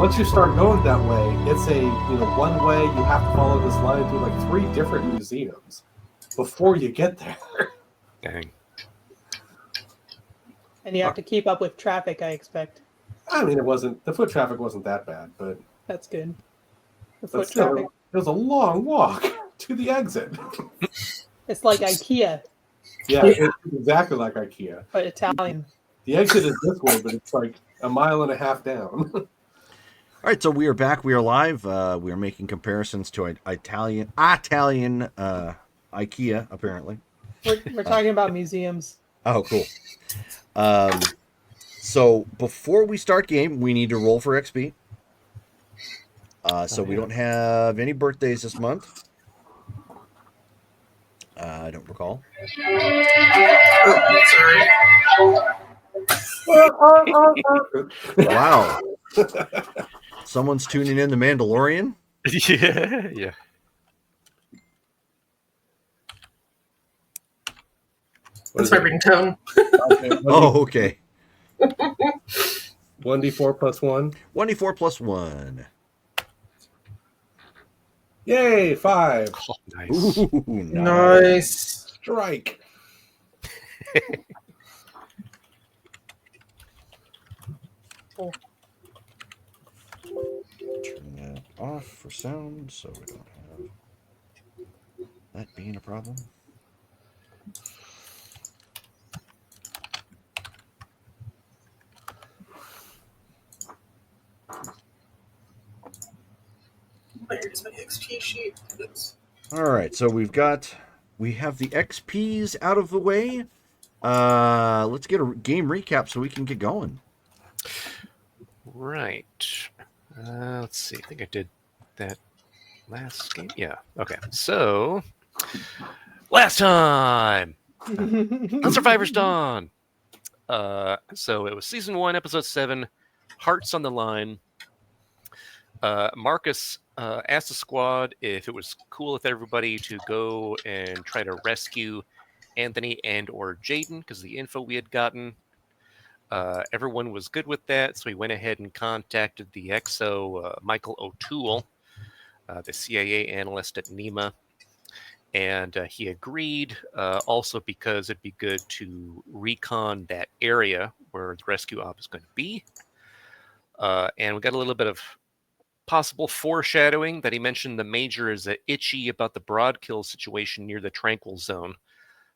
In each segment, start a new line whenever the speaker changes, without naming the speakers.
once you start going that way, it's a one way. You have to follow this line through like 3 different museums before you get there.
Dang.
And you have to keep up with traffic, I expect.
I mean, the foot traffic wasn't that bad, but
That's good. The
but
foot
still,
traffic.
it was a long walk to the exit.
It's like IKEA,
Yeah, it's exactly like IKEA.
but Italian.
The exit is this way, but it's like a mile and a half down.
All right, so we are back. We are live. We are making comparisons to Italian IKEA, apparently.
We're talking about museums.
Oh, cool. So before we start game, we need to roll for XP. We don't have any birthdays this month. I don't recall.
Oh, sorry.
Wow. Someone's tuning in The Mandalorian?
Yeah.
That's my ringtone.
Oh, okay.
1d4 plus 1.
1d4 plus 1.
Yay, 5.
Oh, nice.
Ooh,
Nice.
Strike.
Turn that off for sound so we don't have that being a problem.
Here's my XP sheet.
All right, so we have the XPs out of the way. Let's get a game recap so we can get going.
Right. Let's see. I think I did that last game. Yeah. Okay. So, last time on Survivor's Dawn. So it was season 1, episode 7, Hearts on the Line. Marcus asked the squad if it was cool with everybody to go and try to rescue Anthony and or Jaden because of the info we had gotten. Everyone was good with that, so we went ahead and contacted the XO, Michael O'Toole, the CIA analyst at NEMA, and he agreed, also because it'd be good to recon that area where the rescue op is going to be. And we got a little bit of possible foreshadowing that he mentioned the Major is itchy about the Broadkill situation near the Tranquil Zone,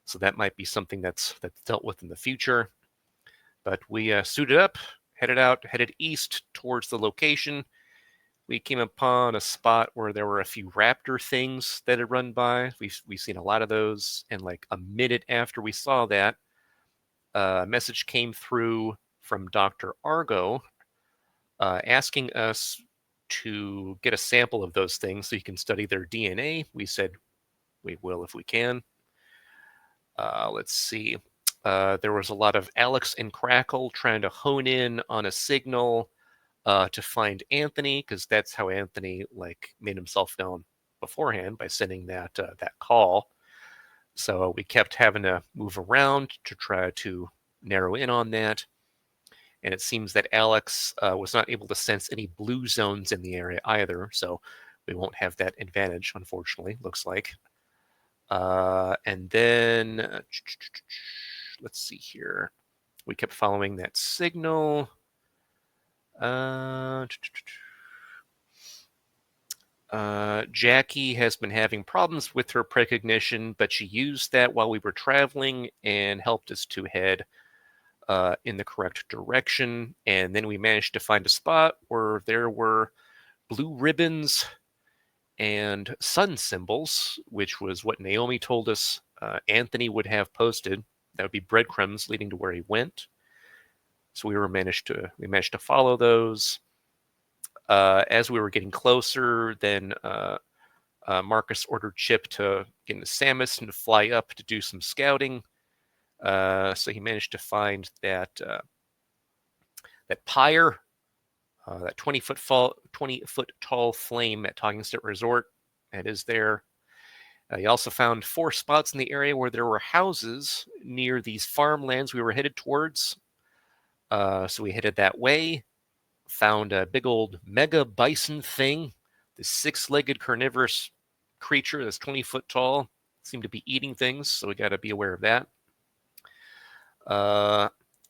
so that might be something that's dealt with in the future. But we suited up, headed east towards the location. We came upon a spot where there were a few raptor things that had run by. We've seen a lot of those, and like a minute after we saw that, a message came through from Dr. Argo asking us to get a sample of those things so you can study their DNA. We said we will if we can. Let's see. There was a lot of Alex and Crackle trying to hone in on a signal to find Anthony, because that's how Anthony made himself known beforehand, by sending that call. So we kept having to move around to try to narrow in on that. And it seems that Alex was not able to sense any blue zones in the area either, so we won't have that advantage, unfortunately, looks like. And then, let's see here. We kept following that signal. Jackie has been having problems with her precognition, but she used that while we were traveling and helped us to head in the correct direction. And then we managed to find a spot where there were blue ribbons and sun symbols, which was what Naomi told us Anthony would have posted. That would be breadcrumbs leading to where he went. So we managed to follow those. As we were getting closer, then Marcus ordered Chip to get into Samus and to fly up to do some scouting. So he managed to find that pyre, that 20-foot tall flame at Talking Stick Resort. That is there. He also found 4 spots in the area where there were houses near these farmlands we were headed towards. So we headed that way. found a big old mega bison thing, this 6-legged carnivorous creature that's 20 foot tall. Seemed to be eating things, so we got to be aware of that.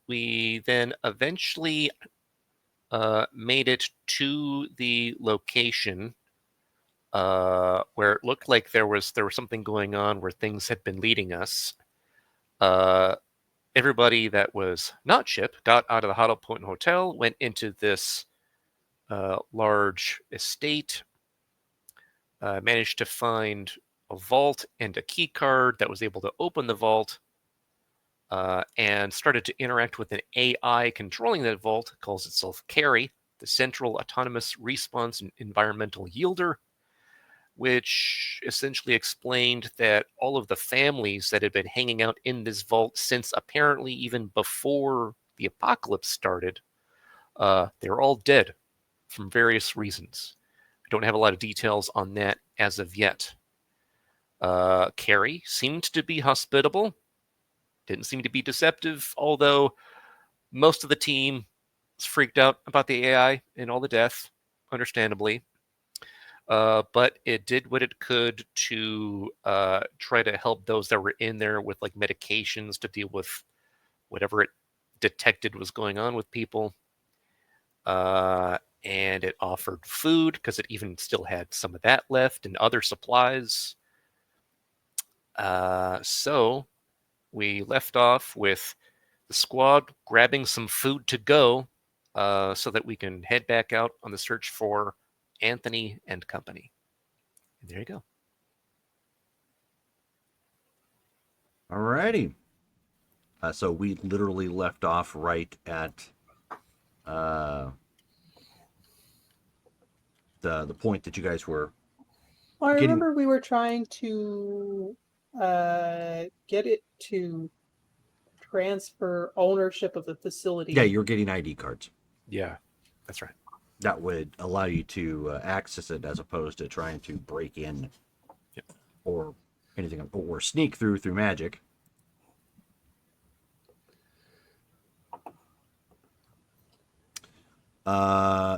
We then eventually made it to the location where it looked like there was something going on, where things had been leading us. Everybody that was not Chip got out of the Huddle Point Hotel, went into this large estate, managed to find a vault and a key card that was able to open the vault, and started to interact with an AI controlling that vault. It calls itself Carrie, the Central Autonomous Response and Environmental Yielder, which essentially explained that all of the families that had been hanging out in this vault since apparently even before the apocalypse started, they're all dead from various reasons. I don't have a lot of details on that as of yet. Carrie seemed to be hospitable, didn't seem to be deceptive, although most of the team was freaked out about the AI and all the death, understandably. But it did what it could to try to help those that were in there with like medications to deal with whatever it detected was going on with people. And it offered food because it even still had some of that left and other supplies. So we left off with the squad grabbing some food to go so that we can head back out on the search for Anthony and company. And there you go.
Alrighty. So we literally left off right at the point that you guys were.
Well, I
Getting-
remember we were trying to get it to transfer ownership of the facility.
Yeah, you're getting ID cards.
Yeah, that's right.
That would allow you to access it as opposed to trying to break in or anything, or sneak through magic.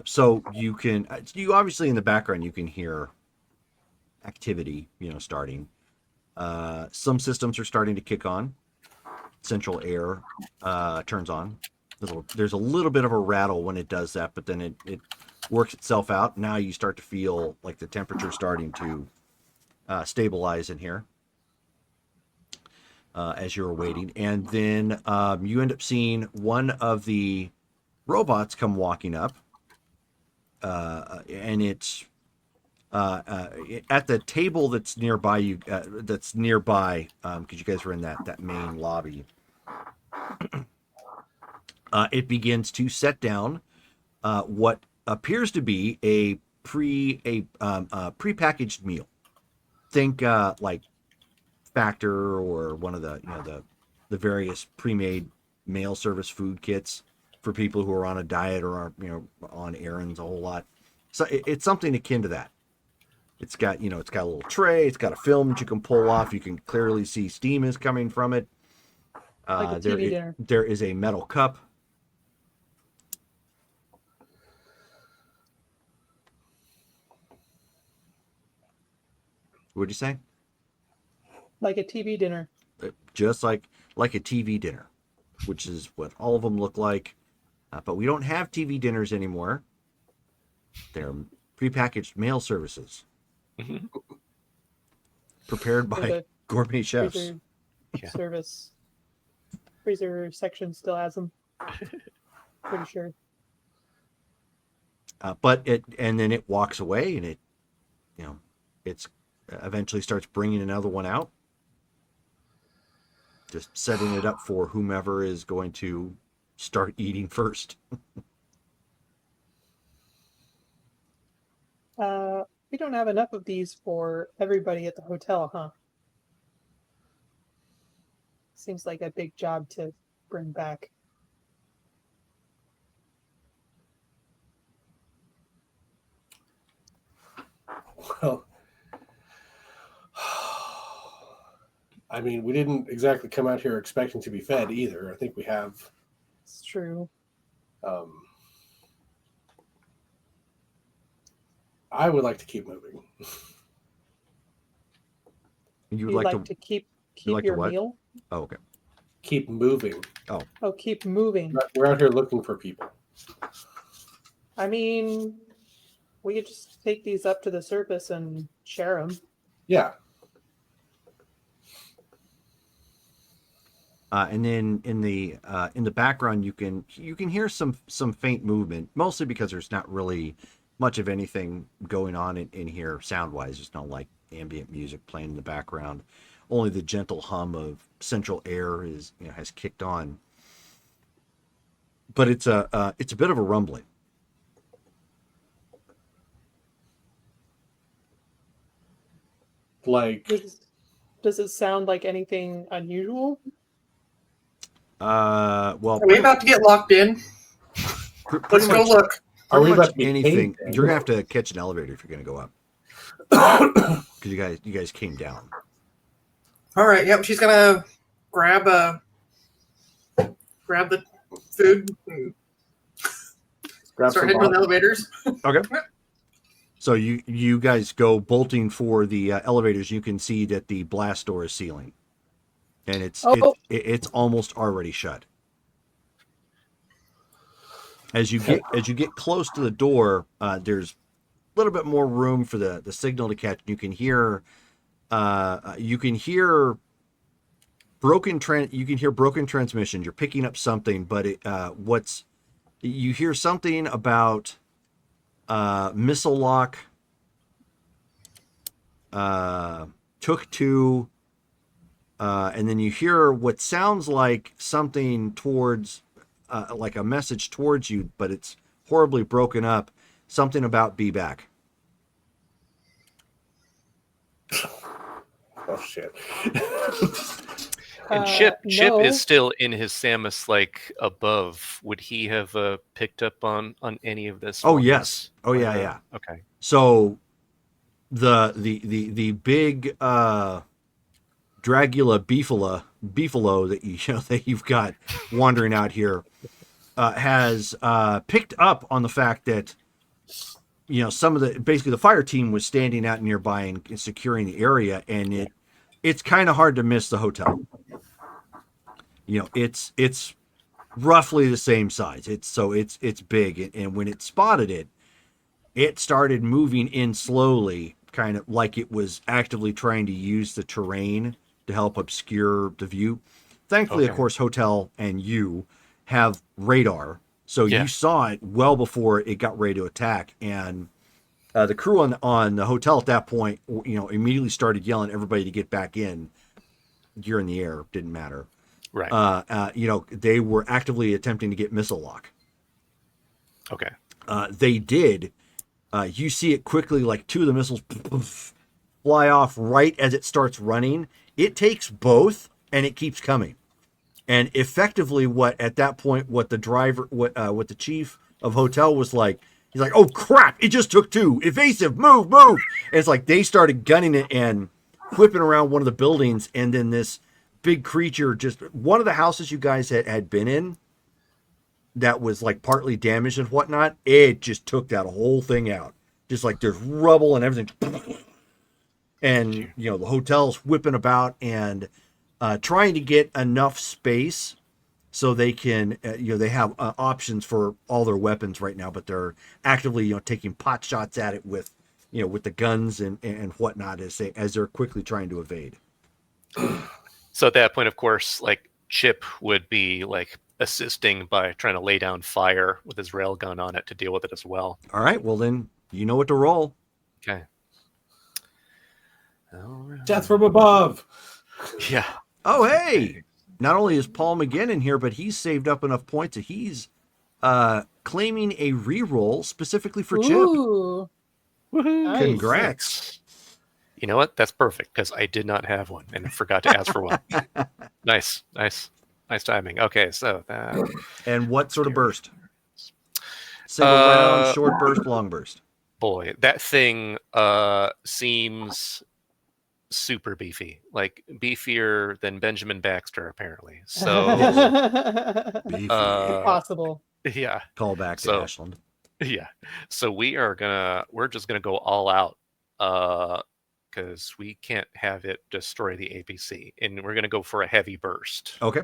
So you obviously in the background you can hear activity, starting. Some systems are starting to kick on. Central air turns on. There's a little bit of a rattle when it does that, but then it works itself out. Now you start to feel like the temperature starting to stabilize in here as you're waiting. And then you end up seeing one of the robots come walking up, and it's at the table that's nearby you. Because you guys were in that main lobby. It begins to set down what appears to be a prepackaged meal. Think like Factor or one of the various pre-made mail service food kits for people who are on a diet or are on errands a whole lot. So it's something akin to that. It's got a little tray. It's got a film that you can pull off. You can clearly see steam is coming from it.
Like a TV dinner.
There is a metal cup. What'd you say?
Like a TV dinner.
Just like a TV dinner, which is what all of them look like. But we don't have TV dinners anymore. They're prepackaged mail services. Prepared by
The
gourmet chefs.
freezer
Yeah.
service. Freezer section still has them. Pretty sure.
And then it walks away, and it's eventually starts bringing another one out, just setting it up for whomever is going to start eating first.
We don't have enough of these for everybody at the hotel, huh? Seems like a big job to bring back.
Well, I mean, we didn't exactly come out here expecting to be fed either. I think we have.
It's true.
I would like to keep moving.
You
You'd
would
like to keep
like to
your
what?
meal?
Oh, okay.
Keep moving.
Oh, keep moving.
We're out here looking for people.
I mean, we could just take these up to the surface and share them.
Yeah.
And then in the background, you can hear some faint movement, mostly because there's not really much of anything going on in here sound wise. There's no like ambient music playing in the background. Only the gentle hum of central air has kicked on. But it's a bit of a rumbling.
Like,
Does it sound like anything unusual?
Well,
Are we about to get locked in?
pretty
Let's go
much,
look.
are we
pretty
about
much
to be
anything.
caved in?
You're gonna have to catch an elevator if you're gonna go up, because you guys came down.
All right. Yep. She's gonna grab the food and
Grab
start
some
heading for the
bottles.
elevators.
Okay. So you guys go bolting for the elevators. You can see that the blast door is sealing, and it's almost already shut. As you get close to the door, there's a little bit more room for the signal to catch. You can hear broken transmissions. You're picking up something, but you hear something about missile lock, took two, and then you hear what sounds like something towards, like a message towards you, but it's horribly broken up. Something about be back.
Oh shit.
And Chip
no.
is still in his Samus like above. Would he have picked up on any of this?
Oh
once?
yes. Oh yeah,
Or,
yeah.
Okay.
So the big Dragula beefalo that you've got wandering out here has picked up on the fact that some of the fire team was standing out nearby and securing the area, and it's kind of hard to miss the hotel. It's roughly the same size. It's big, and when it spotted it started moving in slowly, kind of like it was actively trying to use the terrain to help obscure the view. Thankfully,
Okay.
of course, Hotel and you have radar, so
Yeah.
you saw it well before it got ready to attack, and the crew on the hotel at that point, immediately started yelling at everybody to get back in. You're in the air, didn't matter.
Right.
They were actively attempting to get missile lock.
Okay.
They did. You see it quickly, like two of the missiles fly off right as it starts running. It takes both, and it keeps coming. And effectively, what the chief of hotel was like, he's like, "Oh crap! It just took two. Evasive, move!" And it's like they started gunning it and whipping around one of the buildings, and then this big creature, just one of the houses you guys had been in, that was like partly damaged and whatnot, it just took that whole thing out. Just like there's rubble and everything. And, the hotel's whipping about and trying to get enough space so they can, they have options for all their weapons right now, but they're actively, taking pot shots at it with the guns and whatnot as they're quickly trying to evade.
So at that point, of course, like Chip would be like assisting by trying to lay down fire with his railgun on it to deal with it as well.
All right, well then you know what to roll.
Okay. All right.
Death from above.
Yeah.
Oh hey! Not only is Paul McGinn in here, but he's saved up enough points that he's claiming a reroll specifically for Chip.
Ooh.
Woohoo!
Nice.
Congrats.
You know what? That's perfect because I did not have one and forgot to ask for one. Nice timing. Okay, so
And what sort of burst? Single round, short burst, long burst.
boy, that thing seems super beefy, like beefier than Benjamin Baxter, apparently. So
Beefy.
Uh,
Impossible.
yeah.
Call back to
so-
Ashland.
Yeah. So we're just gonna go all out. Because we can't have it destroy the APC. And we're gonna go for a heavy burst.
Okay.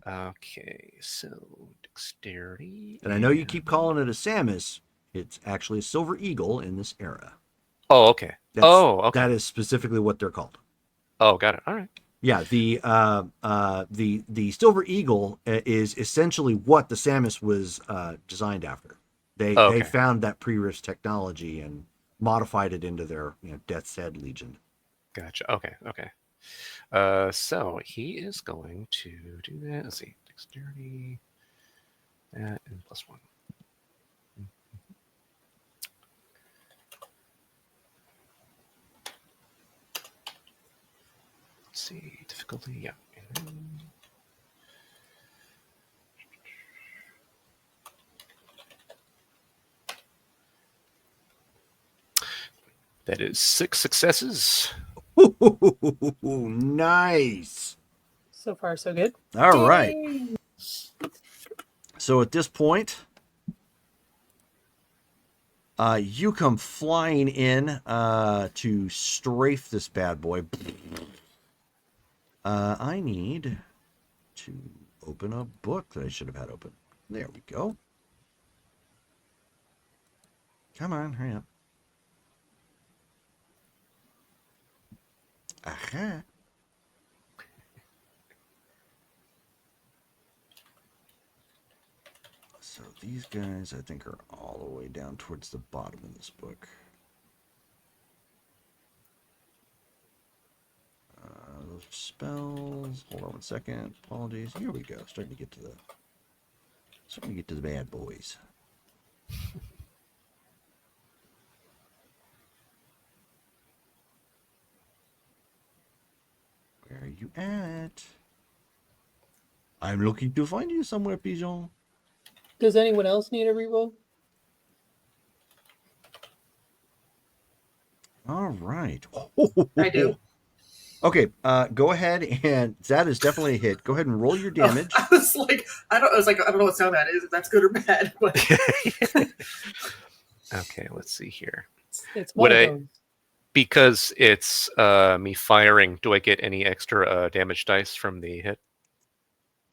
Okay, so dexterity.
And I know you keep calling it a Samus. It's actually a Silver Eagle in this era.
Oh, okay. Okay.
That is specifically what they're called.
Oh, got it. All right.
Yeah, the Silver Eagle is essentially what the Samus was designed after. They found that pre-rift technology and modified it into their Death's Head Legion.
Gotcha. Okay. So he is going to do that. Let's see. Dexterity. That and +1. Let's see. Difficulty. Yeah. That is 6 successes.
Ooh, nice.
So far, so good.
All right.
Yay!
So at this point, you come flying in to strafe this bad boy. I need to open a book that I should have had open. There we go. Come on, hurry up. Aha. So these guys, I think, are all the way down towards the bottom of this book. Spells. Hold on one second. Apologies. Here we go. Starting to get to the bad boys. Where are you at? I'm looking to find you somewhere, Pigeon.
Does anyone else need a reroll?
All right.
I do.
Okay, go ahead, and that is definitely a hit. Go ahead and roll your damage.
I was like, I don't know what sound that is. If that's good or bad. But
Okay, let's see here.
It's
Would
one
I-
of those.
Because it's me firing, do I get any extra damage dice from the hit?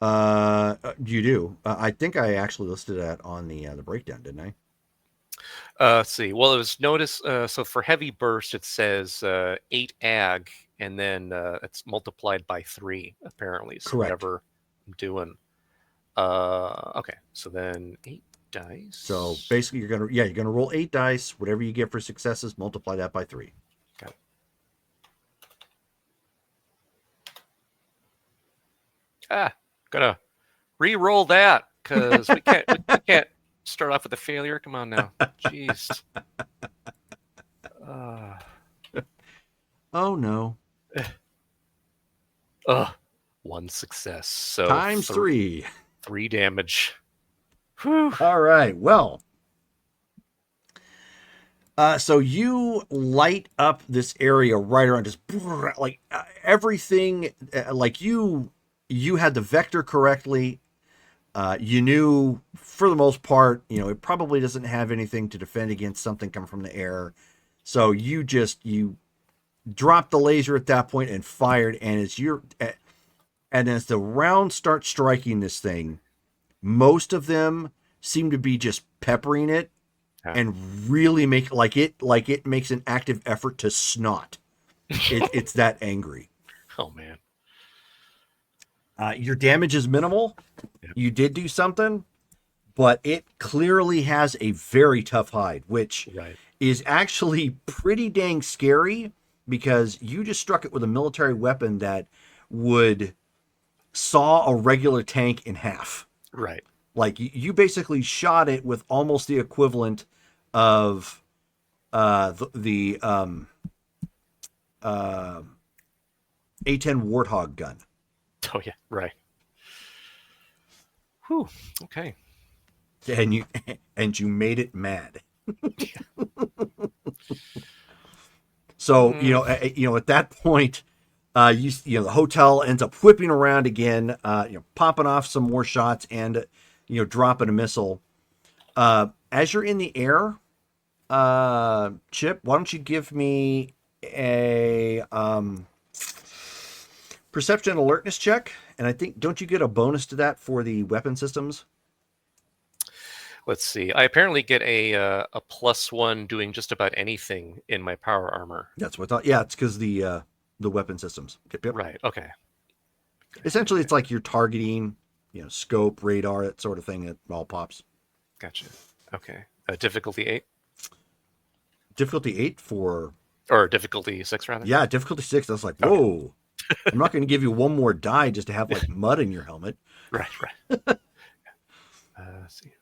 You do. I think I actually listed that on the breakdown, didn't I?
Let's see. Well, it was notice. So for heavy burst, it says 8 ag, and then it's multiplied by 3 apparently. So
Correct.
whatever I'm doing. Okay. So then 8 dice.
So basically, you're gonna roll 8 dice. Whatever you get for successes, multiply that by 3.
Got it. Gonna re-roll that because we can't start off with a failure. Come on now. Jeez.
Oh no!
1 success. So
Times 3.
3 damage. Whew.
All right. Well, so you light up this area right around, just like everything. Like you had the vector correctly. You knew, for the most part, it probably doesn't have anything to defend against something coming from the air. So you dropped the laser at that point and fired. And as the rounds start striking this thing, most of them seem to be just peppering it and really make it makes an active effort to snot. It's that angry.
Oh man.
Your damage is minimal.
Yep.
You did do something, but it clearly has a very tough hide, which
Right.
is actually pretty dang scary because you just struck it with a military weapon that would saw a regular tank in half.
Right.
Like you basically shot it with almost the equivalent of the A10 Warthog gun.
Oh yeah. Right. Whew. Okay.
And you made it mad. So at that point, the hotel ends up whipping around again, popping off some more shots and dropping a missile. As you're in the air, Chip, why don't you give me a perception alertness check? And I think, don't you get a bonus to that for the weapon systems?
Let's see. I apparently get a +1 doing just about anything in my power armor.
That's what I thought. Yeah, it's because the weapon systems. Yep.
Right. Okay.
Essentially, it's like you're targeting, scope, radar, that sort of thing. It all pops.
Gotcha. Okay. Difficulty 8
Difficulty 8 for...
or difficulty 6 rather.
Yeah, difficulty 6. I was like, whoa. I'm not going to give you one more die just to have like mud in your helmet.
Right. Let's see.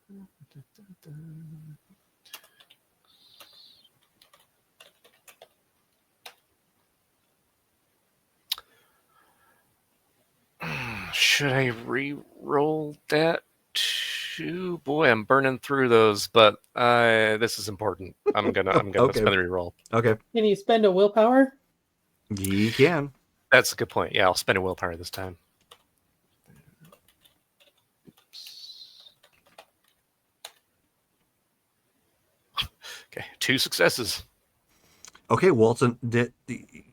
Should I re-roll that too? Boy, I'm burning through those, but this is important. I'm gonna
Okay.
spend the re-roll.
Okay.
Can you spend a willpower?
You can.
That's a good point. Yeah, I'll spend a willpower this time. Okay, 2 successes.
Okay, well,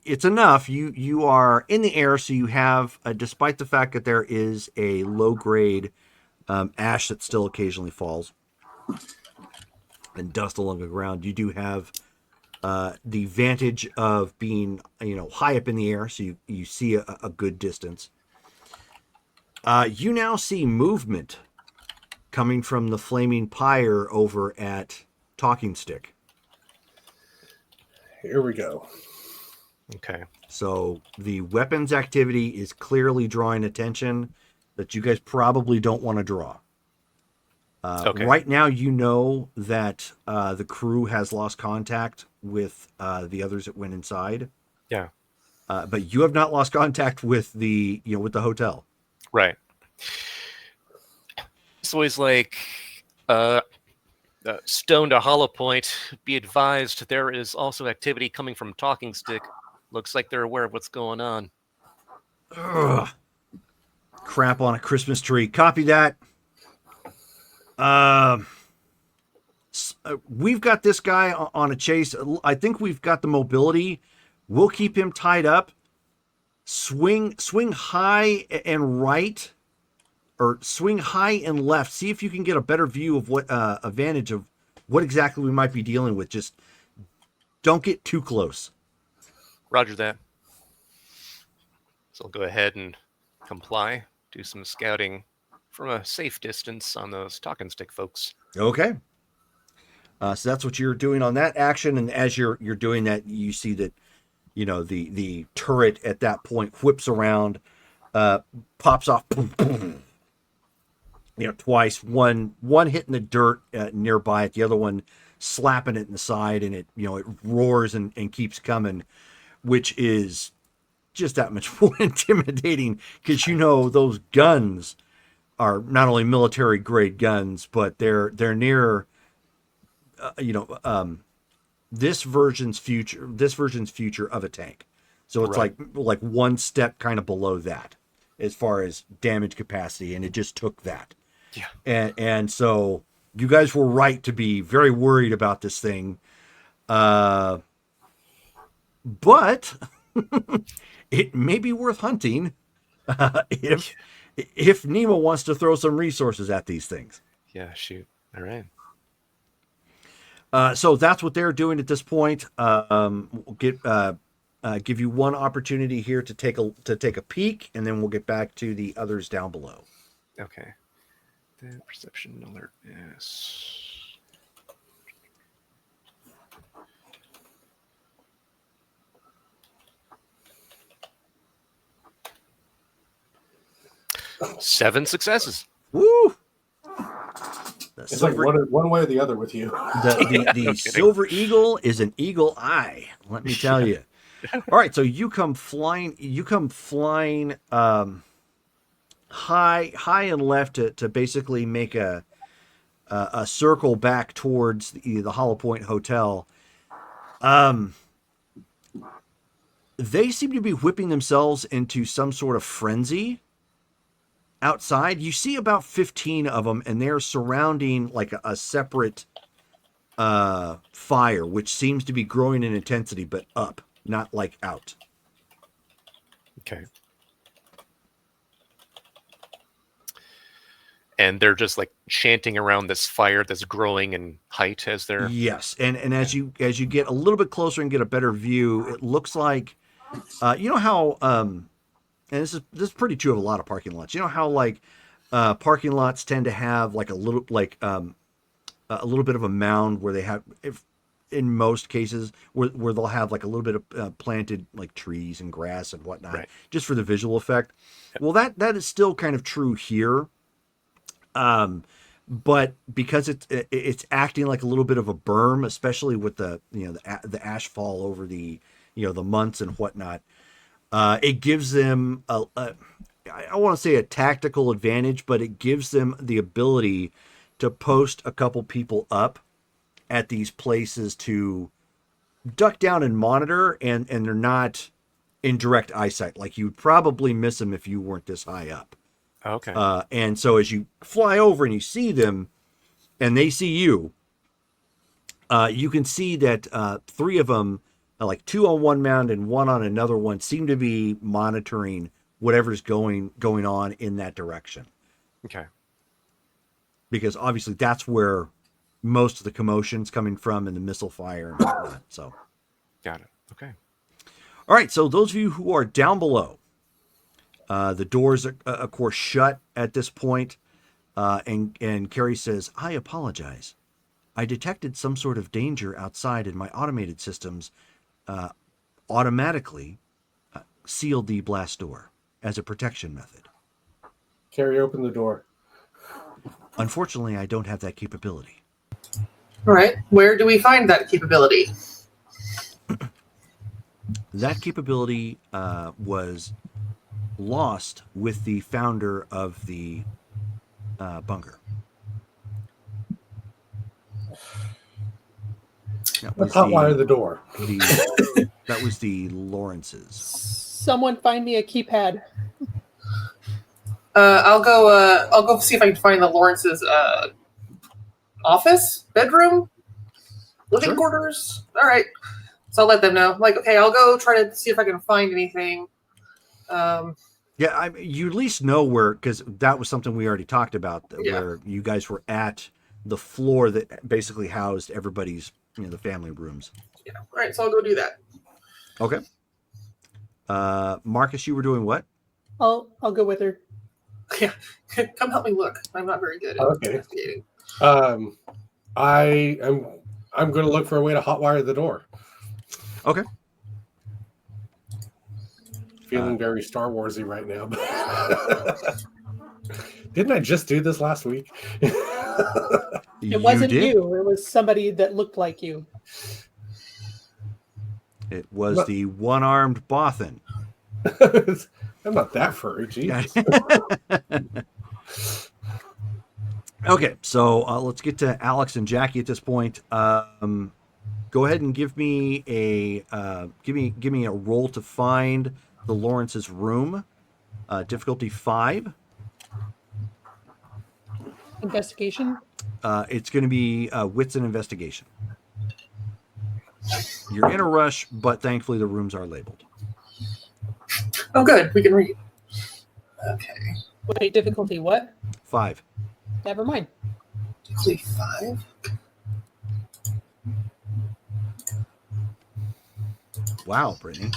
it's enough. You are in the air, so you have, despite the fact that there is a low-grade ash that still occasionally falls and dust along the ground, you do have the advantage of being, high up in the air, so you see a good distance. You now see movement coming from the flaming pyre over at Talking Stick.
Here we go.
Okay.
So the weapons activity is clearly drawing attention that you guys probably don't want to draw.
Okay.
Right now, you know that the crew has lost contact with the others that went inside.
Yeah.
But you have not lost contact with the hotel.
Right. It's always like Stone to Hollow Point. Be advised, there is also activity coming from Talking Stick. Looks like they're aware of what's going on.
Ugh. Crap on a Christmas tree. Copy that. We've got this guy on a chase. I think we've got the mobility. We'll keep him tied up. Swing high and right, or swing high and left. See if you can get a better view of what advantage of what exactly we might be dealing with. Just don't get too close.
Roger that. So I'll go ahead and comply. Do some scouting from a safe distance on those Talking Stick folks.
Okay. So that's what you're doing on that action, and as you're doing that, you see that the turret at that point whips around, pops off, boom, boom, twice. One hitting the dirt nearby it, the other one slapping it in the side, and it roars and keeps coming, which is just that much more intimidating because those guns are not only military grade guns, but they're near this version's future of a tank. So it's
Right.
like one step kind of below that as far as damage capacity, and it just took that.
Yeah.
And so you guys were right to be very worried about this thing. But it may be worth hunting if Nemo wants to throw some resources at these things.
Yeah, shoot. All right.
So that's what they're doing at this point. We'll give you one opportunity here to take a peek, and then we'll get back to the others down below.
Okay. Then perception alertness. Seven successes.
Woo!
It's like one way or the other with you.
The Silver Eagle is an eagle eye. Let me tell you. All right, so you come flying. High and left to basically make a circle back towards the Hollow Point Hotel. They seem to be whipping themselves into some sort of frenzy. outside, you see about 15 of them, and they're surrounding like a separate fire, which seems to be growing in intensity, but up, not like out.
Okay. And they're just like chanting around this fire that's growing in height as they're.
Yes, and as you get a little bit closer and get a better view, it looks like you know how and this is pretty true of a lot of parking lots. You know how like parking lots tend to have like a little bit of a mound where they have, if in most cases, where they'll have like a little bit of planted like trees and grass and whatnot,
Right.
just for the visual effect. Well, that is still kind of true here. But because it's acting like a little bit of a berm, especially with the the ash fall over the the months and whatnot, it gives them I want to say a tactical advantage, but it gives them the ability to post a couple people up at these places to duck down and monitor, and they're not in direct eyesight. Like you'd probably miss them if you weren't this high up.
Okay.
And so as you fly over and you see them and they see you, you can see that 3 of them, like 2 on one mound and 1 on another one, seem to be monitoring whatever's going on in that direction.
Okay.
Because obviously that's where most of the commotion's coming from, and the missile fire and whatnot. So,
Got it. Okay.
all right. So those of you who are down below, the doors are, of course, shut at this point. And Carrie says, "I apologize. I detected some sort of danger outside, and my automated systems automatically sealed the blast door as a protection method.
Carrie, open the door.
Unfortunately, I don't have that capability."
All right. Where do we find that capability?
That capability was lost with the founder of the bunker.
Let's hotwire the door.
That was the Lawrences.
Someone find me a keypad.
I'll go see if I can find the Lawrence's office, bedroom, living
Sure.
quarters. All right. So I'll let them know. Like, okay, I'll go try to see if I can find anything.
Yeah, you at least know where, because that was something we already talked about,
Yeah.
where you guys were at the floor that basically housed everybody's, the family rooms.
Yeah. All right. So I'll go do that.
Okay. Marcus, you were doing what?
I'll go with her.
Yeah. Come help me look. I'm not very good at
Okay.
investigating.
I'm going to look for a way to hotwire the door.
Okay.
Feeling very Star Warsy right now. Didn't I just do this last week?
It wasn't
did.
you. It was somebody that looked like you.
It was
What?
the one-armed Bothan.
I'm not that furry, Jesus.
Okay, so let's get to Alex and Jackie at this point. Go ahead and give me a roll to find the Lawrence's room. Difficulty 5.
Investigation.
It's going to be wits and investigation. You're in a rush, but thankfully the rooms are labeled.
Oh, good. We can read. Okay.
Wait, difficulty what?
5.
Never mind.
Difficulty 5.
Wow, Brittany.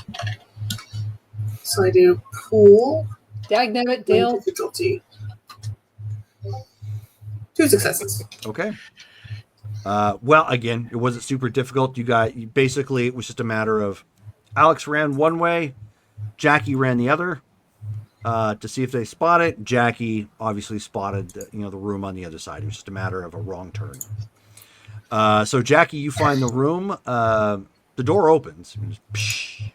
So I do pool.
Dagnabbit, Dale.
Difficulty. 2 successes.
Okay. Well, again, it wasn't super difficult. Basically, it was just a matter of Alex ran one way, Jackie ran the other to see if they spot it. Jackie obviously spotted the room on the other side. It was just a matter of a wrong turn. So Jackie, you find the room. The door opens. Psh,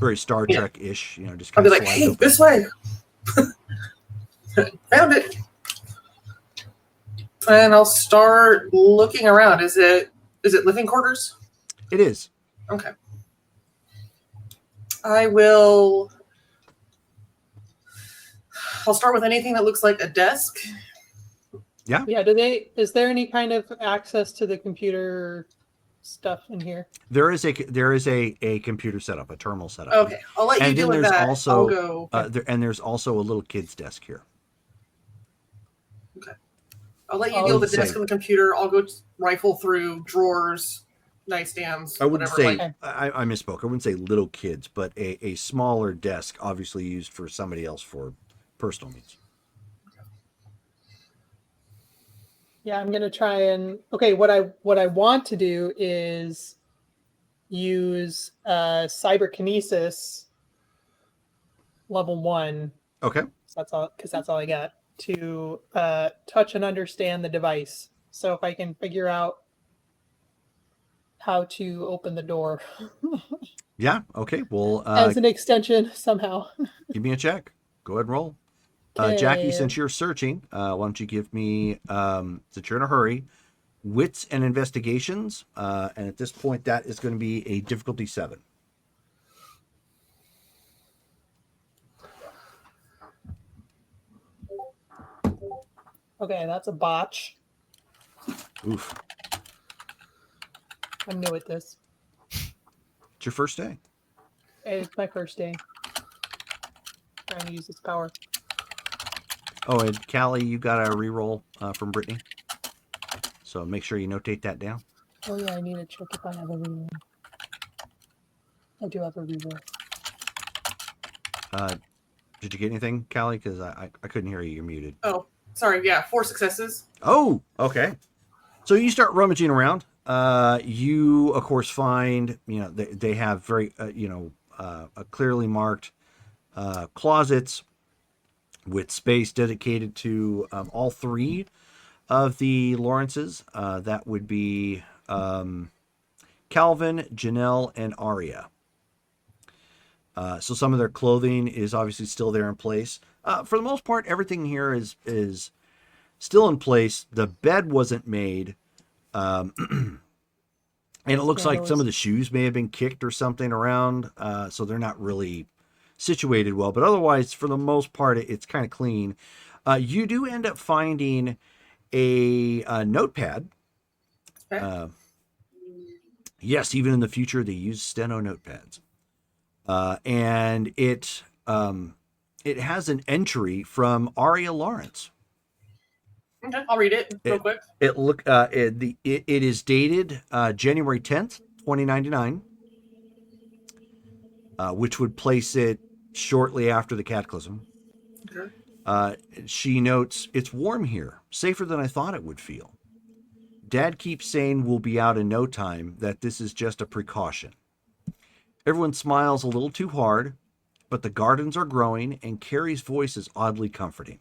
very Star Trek-ish. Just
I'll
kind
be
of
like,
slides
hey,
open.
this way. Found it. And I'll start looking around. Is it living quarters?
It is.
Okay. I will. I'll start with anything that looks like a desk.
Yeah, is there any kind of access to the computer stuff in here?
There is a computer setup, a terminal setup.
Okay, I'll let you
And
deal
then
with
there's
that.
also
I'll go.
and there's also a little kid's desk here.
I'll let you
I
deal with
would
the desk
say-
and the computer. I'll go rifle through drawers, nightstands,
I wouldn't
whatever.
say I misspoke. I wouldn't say little kids, but a smaller desk, obviously used for somebody else for personal needs.
Yeah, I'm gonna try and what I want to do is use cyberkinesis level 1.
Okay.
So that's all I got to touch and understand the device. So if I can figure out how to open the door
Yeah. Okay. Well,
as an extension somehow.
give me a check. Go ahead and roll. Jackie,
Okay.
since you're searching, why don't you give me, since you're in a hurry, wits and investigations. And at this point, that is going to be a difficulty 7.
Okay, that's a botch.
Oof.
I'm new at this.
It's your first day.
It's my first day trying to use this power.
Oh, and Callie, you got a reroll from Brittany. So make sure you notate that down.
Oh yeah, I need to check if I have a reroll. I do have a reroll.
Did you get anything, Callie? Because I couldn't hear you. You're muted.
Oh, sorry. Yeah, 4 successes.
Oh, okay. So you start rummaging around. You, of course, find, they have very, clearly marked closets with space dedicated to all 3 of the Lawrences. That would be Calvin, Janelle, and Aria. So some of their clothing is obviously still there in place. For the most part, everything here is still in place. The bed wasn't made. And it looks like some of the shoes may have been kicked or something around. So they're not really situated well. But otherwise, for the most part, it's kind of clean. You do end up finding a notepad.
Okay.
Yes, even in the future, they use steno notepads. And it has an entry from Aria Lawrence.
Okay, I'll read it real quick.
It is dated January 10th, 2099, which would place it shortly after the cataclysm.
Okay.
She notes, "It's warm here, safer than I thought it would feel. Dad keeps saying we'll be out in no time, that this is just a precaution. Everyone smiles a little too hard, but the gardens are growing and Carrie's voice is oddly comforting.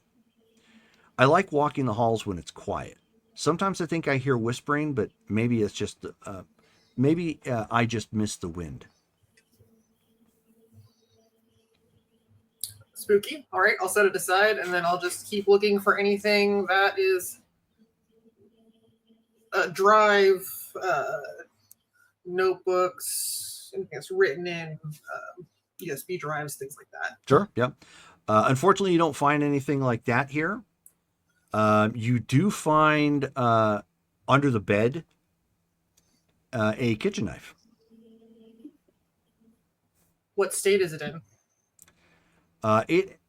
I like walking the halls when it's quiet. Sometimes I think I hear whispering, but maybe it's just, I just miss the wind."
Spooky. All right, I'll set it aside, and then I'll just keep looking for anything that is a drive, notebooks, anything that's written in, USB drives, things like that.
Sure. Yeah. Unfortunately, you don't find anything like that here. You do find under the bed a kitchen knife.
What state is it in?
It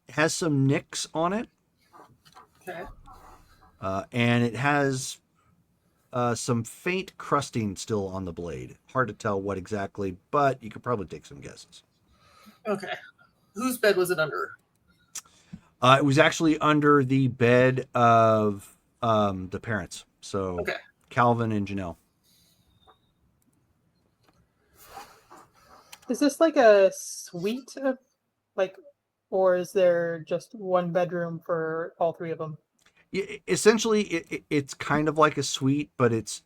has some nicks on it,
Okay.
and it has some faint crusting still on the blade. Hard to tell what exactly, but you could probably take some guesses.
Okay. Whose bed was it under?
It was actually under the bed of the parents. So
Okay.
Calvin and Janelle.
Is this like a suite of or is there just one bedroom for all 3 of them?
Essentially, it's kind of like a suite, but it's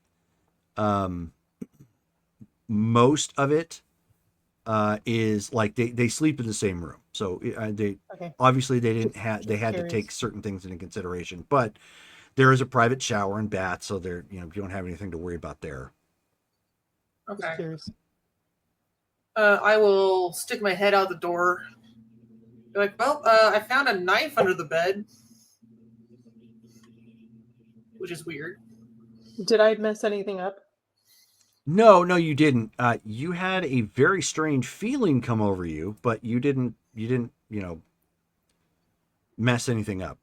most of it is like they sleep in the same room. So they obviously they had to take certain things into consideration, but there is a private shower and bath, so there you don't have anything to worry about there.
Okay.
Curious.
I will stick my head out the door You're like, well, I found a knife under the bed, which is weird.
Did I mess anything up?
No, you didn't. You had a very strange feeling come over you, but you didn't, mess anything up.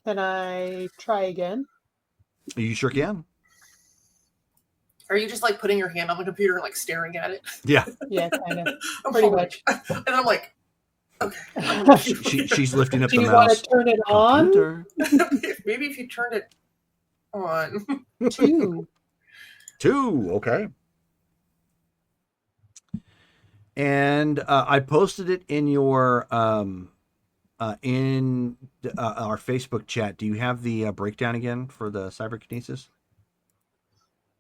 Can I try again?
You sure can.
Are you just like putting your hand on the computer and like staring at it?
Yeah.
Yeah, kind of.
I'm
Pretty
like- and I'm like,
She's lifting up
Do
the
you want
mouse.
to turn it on?
Computer.
maybe if you turned it on.
2.
2, okay. And I posted it in your our Facebook chat. Do you have the breakdown again for the cyberkinesis?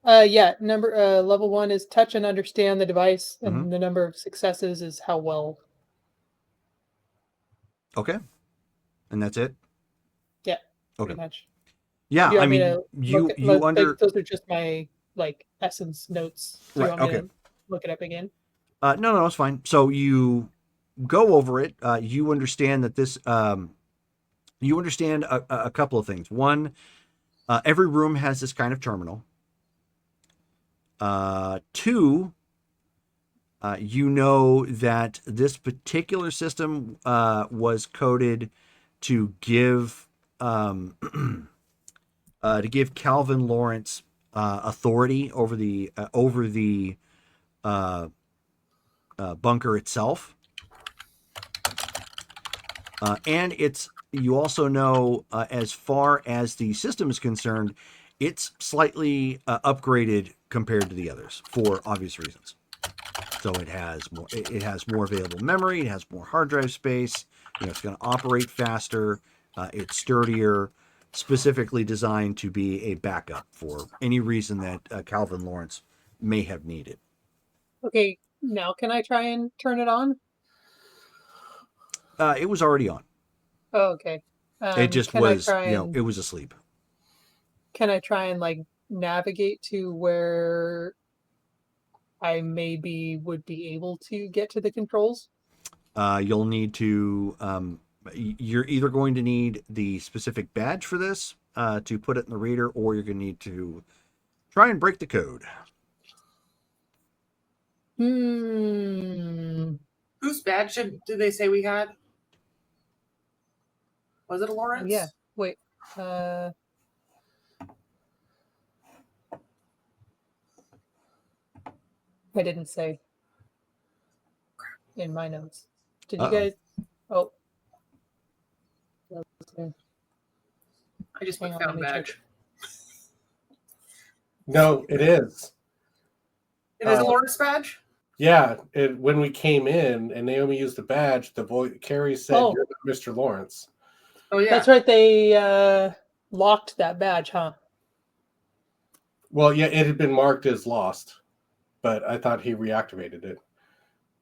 Yeah, level 1 is touch and understand the device, and
Mhm.
the number of successes is how well.
Okay. And that's it?
Yeah,
Okay.
pretty much.
Yeah,
Do you
I
want me
mean,
to
you
look at-
you
like,
under
those are just my like essence notes. Do you
Right,
want me
okay.
to look it up again?
no, it's fine. So you go over it. You understand that this. You understand a couple of things. One, every room has this kind of terminal. 2, you know that this particular system was coded to give Calvin Lawrence authority over the bunker itself. And you also know, as far as the system is concerned, it's slightly upgraded compared to the others for obvious reasons. So it has more available memory, it has more hard drive space, it's going to operate faster, it's sturdier, specifically designed to be a backup for any reason that Calvin Lawrence may have needed.
Okay, now can I try and turn it on?
It was already on.
Oh, okay.
It just
can
was,
I try and,
it was asleep.
Can I try and like navigate to where I maybe would be able to get to the controls?
You'll need to, you're either going to need the specific badge for this to put it in the reader, or you're going to need to try and break the code.
Whose badge did they say we had? Was it a Lawrence?
Yeah. Wait. I didn't say in my notes. Did you
Uh-oh.
guys? Oh.
I just
Hang on,
found
let me check.
badge.
No, it is.
It is a Lawrence badge?
Yeah, when we came in and Naomi used the badge, Carrie said,
Oh.
"You're not Mr. Lawrence."
Oh, yeah.
That's right. They locked that badge, huh?
Well, yeah, it had been marked as lost, but I thought he reactivated it.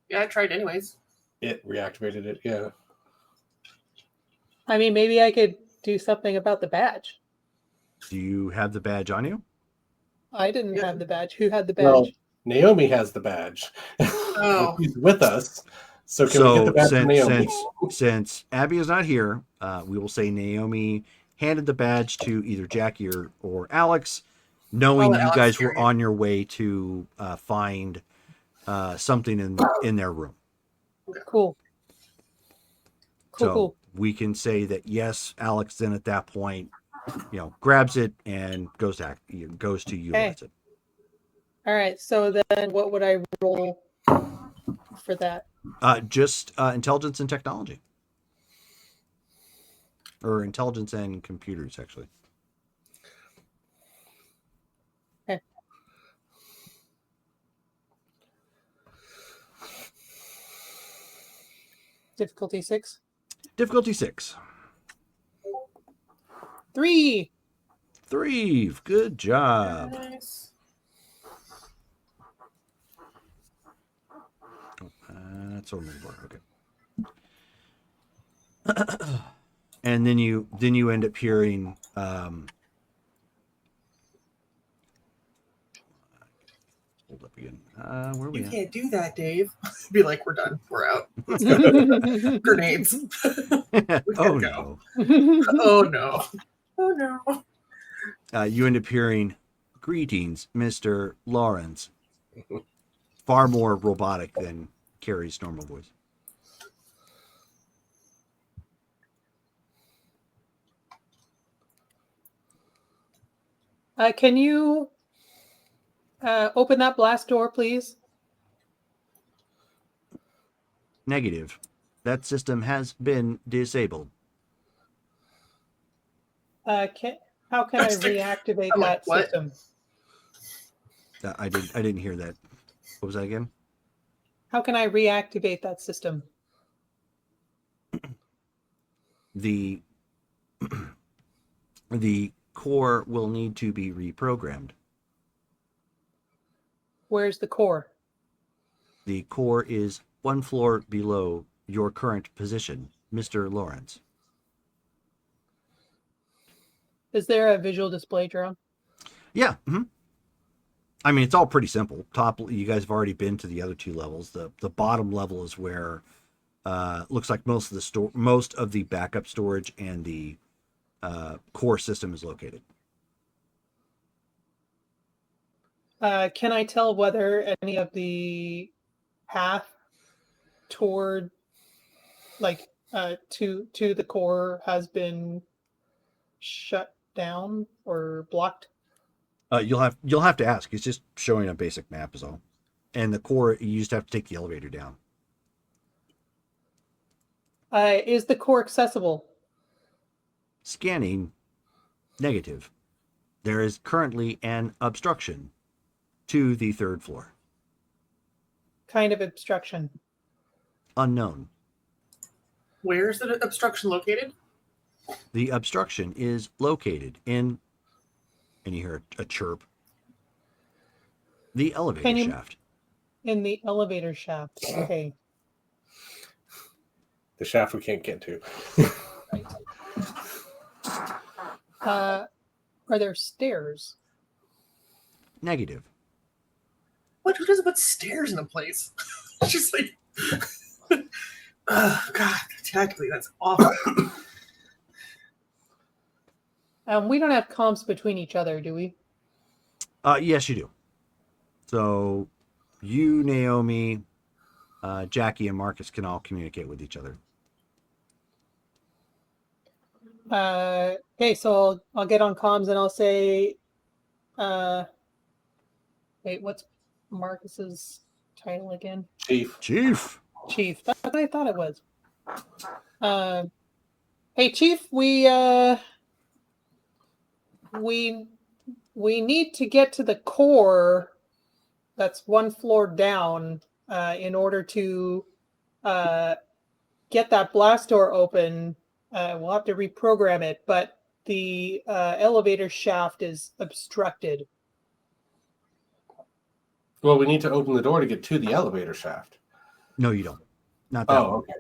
Yeah, I tried anyways.
It reactivated it, yeah.
I mean, maybe I could do something about the badge.
Do you have the badge on you?
I didn't
Yeah.
have the badge. Who had the badge?
Well, Naomi has the badge.
Oh.
She's with us. So can we get the badge from Naomi?
Since Abby is not here, we will say Naomi handed the badge to either Jackie or Alex, knowing
let
you
Alex
guys
carry
were
it.
on your way to find something in their room.
Cool.
So
Cool.
we can say that yes, Alex then at that point, grabs it and goes to utilize it.
All right. So then, what would I roll for that?
Just intelligence and technology, or intelligence and computers, actually.
Okay. Difficulty 6.
Difficulty 6.
3.
3. Good job.
Nice.
That's only one. Okay. And then you end up hearing hold up again. Where are we
You
at?
can't do that, Dave. Be like, we're done. We're out. Grenades.
Oh
go.
no.
Oh no. Oh no.
You end up hearing, "Greetings, Mr. Lawrence." Far more robotic than Carrie's normal voice.
Can you open that blast door, please?
Negative. That system has been disabled.
How can I reactivate
I'm like,
that
what?
system?
I didn't hear that. What was that again?
How can I reactivate that system?
The the core will need to be reprogrammed.
Where's the core?
The core is one floor below your current position, Mr. Lawrence.
Is there a visual display drone?
Yeah. I mean, it's all pretty simple. Top, you guys have already been to the other two levels. The bottom level is where looks like most of the backup storage and the core system is located.
Can I tell whether any of the path toward, like, to the core has been shut down or blocked?
You'll have to ask. It's just showing a basic map is all. And the core, you just have to take the elevator down.
Is the core accessible?
Scanning, negative. There is currently an obstruction to the third floor.
Kind of obstruction.
Unknown.
Where's the obstruction located?
The obstruction is located in, and you hear a chirp, the elevator shaft.
In the elevator shaft. Okay.
The shaft we can't get to.
Are there stairs?
Negative.
What? Who doesn't put stairs in a place? Just like, oh God, tactically, that's awful.
We don't have comms between each other, do we?
Yes, you do. So you, Naomi, Jackie, and Marcus can all communicate with each other.
Okay, so I'll get on comms and I'll say, wait, what's Marcus's title again?
Chief.
Chief.
Chief. That's what I thought it was. Hey, Chief, we need to get to the core that's one floor down in order to get that blast door open. We'll have to reprogram it, but the elevator shaft is obstructed.
Well, we need to open the door to get to the elevator shaft.
No, you don't. Not that
Oh,
one.
okay.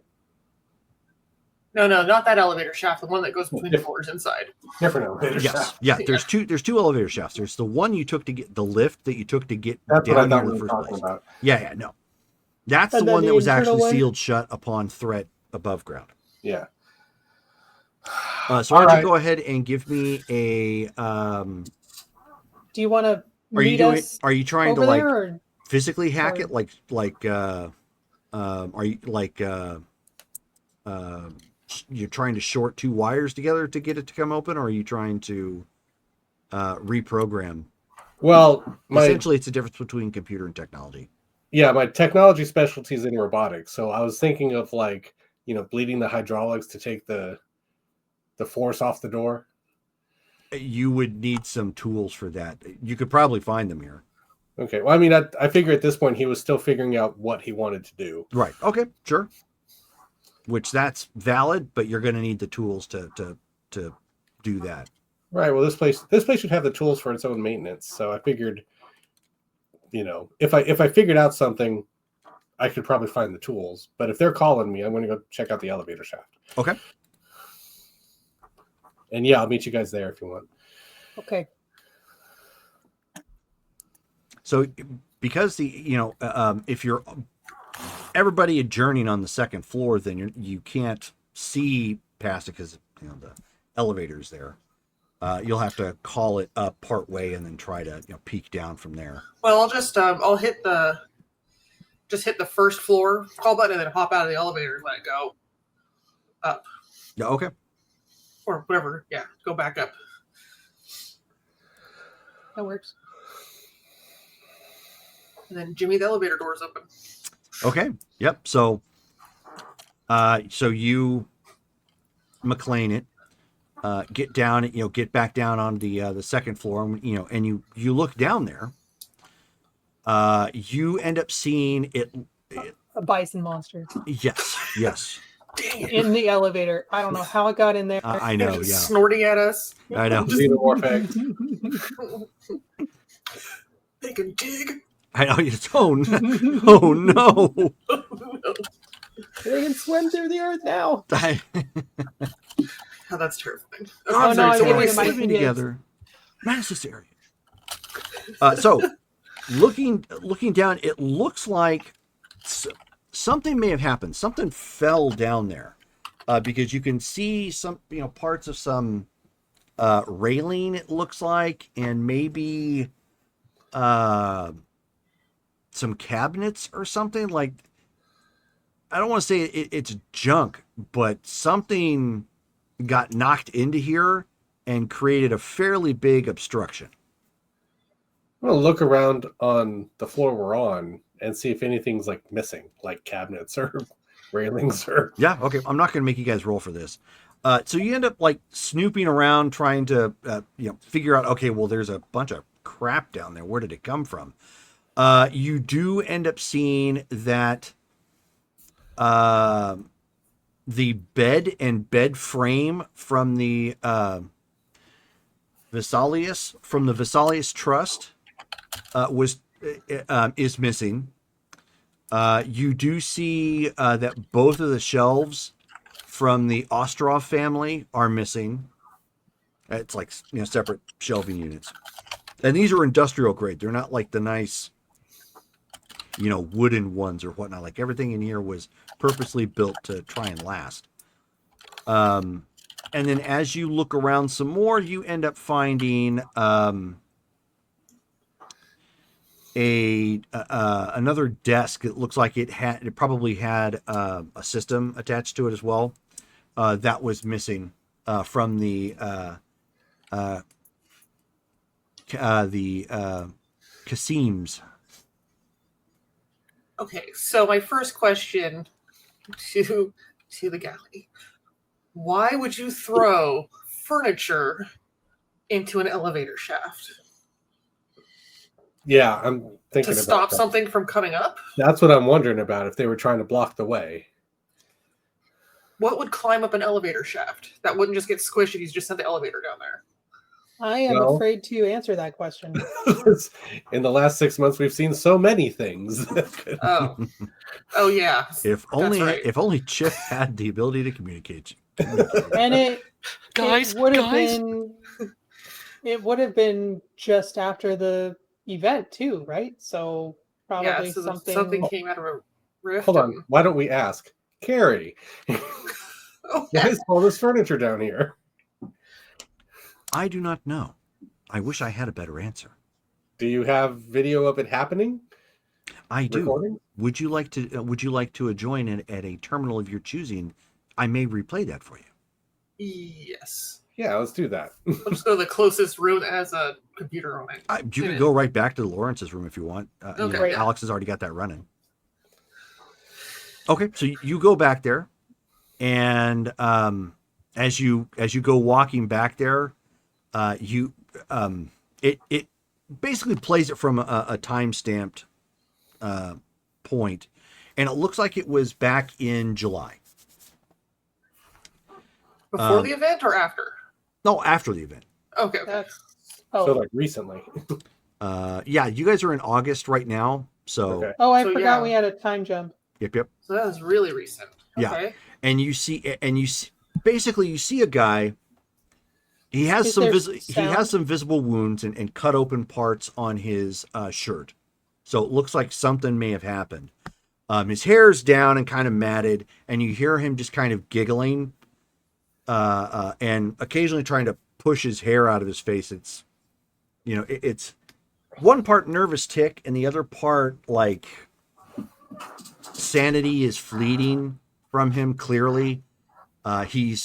No, not that elevator shaft. The one that goes between the floors inside.
Different elevator
Yes.
shaft.
Yeah. There's two elevator shafts. There's the one you took to get the lift that you took to get
That's what I
down
thought
here in
we
the
were
first
talking
place.
about.
Yeah. No. That's
And
the
then
one
the
that was
internal
actually
one?
sealed shut upon threat above ground.
Yeah.
So why
All
don't
right.
you go ahead and give me a
Do you want to
are you
meet
doing
us
are you trying to
over
like
there? Or
physically hack
or-
it are you like you're trying to short two wires together to get it to come open, or are you trying to reprogram?
Well,
Essentially it's the difference between computer and technology.
my technology specialty is in robotics, so I was thinking of bleeding the hydraulics to take the force off the door.
You would need some tools for that. You could probably find them here.
Okay. Well, I mean, I figure at this point he was still figuring out what he wanted to do.
Right. Okay. Sure. Which that's valid, but you're going to need the tools to do that.
Right. Well, this place should have the tools for its own maintenance. So I figured, if I figured out something, I could probably find the tools. But if they're calling me, I'm going to go check out the elevator shaft.
Okay.
And yeah, I'll meet you guys there if you want.
okay.
So because if you're everybody adjourning on the second floor, then you can't see past it because the elevator's there. You'll have to call it up part way and then try to peek down from there.
Well, I'll just I'll hit the first floor call button and then hop out of the elevator and let it go up
Yeah. Okay.
or whatever. Yeah, go back up.
That works.
And then Jimmy, the elevator door is open.
Okay. Yep. So you McLean it. Get down, get back down on the second floor, and you look down there. You end up seeing it.
A bison monster
Yes.
Dang it.
in the elevator. I don't know how it got in there.
I know.
It's
Yeah,
snorting at us.
I know.
Xenomorph.
They can dig.
I know. It's oh no.
They can swim through the earth now.
Oh, that's terrifying.
Oh, no,
sorry,
I'm
so
giving
what
it
is
my
it?
living
kids.
together. Mass hysteria. So, looking down, it looks like something may have happened. Something fell down there, because you can see some, parts of some railing. It looks like, and maybe some cabinets or something. Like, I don't want to say it's junk, but something got knocked into here and created a fairly big obstruction.
I'm gonna look around on the floor we're on and see if anything's like missing, like cabinets or railings or.
Yeah, okay. I'm not going to make you guys roll for this. So you end up like snooping around trying to figure out, okay, well, there's a bunch of crap down there. Where did it come from? You do end up seeing that the bed and bed frame from the Vesalius Trust is missing. You do see that both of the shelves from the Ostrov family are missing. It's like separate shelving units, and these are industrial grade. They're not like the nice wooden ones or whatnot. Like everything in here was purposely built to try and last. And then as you look around some more, you end up finding another desk. It looks like it probably had a system attached to it as well. That was missing from the Casims.
Okay, so my first question to the galley: why would you throw furniture into an elevator shaft
Yeah, I'm thinking
to
about
stop
that.
something from coming up?
That's what I'm wondering about. If they were trying to block the way.
What would climb up an elevator shaft? That wouldn't just get squished if you just sent the elevator down there.
I am
Well-
afraid to answer that question.
In the last 6 months, we've seen so many things.
Oh, oh yeah.
If only
right.
if only Chip had the ability to communicate.
And it
Guys,
would have
guys.
been it would have been just after the event too, right? So probably
Yeah, so something came out of a rift.
Hold on.
and-
Why don't we ask Carrie?
Oh,
Why is all this furniture down here?
I do not know. I wish I had a better answer.
Do you have video of it happening?
I do.
Recording?
Would you like to join at a terminal of your choosing? I may replay that for you.
yes.
Yeah, let's do that.
I'll just go to the closest room that has a computer on it.
You can go right back to Lawrence's room if you want.
Okay.
Alex has already got that running. Okay, so you go back there, and as you go walking back there, it basically plays it from a time stamped point, and it looks like it was back in July.
Before the event or after?
No, after the event.
Okay.
That's
So like recently.
Yeah, you guys are in August right now, so
Okay.
I
So,
forgot
yeah.
we had a time jump.
yep.
So that was really recent.
Yeah.
Okay.
And you see basically you see a guy. He has
Is
some
there
he has
sound?
some visible wounds and cut open parts on his shirt. So it looks like something may have happened. His hair's down and kind of matted, and you hear him just kind of giggling, and occasionally trying to push his hair out of his face. It's, it's one part nervous tick, and the other part like sanity is fleeting from him. Clearly, he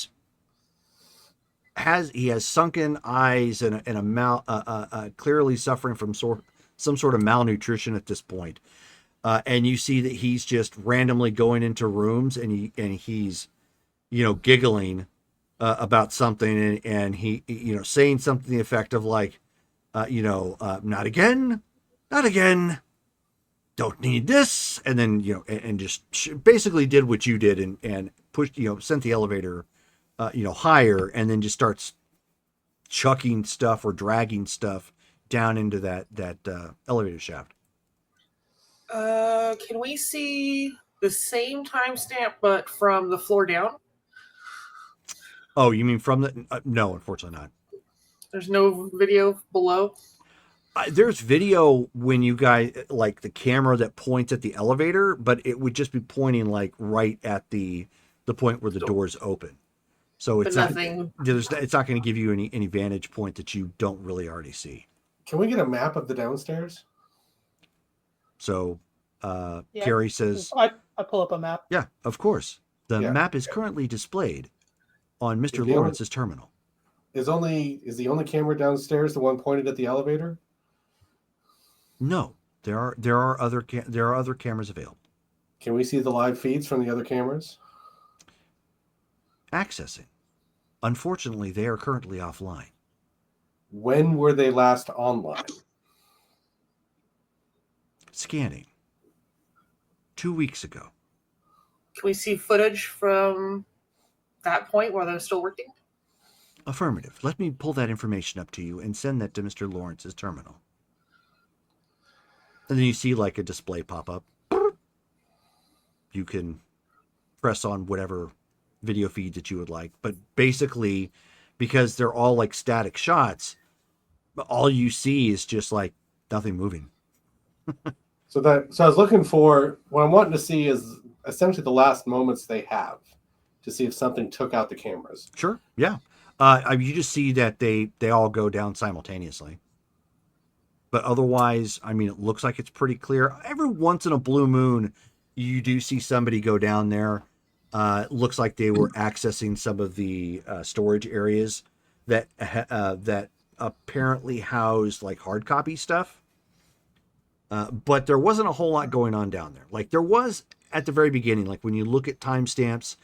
has sunken eyes and a mouth, clearly suffering from some sort of malnutrition at this point. And you see that he's just randomly going into rooms and he's, giggling about something and he, saying something to the effect of like, not again, not again, don't need this. And then, and just basically did what you did and pushed, sent the elevator, higher, and then just starts chucking stuff or dragging stuff down into that elevator shaft.
Can we see the same timestamp but from the floor down?
Oh, you mean from the? No, unfortunately not.
There's no video below.
There's video when you guys like the camera that points at the elevator, but it would just be pointing like right at the point where the doors open. So it's
nothing.
It's not going to give you any vantage point that you don't really already see.
Can we get a map of the downstairs?
So,
Yeah.
Carrie says,
I pull up a map.
"Yeah, of course. The
Yeah.
map is currently displayed on Mr.
Is the only-
Lawrence's terminal."
Is the only camera downstairs the one pointed at the elevator?
No, there are other cameras available.
Can we see the live feeds from the other cameras?
Accessing. Unfortunately, they are currently offline.
When were they last online?
Scanning. 2 weeks ago.
Can we see footage from that point where they're still working?
Affirmative. Let me pull that information up to you and send that to Mr. Lawrence's terminal. And then you see like a display pop up. You can press on whatever video feed that you would like. But basically, because they're all like static shots, all you see is just like nothing moving.
So I was looking for, what I'm wanting to see is essentially the last moments they have to see if something took out the cameras.
Sure. Yeah. You just see that they all go down simultaneously. But otherwise, I mean, it looks like it's pretty clear. Every once in a blue moon, you do see somebody go down there. It looks like they were accessing some of the storage areas that apparently housed like hard copy stuff. But there wasn't a whole lot going on down there. Like there was at the very beginning, like when you look at timestamps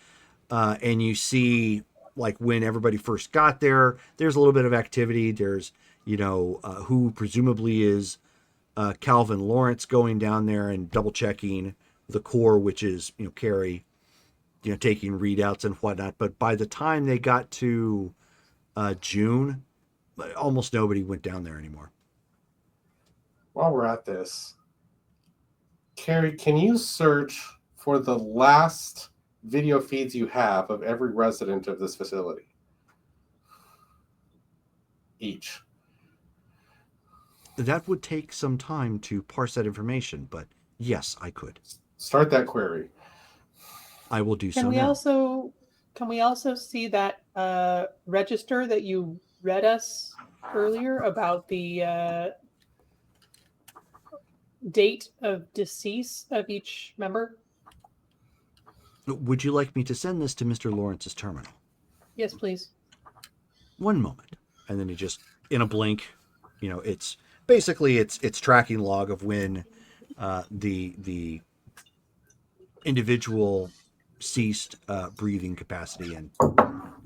and you see like when everybody first got there, there's a little bit of activity. There's, who presumably is Calvin Lawrence going down there and double checking the core, which is, Carrie, taking readouts and whatnot. But by the time they got to June, almost nobody went down there anymore.
While we're at this, Carrie, can you search for the last video feeds you have of every resident of this facility? Each.
That would take some time to parse that information, but yes, I could.
Start that query.
I will do so
Can we
now.
also see that register that you read us earlier about the date of decease of each member?
Would you like me to send this to Mr. Lawrence's terminal?
Yes, please.
One moment. And then he just, in a blink, it's basically it's tracking log of when the individual ceased breathing capacity and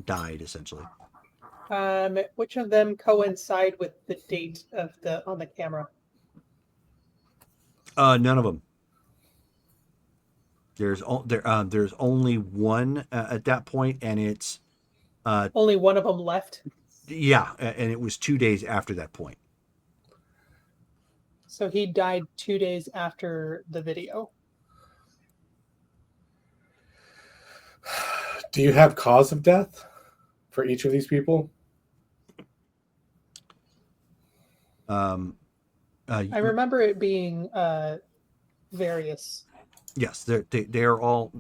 died, essentially.
Which of them coincide with the date of on the camera?
None of them. There's only one at that point, and it's
Only one of them left.
yeah, and it was 2 days after that point.
So he died 2 days after the video.
Do you have cause of death for each of these people?
I remember it being various.
Yes, they're all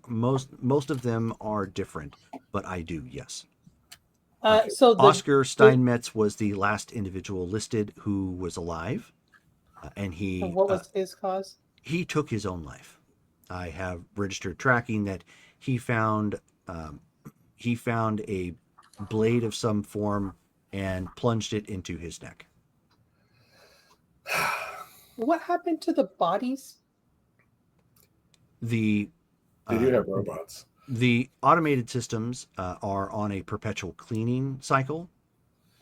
most of them are different, but I do, yes.
So the
Oscar Steinmetz was the last individual listed who was alive, and
what was his cause?
he took his own life. I have registered tracking that he found a blade of some form and plunged it into his neck.
What happened to the bodies?
They
do have robots.
The automated systems are on a perpetual cleaning cycle.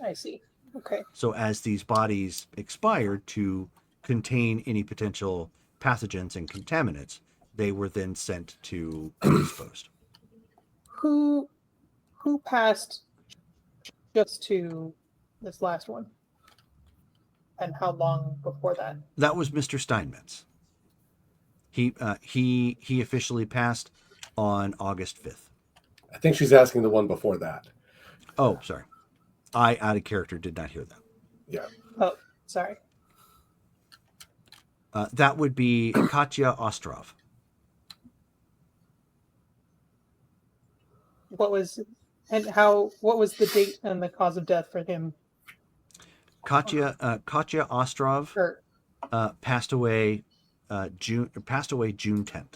I see. Okay.
So as these bodies expire to contain any potential pathogens and contaminants, they were then sent to be disposed.
Who passed just to this last one? And how long before that?
That was Mr. Steinmetz. He officially passed on August 5th.
I think she's asking the one before that.
Oh, sorry. I, out of character, did not hear that.
Yeah.
Oh, sorry.
That would be Katya Ostrov.
What was the date and the cause of death for him?
Katya Ostrov
Or
passed away June 10th.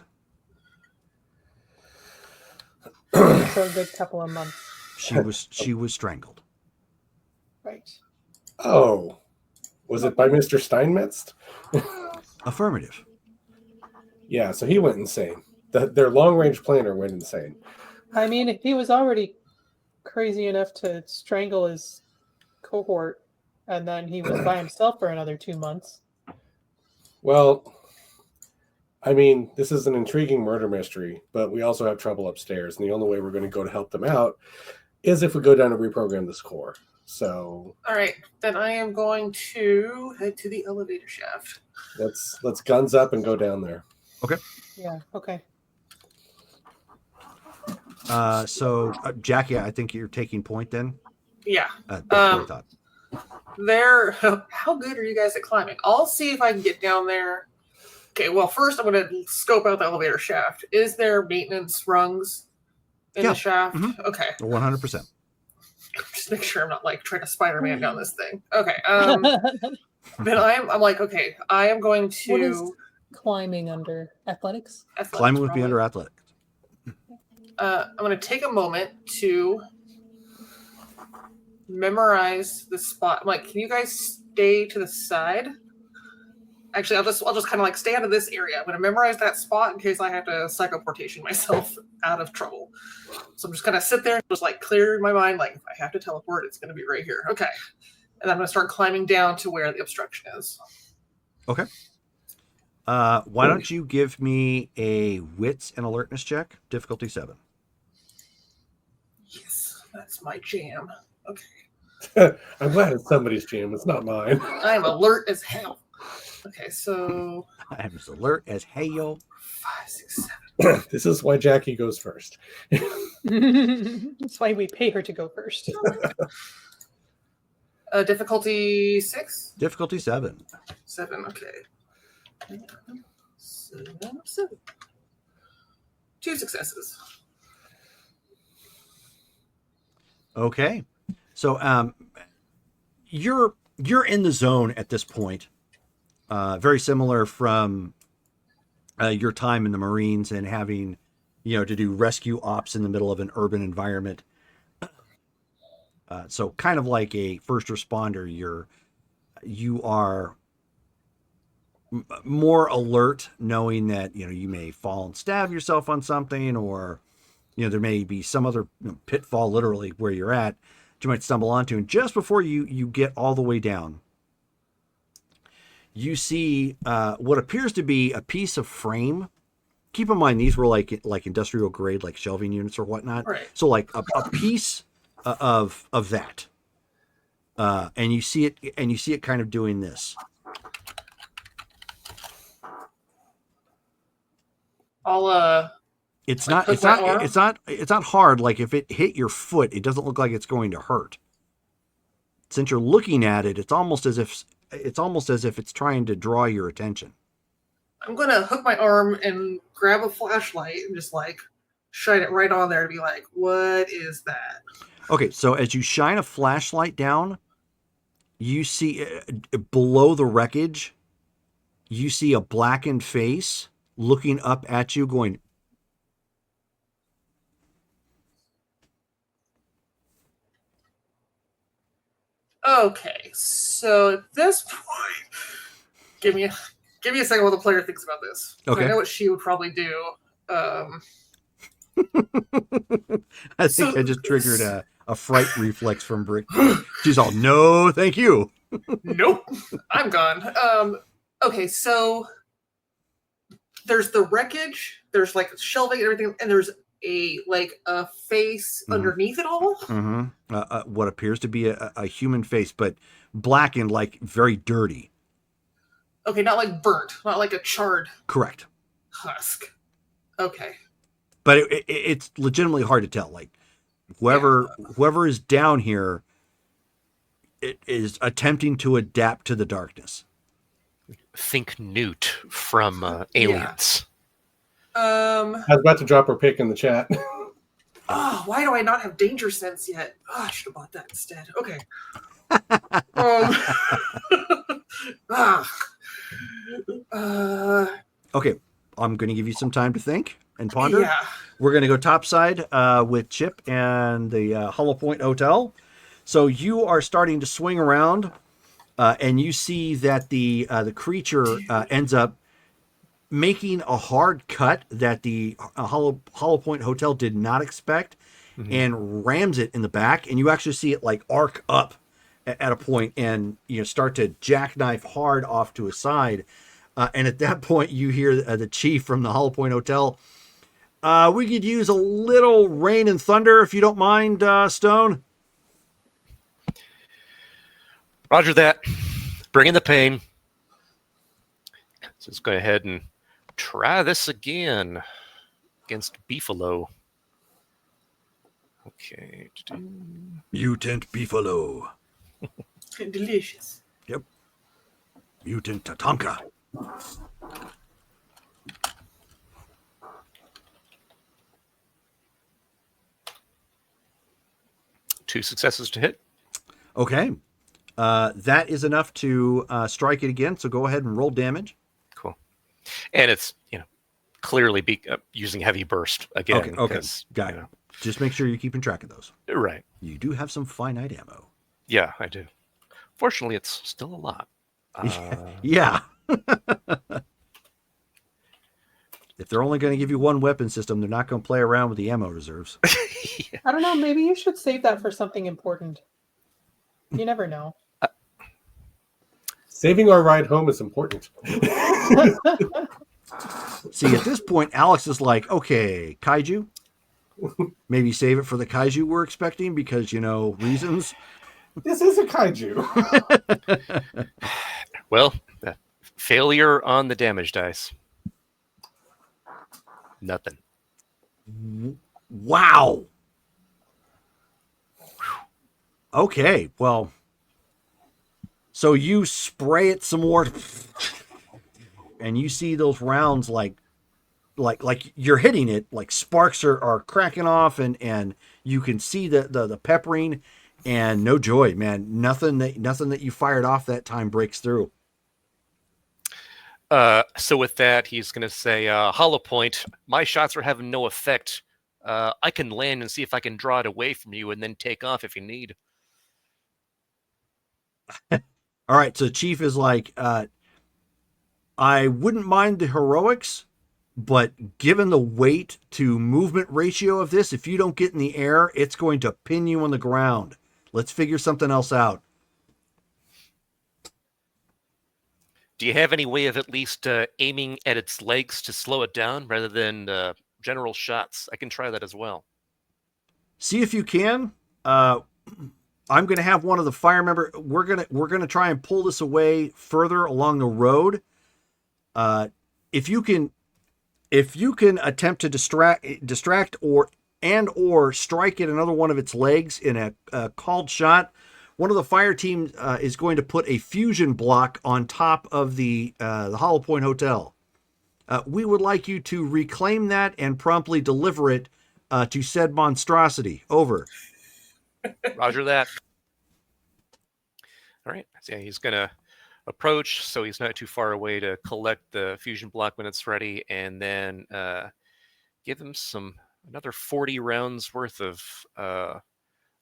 for a good couple of months.
She was strangled.
Right.
Oh, was it by Mr. Steinmetz?
Affirmative.
Yeah, so he went insane. Their long-range planner went insane.
I mean, if he was already crazy enough to strangle his cohort, and then he was by himself for another 2 months.
Well, I mean, this is an intriguing murder mystery, but we also have trouble upstairs, and the only way we're going to go to help them out is if we go down and reprogram this core. So,
All right, then I am going to head to the elevator shaft.
let's guns up and go down there.
Yeah. Okay.
So Jackie, I think you're taking point then.
Yeah.
That's what I thought.
How good are you guys at climbing? I'll see if I can get down there. Okay, well, first I'm going to scope out the elevator shaft. Is there maintenance rungs in
Yeah.
the shaft?
Mhm.
Okay.
100%.
Just make sure I'm not like trying to Spider-Man down this thing. Okay. Then I'm like, okay, I am going to
What is climbing under athletics?
athletics,
Climbing would be
probably.
under athletics.
I'm going to take a moment to memorize the spot. I'm like, can you guys stay to the side? Actually, I'll just kind of like stay out of this area. I'm going to memorize that spot in case I have to psychoportation myself out of trouble. So I'm just going to sit there and just like clear my mind. Like, if I have to teleport, it's going to be right here. Okay. And I'm going to start climbing down to where the obstruction is.
Okay. Why don't you give me a wits and alertness check, difficulty 7.
Yes, that's my jam. Okay.
I'm glad it's somebody's jam. It's not mine.
I'm alert as hell. Okay, so
I'm as alert as hail.
5, 6, 7.
This is why Jackie goes first.
That's why we pay her to go first.
Difficulty 6?
Difficulty 7.
7, okay. 7. 2 successes.
Okay. So you're in the zone at this point. Very similar from your time in the Marines and having, to do rescue ops in the middle of an urban environment. So kind of like a first responder, you are more alert, knowing that you may fall and stab yourself on something, or there may be some other pitfall, literally where you're at, that you might stumble onto. And just before you get all the way down, you see what appears to be a piece of frame. Keep in mind, these were like industrial grade, like shelving units or whatnot.
Right.
So like a piece of that, and you see it kind of doing this.
I'll
It's
Like
not
hook my arm?
it's not hard. Like if it hit your foot, it doesn't look like it's going to hurt. Since you're looking at it, it's almost as it's almost as if it's trying to draw your attention.
I'm gonna hook my arm and grab a flashlight and just like shine it right on there and be like, "What is that?"
Okay, so as you shine a flashlight down, you see below the wreckage, you see a blackened face looking up at you, going.
Okay, so at this point, give me a second while the player thinks about this.
Okay.
I know what she would probably do.
I think I just triggered a fright reflex from Brick. She's all, no, thank you.
Nope, I'm gone. Okay, so there's the wreckage, there's like shelving and everything, and there's a face underneath it all.
What appears to be a human face, but blackened, like very dirty.
Okay, not like burnt, not like a charred
Correct.
husk. Okay.
But it's legitimately hard to tell. Like whoever is down here, it is attempting to adapt to the darkness.
Think Newt from Aliens.
I was about to drop her pick in the chat.
Oh, why do I not have danger sense yet? Oh, I should have bought that instead. Okay.
Okay, I'm going to give you some time to think and ponder.
Yeah.
We're going to go topside with Chip and the Hollow Point Hotel. So you are starting to swing around, and you see that the creature ends up making a hard cut that the Hollow Point Hotel did not expect, and rams it in the back. And you actually see it like arc up at a point, and start to jackknife hard off to a side. And at that point, you hear the chief from the Hollow Point Hotel. We could use a little rain and thunder if you don't mind, Stone.
Roger that. Bring in the pain. So let's go ahead and try this again against Beefalo. Okay.
Mutant Beefalo.
Delicious.
Yep. Mutant Tatanka.
Two successes to hit.
Okay. That is enough to strike it again. So go ahead and roll damage.
Cool. And it's, clearly using heavy burst again.
Okay. Got it. Just make sure you're keeping track of those.
Right.
You do have some finite ammo.
Yeah, I do. Fortunately, it's still a lot.
Yeah. If they're only going to give you one weapon system, they're not going to play around with the ammo reserves.
Yeah.
I don't know. Maybe you should save that for something important. You never know.
Saving our ride home is important.
See, at this point, Alex is like, okay, kaiju. Maybe save it for the kaiju we're expecting because, reasons.
This is a kaiju.
Well, failure on the damage dice. Nothing.
Wow. Okay, well, so you spray it some more, and you see those rounds like you're hitting it, like sparks are cracking off, and you can see the peppering, and no joy, man. Nothing that you fired off that time breaks through.
So with that, he's going to say, Hollow Point, my shots are having no effect. I can land and see if I can draw it away from you and then take off if you need.
All right, so Chief is like, I wouldn't mind the heroics, but given the weight to movement ratio of this, if you don't get in the air, it's going to pin you on the ground. Let's figure something else out.
Do you have any way of at least aiming at its legs to slow it down rather than general shots? I can try that as well.
See if you can. I'm going to have one of the fire member. We're going to try and pull this away further along the road. If you can attempt to distract or strike at another one of its legs in a called shot, one of the fire team is going to put a fusion block on top of the Hollow Point Hotel. We would like you to reclaim that and promptly deliver it to said monstrosity. Over.
Roger that. All right. So yeah, he's gonna approach, so he's not too far away to collect the fusion block when it's ready, and then give him another 40 rounds worth of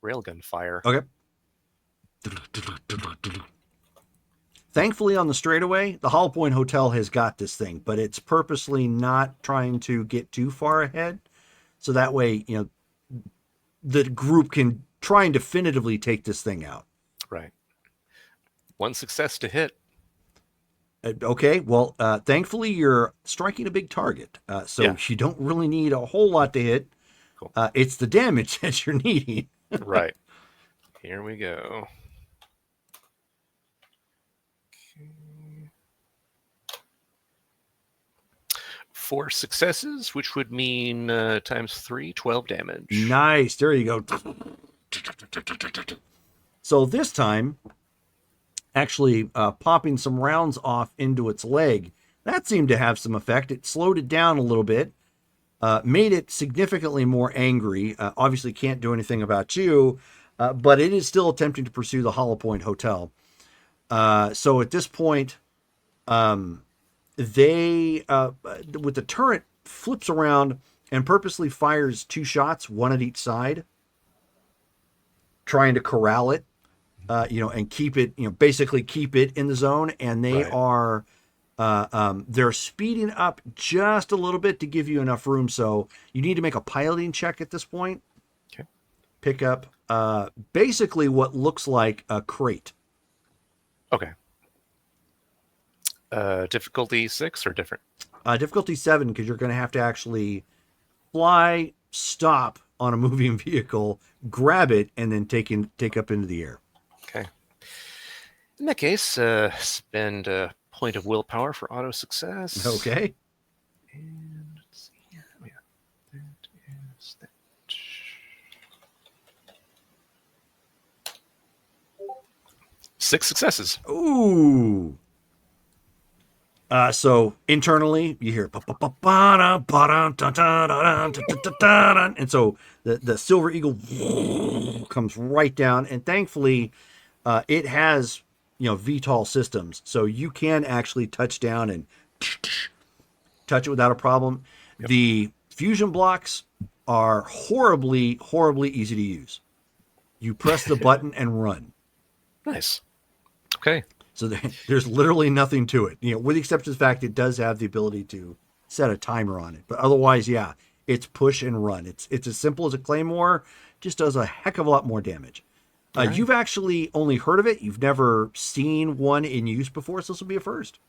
railgun fire.
Okay. Thankfully, on the straightaway, the Hollow Point Hotel has got this thing, but it's purposely not trying to get too far ahead. So that way, the group can try and definitively take this thing out.
Right. One success to hit.
Okay, well, thankfully, you're striking a big target. So
Yeah.
you don't really need a whole lot to hit.
Cool.
It's the damage that you're needing.
Right. Here we go. Okay. 4 successes, which would mean times 3, 12 damage.
Nice. There you go. So this time, actually popping some rounds off into its leg, that seemed to have some effect. It slowed it down a little bit, made it significantly more angry. Obviously can't do anything about you, but it is still attempting to pursue the Hollow Point Hotel. So at this point, they, with the turret, flips around and purposely fires 2 shots, one at each side, trying to corral it, and keep it, basically keep it in the zone. And they
Right.
are, they're speeding up just a little bit to give you enough room. So you need to make a piloting check at this point.
Okay.
Pick up, basically what looks like a crate.
Okay. Difficulty 6 or different?
Difficulty 7, because you're going to have to actually fly, stop on a moving vehicle, grab it, and then take up into the air.
Okay. In that case, spend a point of willpower for auto success.
Okay.
And let's see here. Oh, yeah. That is that. 6 successes.
Ooh. So internally you hear and so the Silver Eagle comes right down, and thankfully it has VTOL systems, so you can actually touch down and touch it without a problem.
Yep.
The fusion blocks are horribly easy to use. You press the button and run.
Nice. Okay.
So there's literally nothing to it, with the exception of the fact it does have the ability to set a timer on it. But otherwise, yeah, it's push and run. It's as simple as a claymore, just does a heck of a lot more damage.
Right.
You've actually only heard of it. You've never seen one in use before, so this will be a first.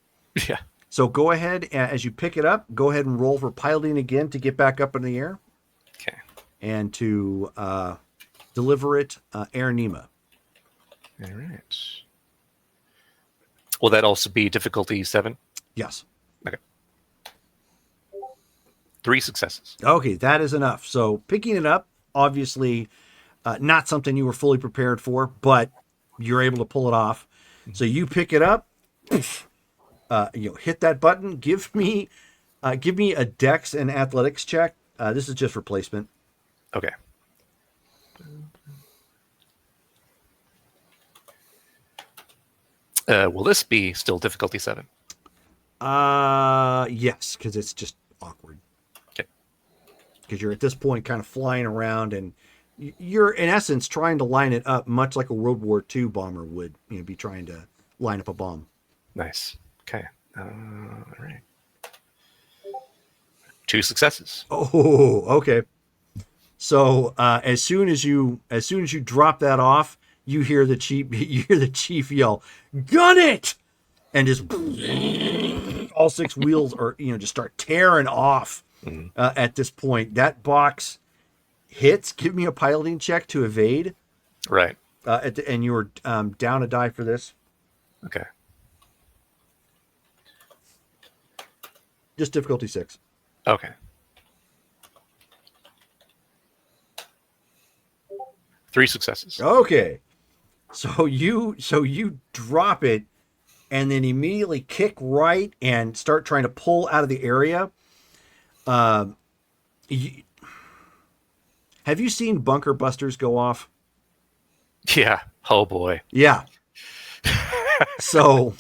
Yeah.
So go ahead, as you pick it up, go ahead and roll for piloting again to get back up in the air
Okay.
and to deliver it Air Nima.
All right. Will that also be difficulty 7?
Yes.
3 successes.
Okay, that is enough. So picking it up, obviously not something you were fully prepared for, but you're able to pull it off. So you pick it up, hit that button. Give me a Dex and Athletics check. This is just replacement.
Okay. Will this be still difficulty 7?
Yes, because it's just awkward.
Okay.
Because you're at this point kind of flying around, and you're in essence trying to line it up much like a World War II bomber would, be trying to line up a bomb.
Nice. Okay. All right. 2 successes.
Oh, okay. So as soon as you drop that off, you hear the chief yell, "Gun it!" And just all 6 wheels are just start tearing off. At this point, that box hits. Give me a piloting check to evade.
Right.
And you're down a die for this.
Okay.
Just difficulty 6.
Okay. 3 successes.
Okay. So you drop it and then immediately kick right and start trying to pull out of the area. Have you seen bunker busters go off?
Yeah. Oh boy.
Yeah. So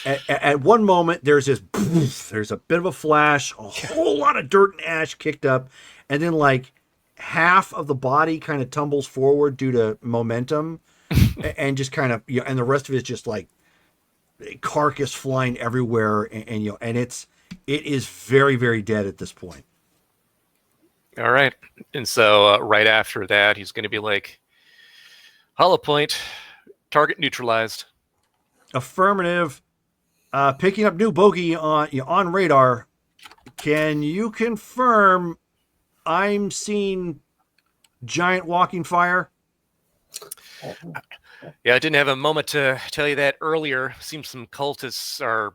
at one moment there's this there's a bit of a flash, a whole lot of dirt and ash kicked up, and then like half of the body kind of tumbles forward due to momentum and just kind of, you know, and the rest of it is just like carcass flying everywhere, and you know, and it is very, very dead at this point.
All right. And so right after that, he's going to be like, hollow point, target neutralized.
Affirmative. Picking up new bogey on radar. Can you confirm I'm seeing giant walking fire?
Yeah, I didn't have a moment to tell you that earlier. Seems some cultists are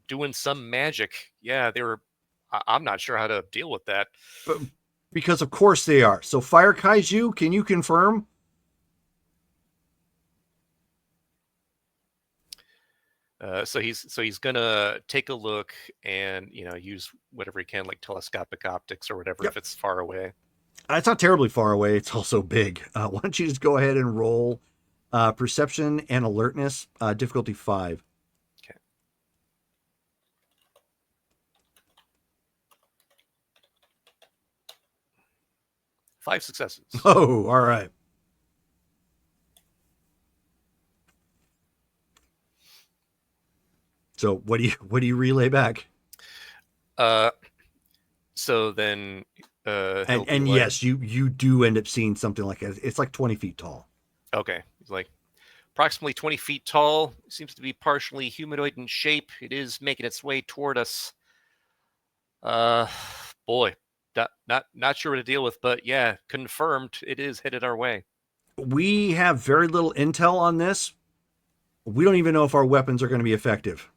doing some magic. Yeah, they were. I'm not sure how to deal with that.
Because of course they are. So Fire Kaiju, can you confirm?
So he's gonna take a look and, you know, use whatever he can, like telescopic optics or whatever,
Yep.
if it's far away.
It's not terribly far away. It's also big. Why don't you just go ahead and roll perception and alertness, difficulty 5.
Okay. Five successes.
Oh, all right. So what do you relay back?
So then, he'll be
And
like,
yes, you do end up seeing something like it. It's like 20 feet tall.
okay, he's like approximately 20 feet tall. Seems to be partially humanoid in shape. It is making its way toward us. Boy, not sure what to deal with, but yeah, confirmed it is headed our way.
We have very little intel on this. We don't even know if our weapons are going to be effective.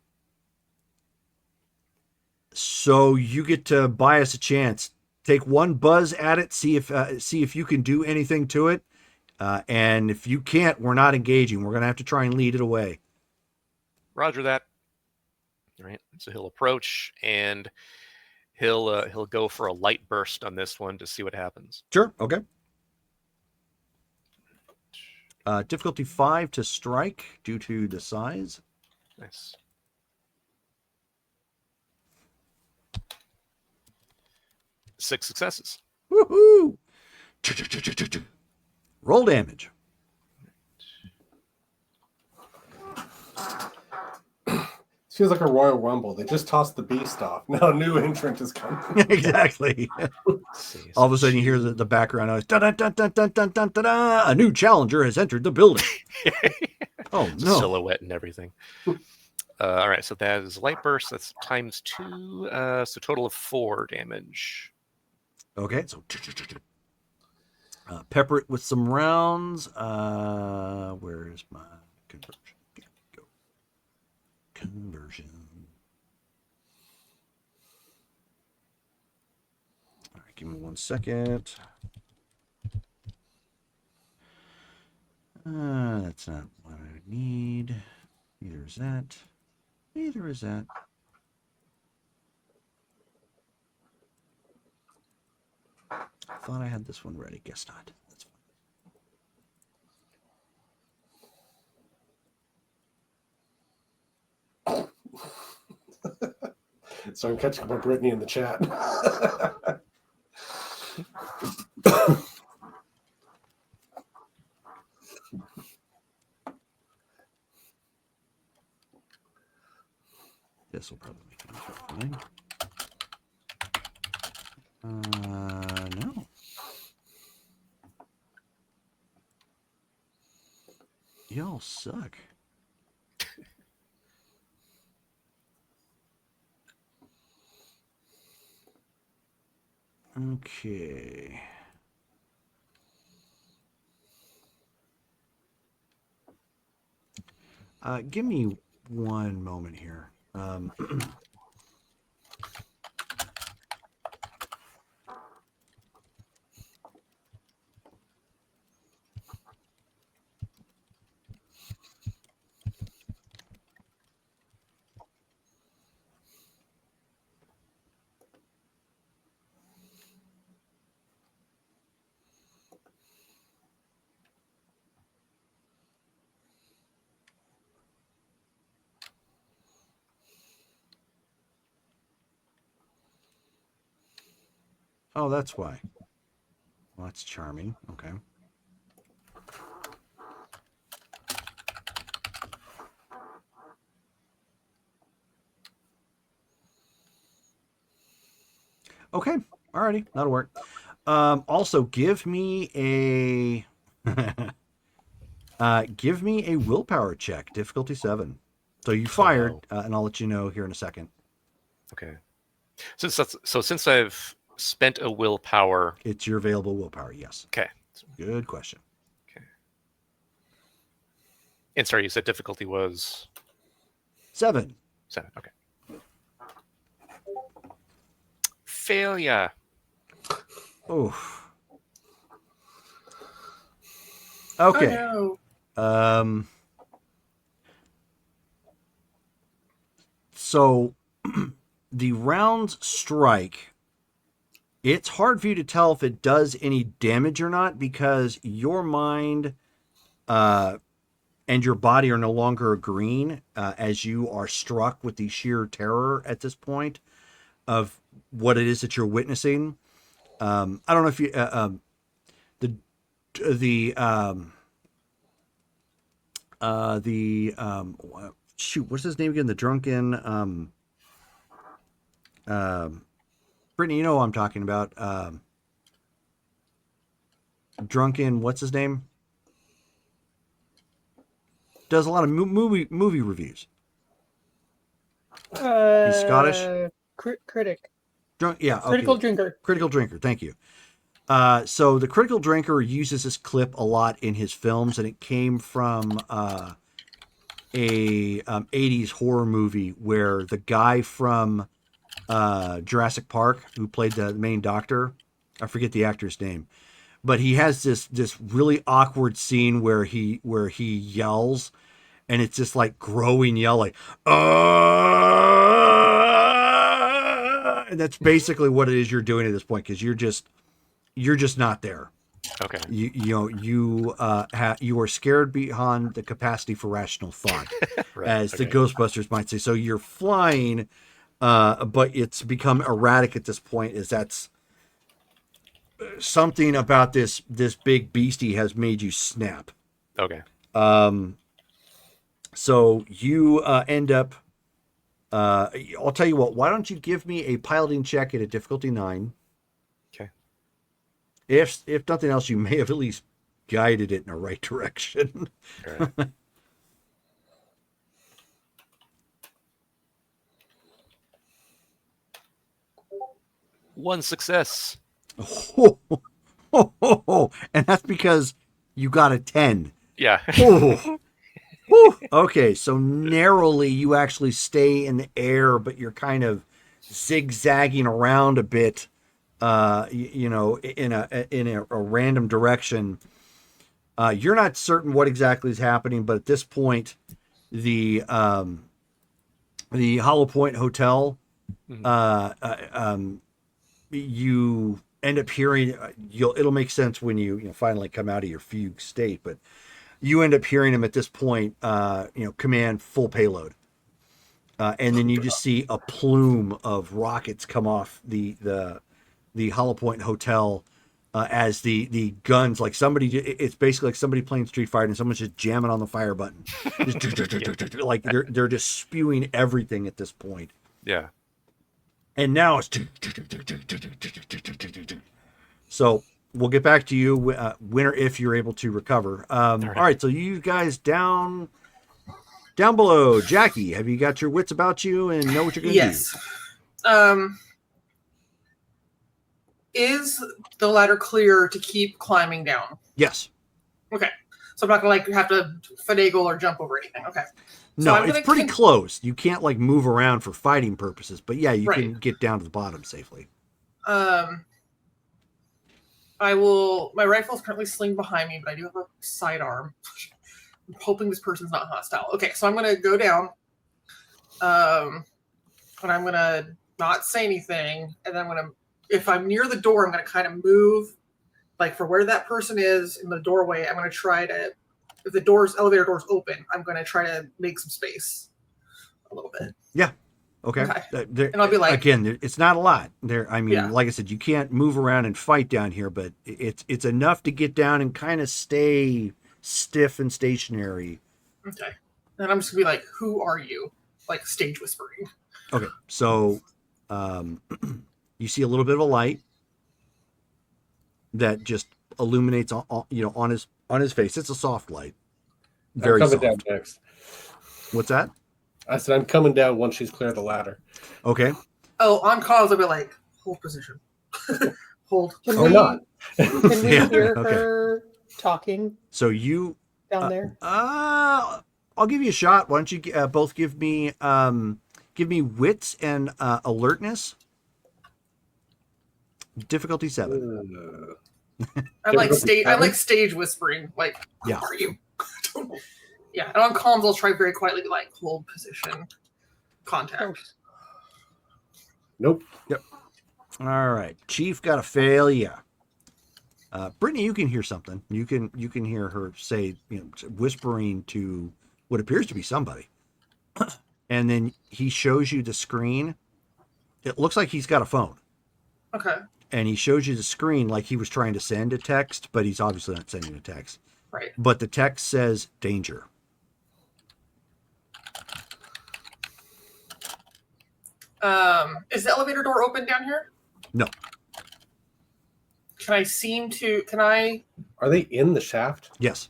So you get to buy us a chance. Take one buzz at it, see if you can do anything to it. And if you can't, we're not engaging. We're going to have to try and lead it away.
Roger that. All right, so he'll approach and he'll go for a light burst on this one to see what happens.
Sure. Okay. Difficulty 5 to strike due to the size.
Nice. Six successes.
Woohoo! Roll damage.
Feels like a Royal Rumble. They just tossed the beast off. Now a new entrant is coming.
Exactly. All of a sudden you hear the background noise. Dun, dun, dun, dun, dun, dun, dun, dun, dun. A new challenger has entered the building. Oh no.
Silhouette and everything. All right, so that is light burst. That's times 2. So total of 4 damage.
Okay, so pepper it with some rounds. Where is my conversion? Okay, go. Conversion. All right, give me 1 second. That's not what I need. Neither is that. Neither is that. I thought I had this one ready. Guess not. That's
fine. So I'm catching up with Brittany in the chat.
This will probably make it fine. No. Y'all suck. Okay. Give me 1 moment here. Oh, that's why. Well, that's charming. Okay. Okay. Alrighty. That'll work. Also, give me a give me a willpower check, difficulty 7. So you fired, and I'll let you know here in a second.
Okay. Since I've spent a willpower,
It's your available willpower. Yes.
okay.
Good question.
And sorry, you said difficulty was
7.
7. Okay. Failure.
Oh.
Oh,
Okay.
no.
So the rounds strike. It's hard for you to tell if it does any damage or not because your mind and your body are no longer agreeing as you are struck with the sheer terror at this point of what it is that you're witnessing. I don't know if you shoot, what's his name again? The drunken Brittany, you know what I'm talking about. Drunken, what's his name? Does a lot of movie reviews. He's Scottish.
Critic.
Yeah.
Critical
Okay.
drinker.
Critical drinker. Thank you. So the critical drinker uses this clip a lot in his films, and it came from a 80s horror movie where the guy from Jurassic Park who played the main doctor, I forget the actor's name, but he has this really awkward scene where he yells, and it's just like growing yell, like and that's basically what it is you're doing at this point because you're just not there.
Okay.
You are scared beyond the capacity for rational thought,
Right.
as the
okay.
Ghostbusters might say. So you're flying, but it's become erratic at this point. Is that's something about this big beastie has made you snap.
Okay.
So you end up. I'll tell you what. Why don't you give me a piloting check at a difficulty 9?
Okay.
If nothing else, you may have at least guided it in the right direction.
All right. One success.
And that's because you got a 10.
Yeah.
Oh. Whew. Okay, so narrowly you actually stay in the air, but you're kind of zigzagging around a bit, in a random direction. You're not certain what exactly is happening, but at this point, the Hollow Point Hotel, you end up hearing. It'll make sense when you finally come out of your fugue state, but you end up hearing him at this point, command full payload. And then you just see a plume of rockets come off the Hollow Point Hotel as the guns, like it's basically like somebody playing Street Fighter and someone's just jamming on the fire button. Like they're just spewing everything at this point.
Yeah.
And now it's so we'll get back to you, winner, if you're able to recover. All right, so you guys down below. Jackie, have you got your wits about you and know what you're going to do?
Yes. Is the ladder clear to keep climbing down?
Yes.
Okay. So I'm not going to have to finagle or jump over anything. Okay. So
No, it's pretty close. You can't move around for fighting purposes, but yeah, you can get down to the bottom safely.
I will. My rifle is currently slinged behind me, but I do have a sidearm. I'm hoping this person's not hostile. Okay, so I'm gonna go down. And I'm gonna not say anything, and then if I'm near the door, I'm gonna kind of move, like for where that person is in the doorway. I'm gonna try to, if the elevator door's open, I'm gonna try to make some space, a little bit.
Yeah. Okay.
Okay.
There,
And I'll be like-
again, it's not a lot there. I mean,
Yeah.
like I said, you can't move around and fight down here, but it's enough to get down and kind of stay stiff and stationary.
Okay. And I'm just gonna be like, "Who are you?" Like stage whispering.
Okay. So, you see a little bit of a light that just illuminates on his face. It's a soft light. Very
I'm coming
soft.
down next.
What's that?
I said I'm coming down once she's cleared the ladder.
Okay.
Oh, on calls, I'll be like, "Hold position, hold."
Can
Or
we,
not.
Can we
Yeah,
hear
okay.
her talking
So you
down there?
I'll give you a shot. Why don't you both give me wits and alertness. Difficulty 7.
I'm like
Difficulty
I'm like
seven?
stage whispering. Like, "Who
Yeah.
are you?" Yeah. And on comms, I'll try very quietly, be like, "Hold position, contact."
Nope.
All right. Chief got a failure. Brittany, you can hear something. You can hear her say, whispering to what appears to be somebody. And then he shows you the screen. It looks like he's got a phone.
Okay.
And he shows you the screen like he was trying to send a text, but he's obviously not sending a text.
Right.
But the text says danger.
Is the elevator door open down here?
No.
Can I
Are they in the shaft?
Yes.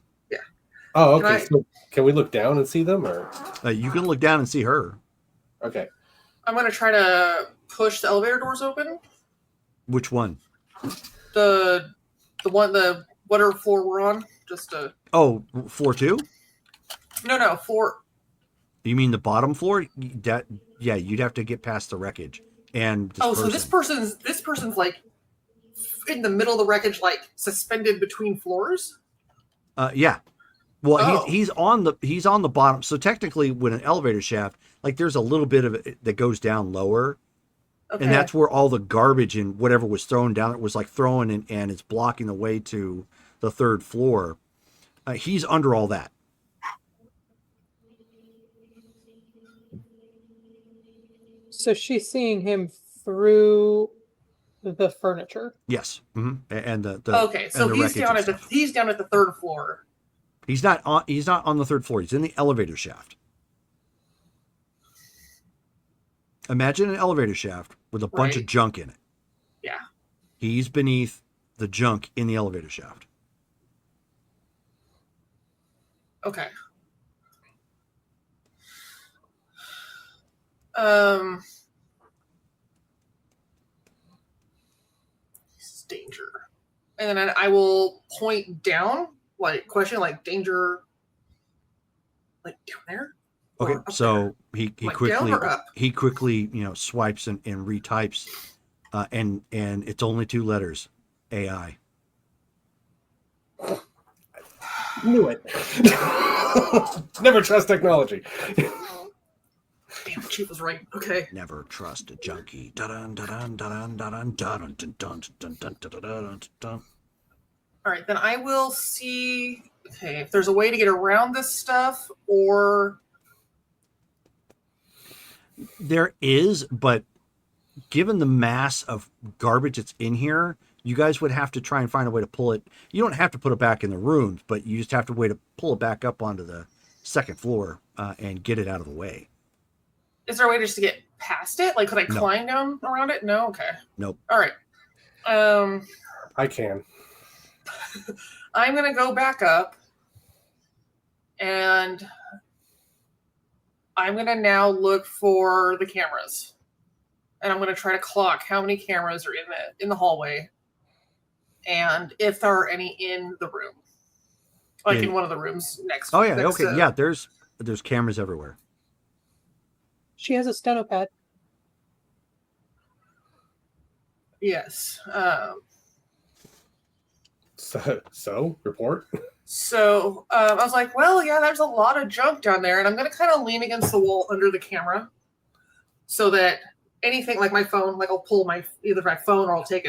Oh,
Can
okay.
I-
So can we look down and see them, or
You can look down and see her.
okay?
I'm gonna try to push the elevator doors open.
Which one?
The whatever floor we're on. Just
Oh, floor 2?
no, floor.
You mean the bottom floor? Yeah, you'd have to get past the wreckage. And
So this person's like in the middle of the wreckage, like suspended between floors.
Yeah. Well,
Oh.
he's on the bottom. So technically, with an elevator shaft, like there's a little bit of it that goes down lower,
Okay.
and that's where all the garbage and whatever was thrown down. It was like thrown and it's blocking the way to the 3rd floor. He's under all that.
So she's seeing him through the furniture.
Yes. Mm-hmm. And the
okay. So
and the
he's
wreckage
down
and
at
stuff.
he's down at the 3rd floor.
He's not on the 3rd floor. He's in the elevator shaft. Imagine an elevator shaft with a bunch of
Right.
junk in it.
Yeah.
He's beneath the junk in the elevator shaft.
Okay. This is danger. And then I will point down, like question, like danger, like down there.
Okay,
Or up
so
there?
he
Like
quickly
down or up?
swipes and retypes, and it's only 2 letters, AI.
Knew it. Never trust technology.
Damn, Chief was right. Okay.
Never trust a junkie. Dun dun dun dun dun dun dun dun dun dun dun dun dun dun.
All right, then I will see. Okay, if there's a way to get around this stuff, or
There is, but given the mass of garbage that's in here, you guys would have to try and find a way to pull it. You don't have to put it back in the rooms, but you just have to way to pull it back up onto the 2nd floor and get it out of the way.
is there a way just to get past it? Like, could I
No.
climb down around it? No. Okay.
Nope.
All right.
I can.
I'm gonna go back up, and I'm gonna now look for the cameras, and I'm gonna try to clock how many cameras are in the hallway, and if there are any in the room, like
Yeah.
in one of the rooms next.
Oh yeah,
next
okay,
to-
yeah. There's cameras everywhere.
She has a stenopad.
Yes.
So report.
So I was like, well, yeah, there's a lot of junk down there, and I'm gonna kind of lean against the wall under the camera, so that anything like my phone, like I'll pull either my phone or I'll take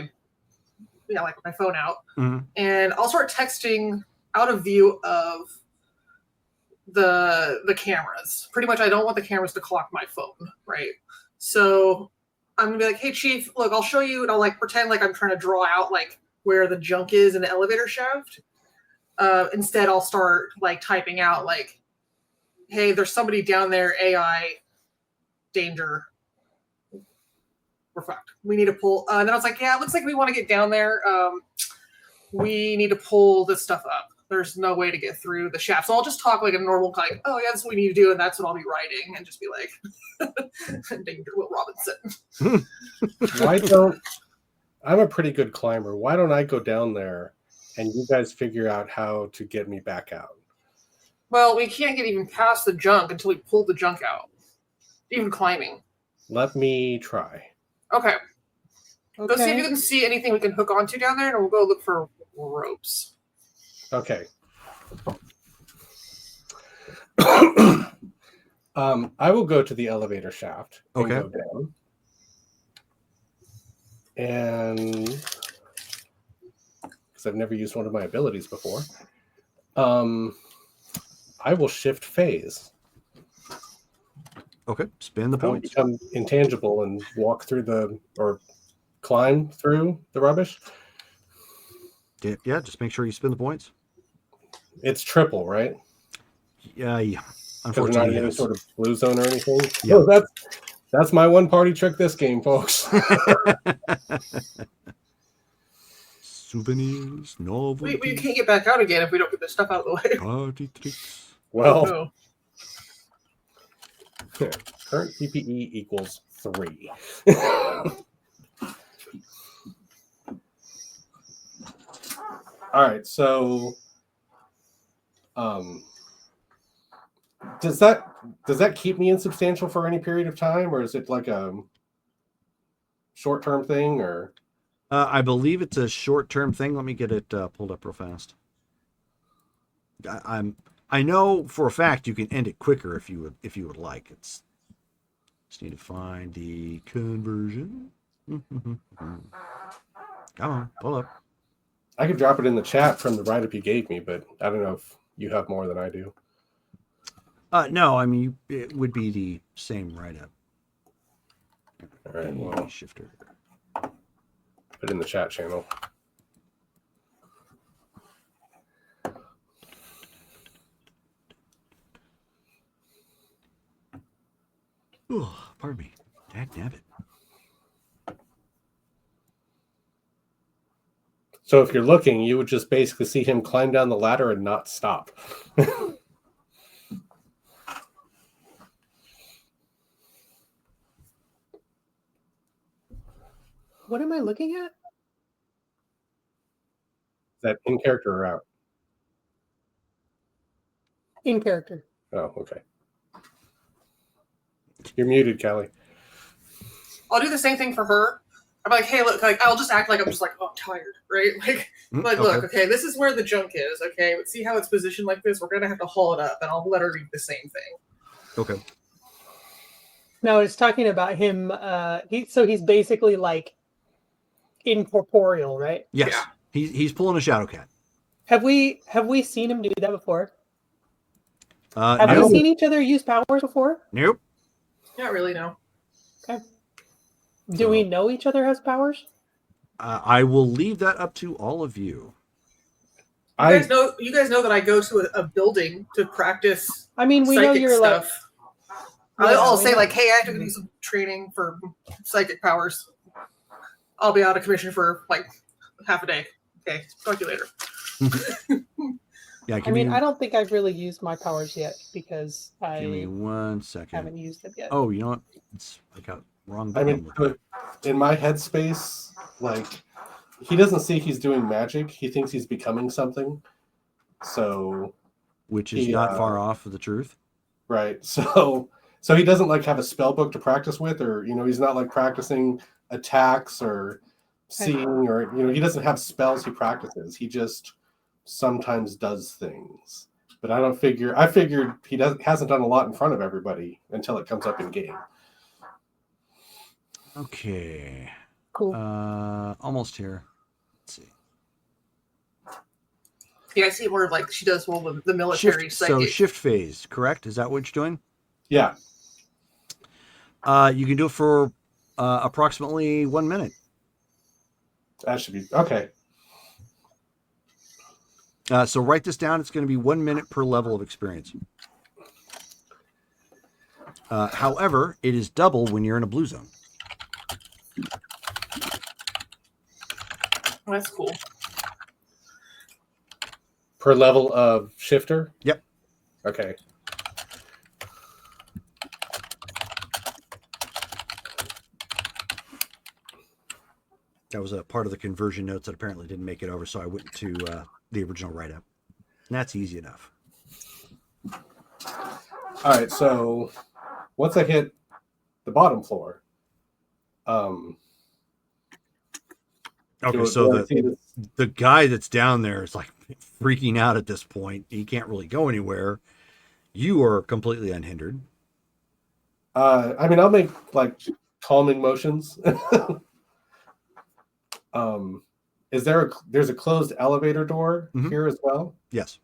like my phone out,
Mhm.
and I'll start texting out of view of the cameras. Pretty much, I don't want the cameras to clock my phone, right? So I'm gonna be like, hey chief, look, I'll show you, and I'll like pretend like I'm trying to draw out like where the junk is in the elevator shaft. Instead, I'll start like typing out like, hey, there's somebody down there, AI, danger. We're fucked. We need to pull. And then I was like, yeah, it looks like we want to get down there. We need to pull this stuff up. There's no way to get through the shaft. So I'll just talk like a normal, like, oh, yeah, that's what we need to do. And that's what I'll be writing. And just be like, Danger Will Robinson.
Why don't I'm a pretty good climber. Why don't I go down there and you guys figure out how to get me back out?
Well, we can't get even past the junk until we pull the junk out. Even climbing.
Let me try.
Okay. Go see if you
Okay.
can see anything we can hook onto down there, and we'll go look for ropes.
Okay. I will go to the elevator shaft and
Okay.
go down. And because I've never used one of my abilities before, I will shift phase.
Okay. Spin the
I will
points.
become intangible and walk through or climb through the rubbish.
Yeah, just make sure you spin the points.
It's triple, right?
Yeah.
Because we're not
Unfortunately,
in any
yes.
sort of blue zone or anything.
Yeah.
Oh, that's my one party trick this game, folks.
Souvenirs,
We
novelties,
can't get back out again if we don't get this stuff out of the way.
party tricks.
Well,
No.
current PPE equals 3. All right, so does that keep me insubstantial for any period of time, or is it like a short-term thing, or
I believe it's a short-term thing. Let me get it pulled up real fast. I know for a fact you can end it quicker if you would like. It's just need to find the conversion. Come on, pull up.
I could drop it in the chat from the write-up you gave me, but I don't know if you have more than I do.
No, I mean it would be the same write-up.
All right, well,
Shifter.
put it in the chat channel.
Oh, pardon me. Dagnabbit.
So if you're looking, you would just basically see him climb down the ladder and not stop.
What am I looking at?
Is that in character or out?
In character.
Oh, okay. You're muted, Callie.
I'll do the same thing for her. I'm like, hey, look, like I'll just act like I'm just like, oh, I'm tired, right? Like, look, okay, this is where the junk is. Okay, but see how it's positioned like this? We're gonna have to haul it up, and I'll let her read the same thing.
Okay.
No, it's talking about him. He's basically like incorporeal, right?
Yes.
Yeah.
He's pulling a shadow cat.
Have we seen him do that before? Have
No.
we seen each other use powers before?
Nope.
Not really, no.
Do we know each other has powers?
I will leave that up to all of you.
You guys know that I go to a building to practice
I mean, we know
psychic
you're like.
stuff.
Yeah,
I'll
we
say
know.
like, hey, I have to do some training for psychic powers. I'll be out of commission for like half a day. Okay, talk to you later.
Yeah,
I
give
mean,
me,
I don't think I've really used my powers yet because
give me
I
1 second.
haven't used it yet.
Oh, you know what? I got wrong
I
button.
mean, but in my headspace, like, he doesn't see he's doing magic. He thinks he's becoming something. So,
which is
he,
not far off of the truth.
right. So he doesn't like have a spell book to practice with, or, he's not like practicing attacks or seeing, or, he doesn't have spells he practices. He just sometimes does things. But I figured he hasn't done a lot in front of everybody until it comes up in game.
Okay.
Cool.
Almost here. Let's see.
Yeah, I see more of like she does all the military
Shift,
psychic.
so shift phase, correct? Is that what you're doing?
Yeah.
You can do it for approximately 1 minute.
That should be okay.
So write this down. It's going to be 1 minute per level of experience. However, it is double when you're in a blue zone.
Oh, that's cool.
Per level of shifter?
Yep.
Okay.
That was a part of the conversion notes that apparently didn't make it over, so I went to the original write-up. And that's easy enough.
All right, so once I hit the bottom floor,
Okay,
do
so
I see this-
the guy that's down there is like freaking out at this point. He can't really go anywhere. You are completely unhindered.
I mean, I'll make like calming motions. There's a closed elevator door
Mhm.
here as well.
Yes.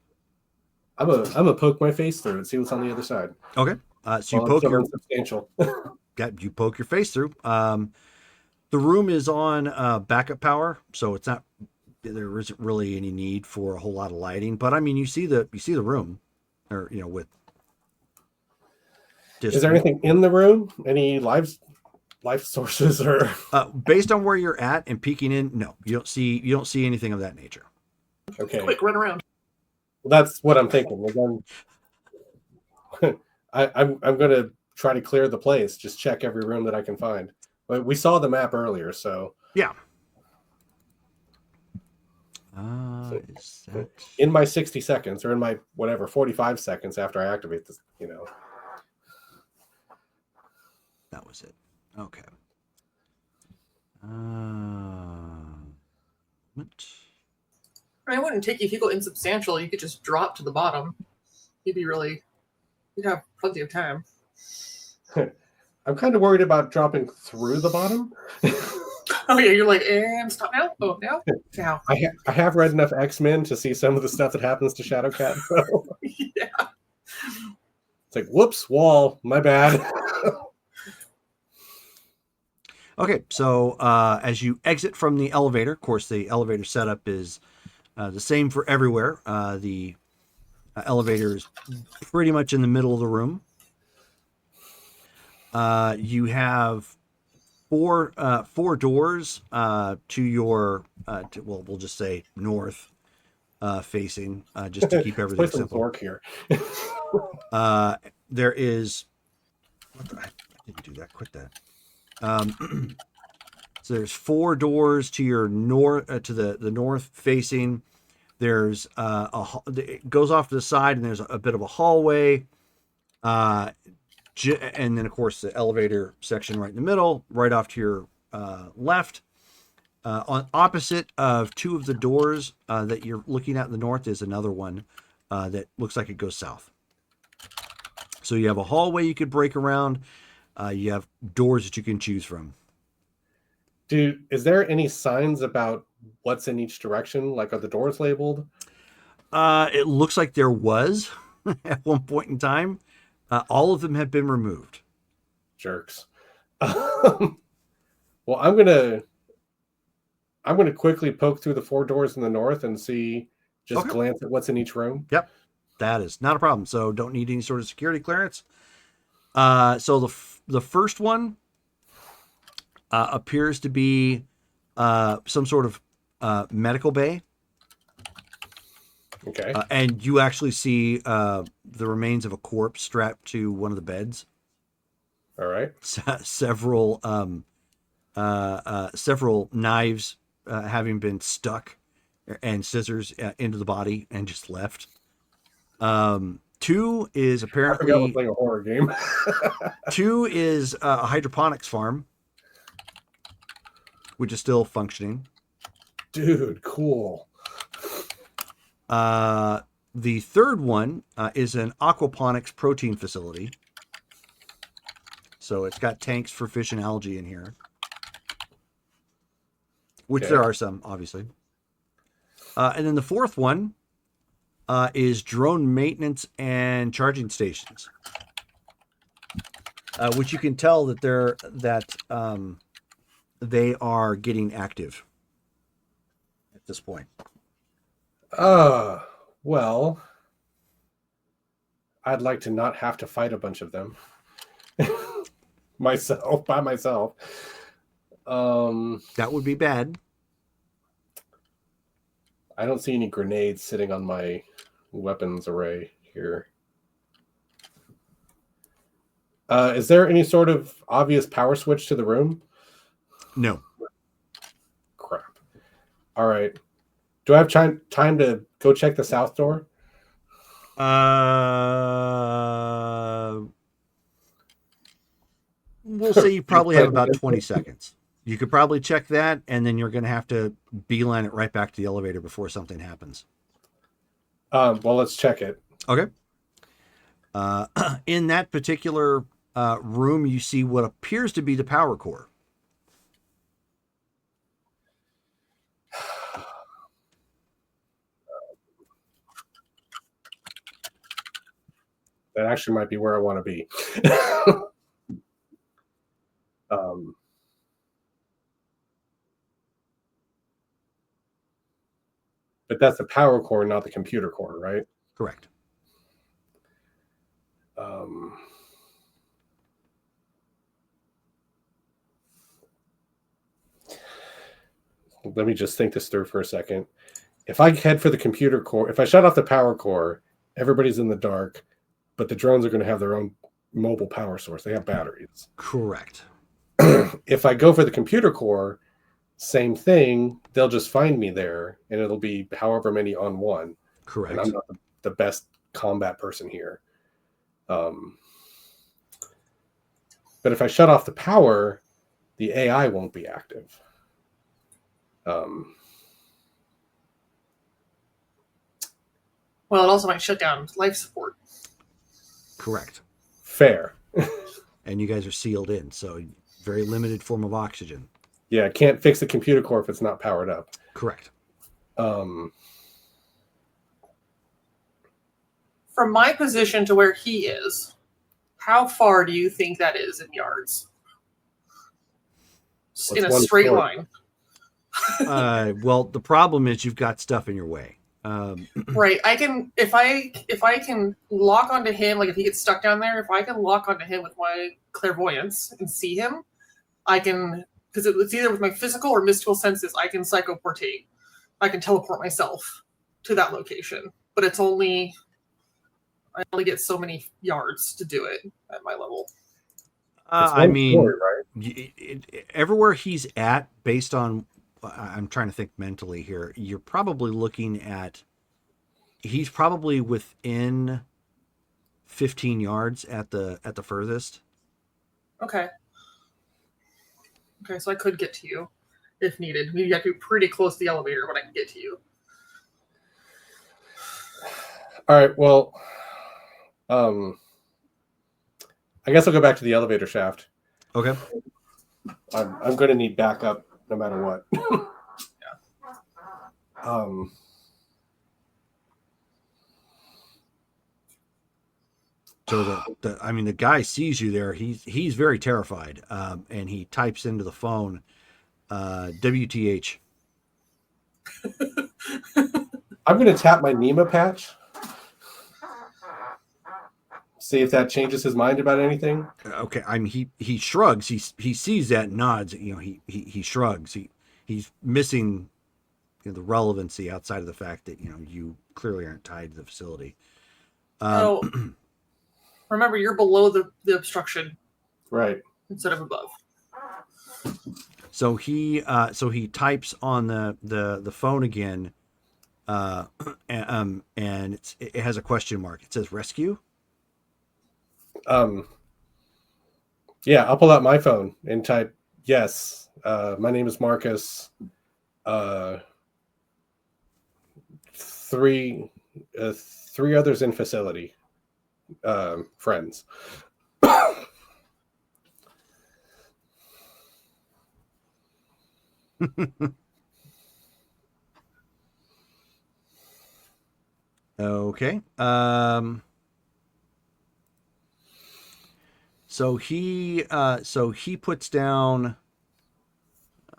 I'm a poke my face through and see what's on the other side.
Okay. So you
Well,
poke
it's
your
substantial.
you poke your face through. The room is on backup power, so it's not. There isn't really any need for a whole lot of lighting. But I mean, you see the room, or with.
Is there anything in the room? Any life sources or?
Based on where you're at and peeking in? No, you don't see anything of that nature.
Okay,
Quick, run around.
well, that's what I'm thinking. Again, I'm going to try to clear the place. Just check every room that I can find. But we saw the map earlier, so
Yeah. Is that...
in my 60 seconds or in my 45 seconds after I activate this,
That was it. Okay.
It wouldn't take you if you go insubstantial. You could just drop to the bottom. You'd have plenty of time.
I'm kind of worried about dropping through the bottom.
Oh yeah, you're like, and stop now. Oh, now.
I have read enough X-Men to see some of the stuff that happens to Shadowcat. So.
Yeah.
It's like, whoops, wall, my bad.
Okay, so as you exit from the elevator, of course, the elevator setup is the same for everywhere. The elevator is pretty much in the middle of the room. You have four doors to your, we'll just say north facing, just to keep everything
Let's play some
simple.
Zork here.
There is. I didn't do that. Quit that. So there's 4 doors to your north, to the north facing. There's it goes off to the side, and there's a bit of a hallway. And then of course the elevator section right in the middle, right off to your left. On opposite of 2 of the doors that you're looking at in the north is another one that looks like it goes south. So you have a hallway you could break around. You have doors that you can choose from.
Is there any signs about what's in each direction? Like, are the doors labeled?
It looks like there was at one point in time. All of them have been removed.
Jerks. Well, I'm gonna quickly poke through the 4 doors in the north and see,
Okay.
glance at what's in each room.
Yep, that is not a problem. So don't need any sort of security clearance. So the first one appears to be some sort of medical bay.
Okay.
And you actually see the remains of a corpse strapped to one of the beds.
All right.
Several knives having been stuck and scissors into the body and just left. 2 is
I forgot we're
apparently
playing a horror game.
2 is a hydroponics farm, which is still functioning.
Dude, cool.
The third one is an aquaponics protein facility. So it's got tanks for fish and algae in here, which
Okay.
there are some, obviously. And then the fourth one is drone maintenance and charging stations. which you can tell that they are getting active at this point.
Well, I'd like to not have to fight a bunch of them by myself.
That would be bad.
I don't see any grenades sitting on my weapons array here. Is there any sort of obvious power switch to the room?
No.
Crap. All right. Do I have time to go check the south door?
We'll say you probably have about 20 seconds. You could probably check that, and then you're going to have to beeline it right back to the elevator before something happens.
Well, let's check it.
Okay. In that particular room, you see what appears to be the power core.
That actually might be where I want to be. But that's the power core, not the computer core, right?
Correct.
Let me just think this through for a second. If I head for the computer core, if I shut off the power core, everybody's in the dark, but the drones are going to have their own mobile power source. They have batteries.
Correct.
If I go for the computer core, same thing. They'll just find me there, and it'll be however many on one.
Correct.
And I'm not the best combat person here. But if I shut off the power, the AI won't be active.
Well, it also might shut down life support.
Correct.
Fair.
And you guys are sealed in, so very limited form of oxygen.
Yeah, can't fix the computer core if it's not powered up.
Correct.
From my position to where he is, how far do you think that is in yards? In a straight line.
Well, the problem is you've got stuff in your way.
Right. I can if I can lock onto him, like if he gets stuck down there, if I can lock onto him with my clairvoyance and see him, I can, because it's either with my physical or mystical senses, I can psychoportate. I can teleport myself to that location. But I only get so many yards to do it at my level.
I mean,
story, right?
everywhere he's at, based on, I'm trying to think mentally here, you're probably looking at, he's probably within 15 yards at the furthest.
Okay. Okay, so I could get to you if needed. Maybe I could be pretty close to the elevator, but I can get to you.
All right, well, I guess I'll go back to the elevator shaft.
Okay.
I'm going to need backup no matter what.
So the guy sees you there. He's very terrified, and he types into the phone, WTH.
I'm going to tap my Nema patch. See if that changes his mind about anything.
Okay, I mean he shrugs. He sees that and nods. You know, he shrugs. He's missing, you know, the relevancy outside of the fact that, you know, you clearly aren't tied to the facility.
Remember, you're below the obstruction,
Right,
instead of above.
So he types on the phone again, and it has a question mark. It says rescue.
Yeah, I'll pull out my phone and type, yes, my name is Marcus. Three others in facility, friends.
Okay. So he puts down.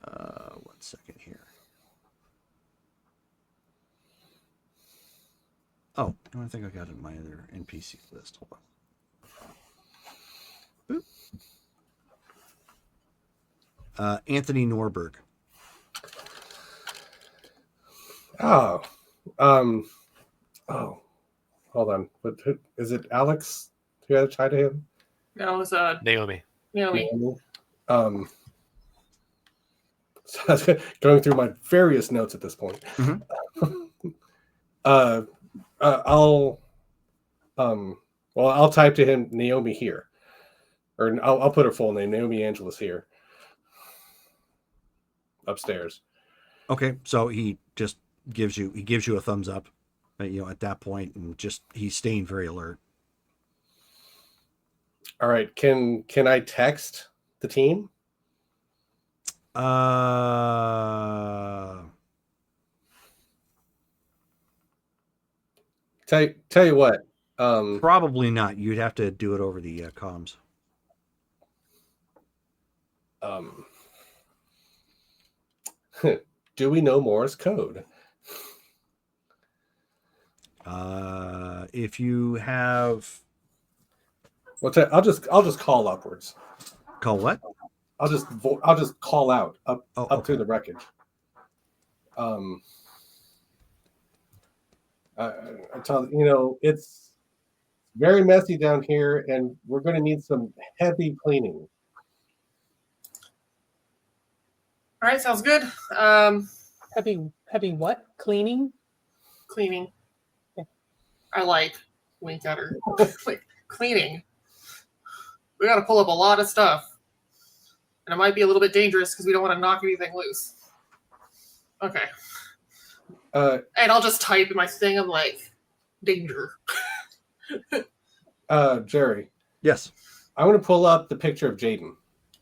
1 second here. Oh, I think I got it in my other NPC list. Hold on. Boop. Anthony Norberg.
Oh, oh, hold on. But is it Alex who had a tie to him?
No, it was
Naomi.
Naomi.
So I was going through my various notes at this point.
Mhm.
I'll type to him Naomi here, or I'll put her full name, Naomi Angelus here, upstairs.
Okay, so he just gives you a thumbs up, at that point, and just he's staying very alert.
All right, can I text the team? Tell you what.
Probably not. You'd have to do it over the comms.
Do we know Morse code?
If you have
I'll just call upwards.
call what?
I'll just call out up
okay.
through the wreckage. I tell it's very messy down here, and we're going to need some heavy cleaning.
All right, sounds good.
Heavy what? Cleaning?
Cleaning. I like wink at her. Like cleaning. We got to pull up a lot of stuff, and it might be a little bit dangerous because we don't want to knock anything loose. Okay. And I'll just type in my thing of like danger.
Jerry.
Yes.
I want to pull up the picture of Jaden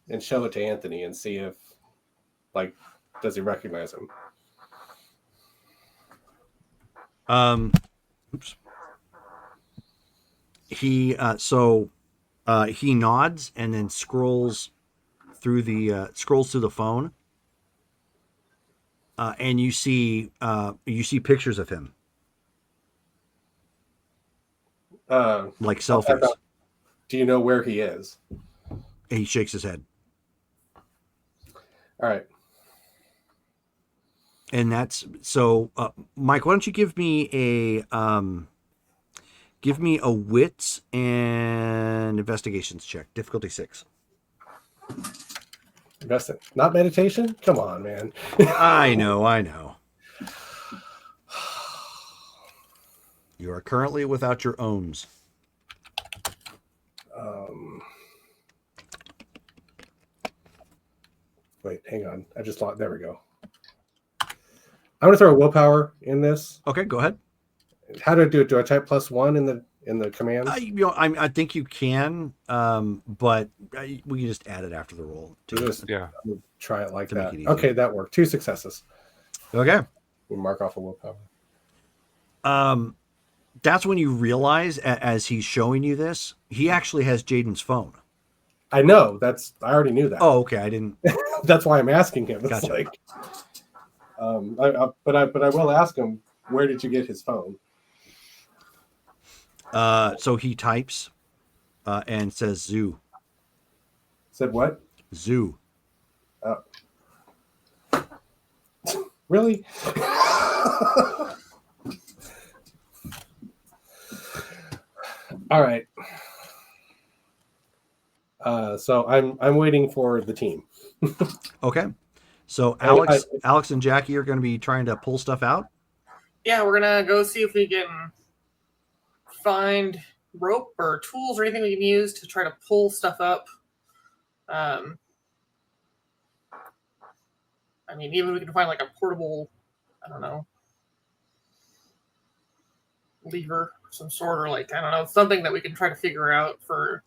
and show it to Anthony and see if, does he recognize him?
Oops. He nods and then scrolls through the phone, and you see pictures of him, like selfies.
Do you know where he is?
And he shakes his head.
All right.
And that's so. Mike, why don't you give me a wits and investigations check, difficulty 6.
Not meditation? Come on, man.
I know. You are currently without your owns.
Wait, hang on. I just lost. There we go. I'm gonna throw a willpower in this.
Okay, go ahead.
How do I do it? Do I type +1 in the commands?
I think you can, but we can just add it after the roll.
Yeah.
Try it like
To make
that.
it easier.
Okay, that worked. 2 successes.
Okay.
We mark off a willpower.
That's when you realize, as he's showing you this, he actually has Jaden's phone.
I know. I already knew that.
Oh, okay. I didn't.
That's why I'm asking him. It's
Gotcha.
like, but I will ask him, where did you get his phone?
So he types and says zoo.
Said what?
Zoo.
Really? All right. So I'm waiting for the team.
Okay. So Alex and Jackie are going to be trying to pull stuff out.
Yeah, we're gonna go see if we can find rope or tools or anything we can use to try to pull stuff up. I mean, even if we can find like a portable, I don't know, lever of some sort, or like, I don't know, something that we can try to figure out for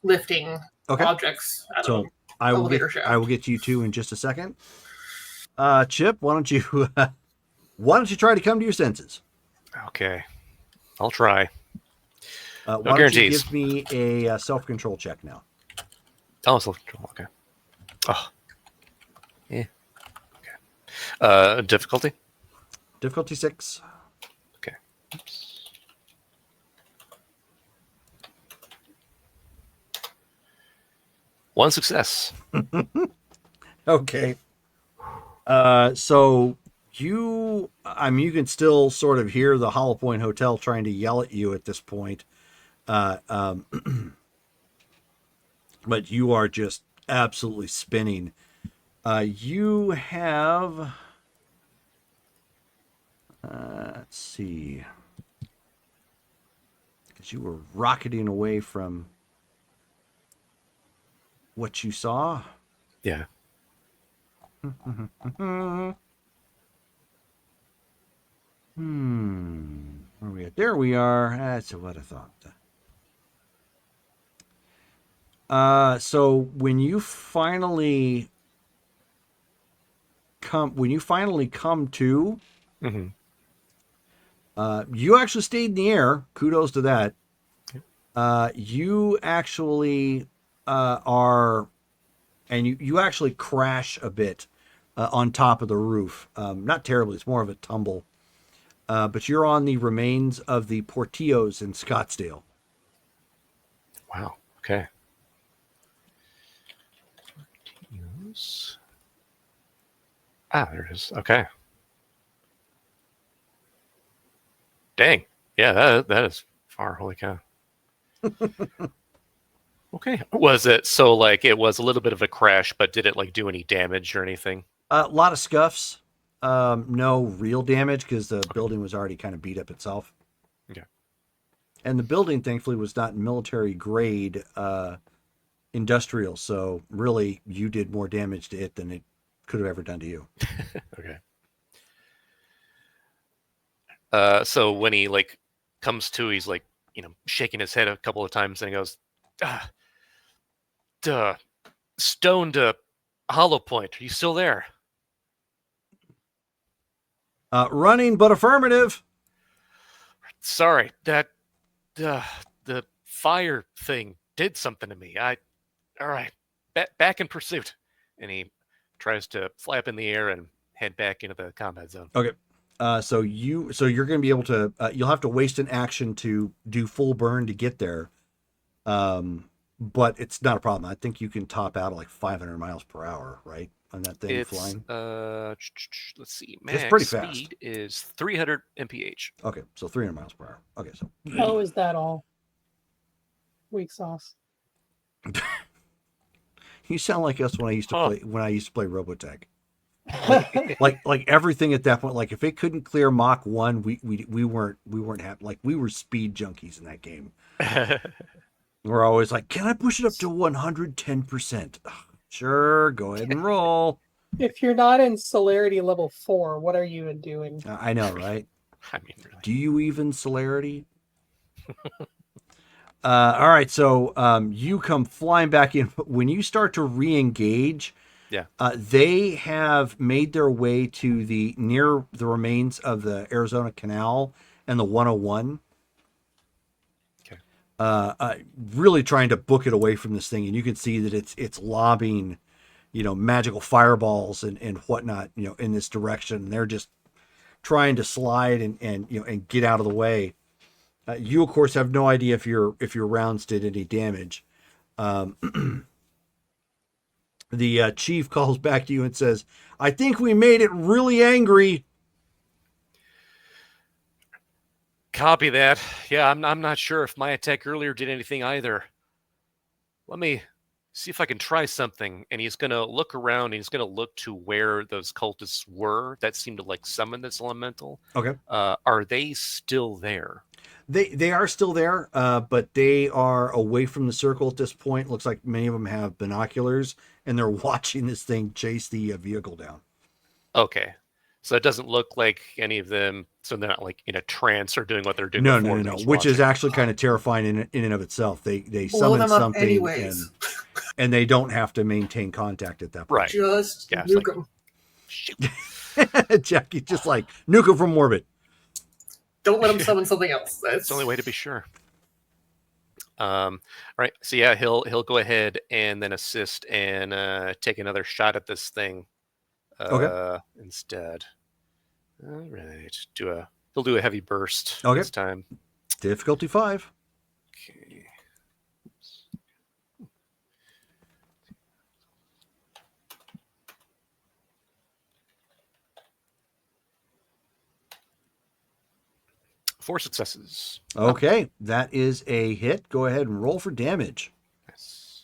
lifting objects out of them.
I will
Elevator
get to you two in just a second. Chip, why don't you try to come to your senses?
Okay. I'll try.
Why
guarantees.
don't you give me a self-control check now?
Oh, self control. Okay. Oh. Yeah. Okay. Difficulty.
Difficulty 6.
Okay. Oops. One success.
Okay. So you can still sort of hear the Hollow Point Hotel trying to yell at you at this point. But you are just absolutely spinning. You have, let's see, because you were rocketing away from what you saw.
Yeah.
Where are we at? There we are. That's what I thought. So when you finally come to,
Mm-hmm.
you actually stayed in the air. Kudos to that. You actually are, and you actually crash a bit on top of the roof. Not terribly. It's more of a tumble. But you're on the remains of the Portillos in Scottsdale.
Wow. Okay. Portillos. Ah, there it is. Okay. Dang. Yeah, that is far. Holy cow. Okay. Was it so like it was a little bit of a crash, but did it like do any damage or anything?
A lot of scuffs. No real damage because the building was already kind of beat up itself.
Okay.
And the building, thankfully, was not military grade industrial. So really, you did more damage to it than it could have ever done to you.
Okay. So when he like comes to, he's like, shaking his head a couple of times, and he goes, Stone to Hollow Point. Are you still there?
Running, but affirmative.
Sorry, that the fire thing did something to me. All right, back in pursuit. And he tries to fly up in the air and head back into the combat zone.
Okay. So you're going to be able to. You'll have to waste an action to do full burn to get there. But it's not a problem. I think you can top out at like 500 miles per hour, right? On that thing
It's
flying.
let's see. Max
It's pretty fast.
speed is 300 mph.
Okay, so 300 miles per hour. Okay, so
Oh, is that all? Weak sauce.
you sound like us when I used to
Huh.
play Robotech. Like everything at that point. Like if it couldn't clear Mach 1, we weren't happy. Like we were speed junkies in that game. We're always like, can I push it up to 110%? Sure, go ahead and roll.
If you're not in celerity level 4, what are you even doing?
I know, right?
I mean, really.
Do you even celerity? All right, so you come flying back in. When you start to re-engage,
Yeah.
They have made their way to near the remains of the Arizona Canal and the 101.
Okay.
Really trying to book it away from this thing, and you can see that it's lobbing, magical fireballs and whatnot, in this direction. They're just trying to slide and get out of the way. You of course have no idea if your rounds did any damage. The chief calls back to you and says, "I think we made it really angry."
Copy that. Yeah, I'm not sure if my attack earlier did anything either. Let me see if I can try something. And he's going to look around and he's going to look to where those cultists were that seemed to like summon this elemental.
Okay.
Are they still there?
They are still there, but they are away from the circle at this point. Looks like many of them have binoculars, and they're watching this thing chase the vehicle down.
Okay. So it doesn't look like any of them, so they're not like in a trance or doing what they're doing.
No,
before,
no,
they're
no.
just
Which is
watching.
actually kind of terrifying in and of itself. They
Blow
summon
them up
something
anyways.
and they don't have to maintain contact at that point.
Right.
Just
Yeah, it's
nuke
like-
them.
Shoot.
Jackie just like nuke 'em from orbit.
Don't let them summon something else.
That's the only way to be sure. Right. So yeah, he'll go ahead and then assist and take another shot at this thing.
Okay.
Instead. All right. He'll do a heavy burst
Okay.
this time.
Difficulty 5.
Okay. Oops. Four successes.
Okay, that is a hit. Go ahead and roll for damage.
Yes.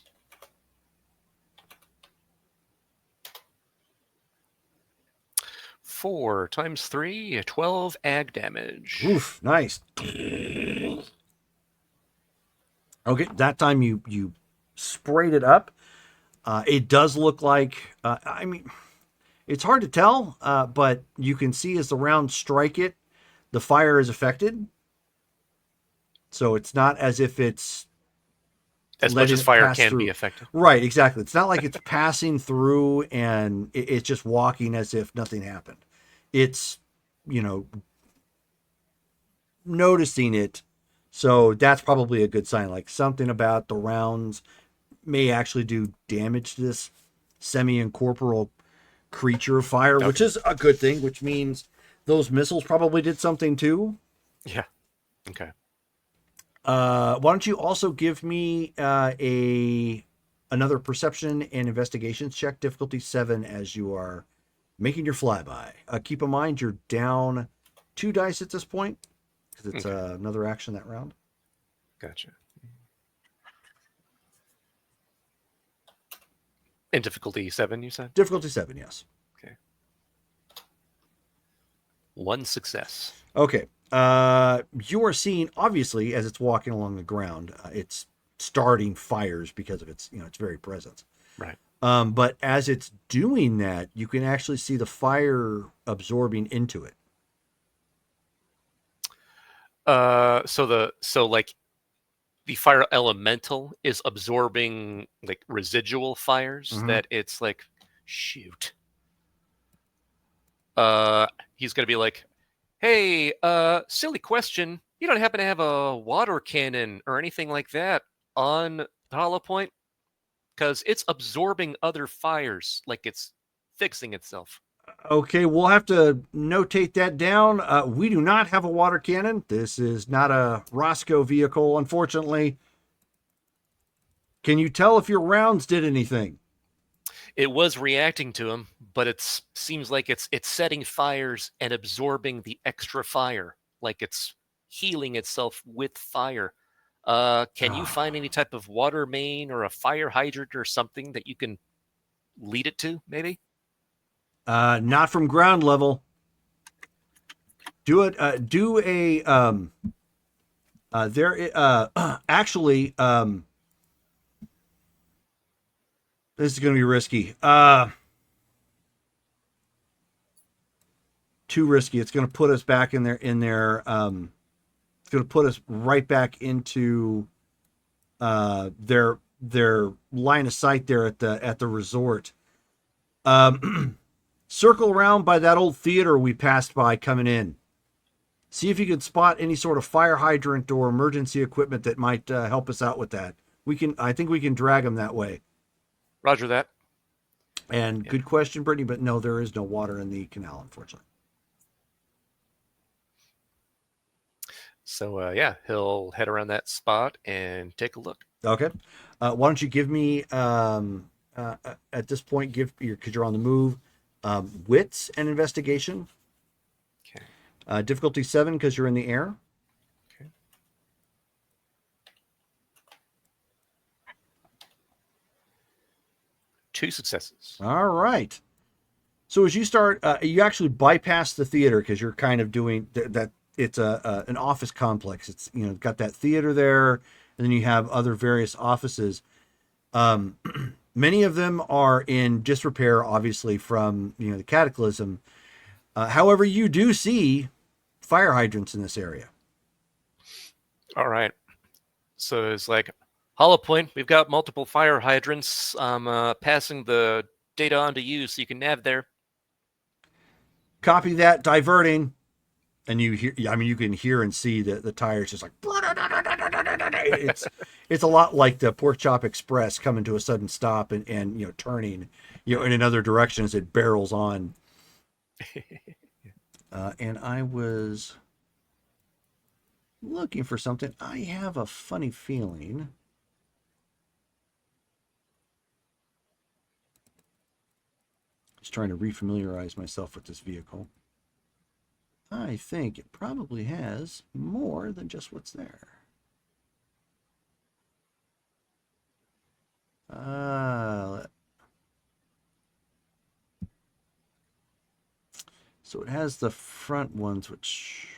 Four times 3, 12 ag damage.
Oof, nice. Okay, that time you sprayed it up. It does look like, I mean, it's hard to tell, but you can see as the rounds strike it, the fire is affected. So it's not as if it's
As much
letting
as
it
fire
pass
can
through.
be affected.
Right, exactly. It's not like it's passing through and it's just walking as if nothing happened. It's, noticing it. So that's probably a good sign. Like something about the rounds may actually do damage to this semi-incorporeal creature of fire, which is a good thing, which means those missiles probably did something too.
Yeah. Okay.
Why don't you also give me another perception and investigations check, difficulty 7, as you are making your flyby. Keep in mind you're down 2 dice at this point because it's another action that round.
Gotcha. And difficulty 7, you said?
Difficulty 7, yes.
Okay. 1 success.
Okay. You are seeing, obviously, as it's walking along the ground, it's starting fires because of its very presence.
Right.
But as it's doing that, you can actually see the fire absorbing into it.
So like the fire elemental is absorbing like residual fires that it's like, shoot. He's gonna be like, hey, silly question. You don't happen to have a water cannon or anything like that on the Hollow Point? Because it's absorbing other fires, like it's fixing itself.
Okay, we'll have to notate that down. We do not have a water cannon. This is not a Roscoe vehicle, unfortunately. Can you tell if your rounds did anything?
It was reacting to him, but it seems like it's setting fires and absorbing the extra fire, like it's healing itself with fire. Can you find any type of water main or a fire hydrant or something that you can lead it to, maybe?
Not from ground level. Do it. Do a. Actually. This is going to be risky. Too risky. It's going to put us back in there. It's going to put us right back into their line of sight there at the resort. Circle around by that old theater we passed by coming in. See if you can spot any sort of fire hydrant or emergency equipment that might help us out with that. I think we can drag them that way.
Roger that.
And good question, Brittany, but no, there is no water in the canal, unfortunately.
So, he'll head around that spot and take a look.
Okay. Why don't you give me, at this point, because you're on the move, wits and investigation.
Okay.
Difficulty 7 because you're in the air.
Okay. Two successes.
All right. So as you start, you actually bypass the theater because you're kind of doing that. It's an office complex. It's got that theater there, and then you have other various offices. Many of them are in disrepair, obviously from the cataclysm. However, you do see fire hydrants in this area.
All right. So it's like, Hollow Point, we've got multiple fire hydrants. I'm passing the data on to you so you can nav there.
Copy that. Diverting. And you hear, you can hear and see the tires just like, it's a lot like the Pork Chop Express coming to a sudden stop and you know turning you know in another direction as it barrels on. And I was looking for something. I have a funny feeling. Just trying to refamiliarize myself with this vehicle. I think it probably has more than just what's there. So it has the front ones, which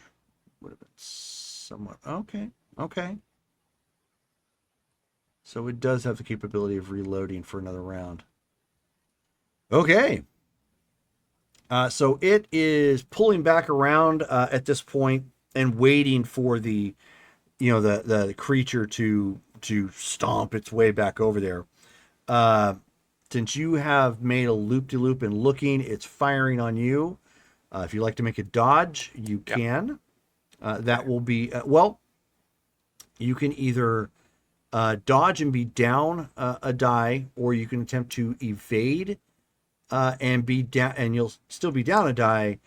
would have been somewhat okay. Okay. So it does have the capability of reloading for another round. Okay. So it is pulling back around at this point and waiting for the, you know, the creature to stomp its way back over there. Since you have made a loop-de-loop and looking, it's firing on you. If you'd like to make a dodge, you can. That will be well. You can either dodge and be down a die, or you can attempt to evade. And be down, and you'll still be down a die.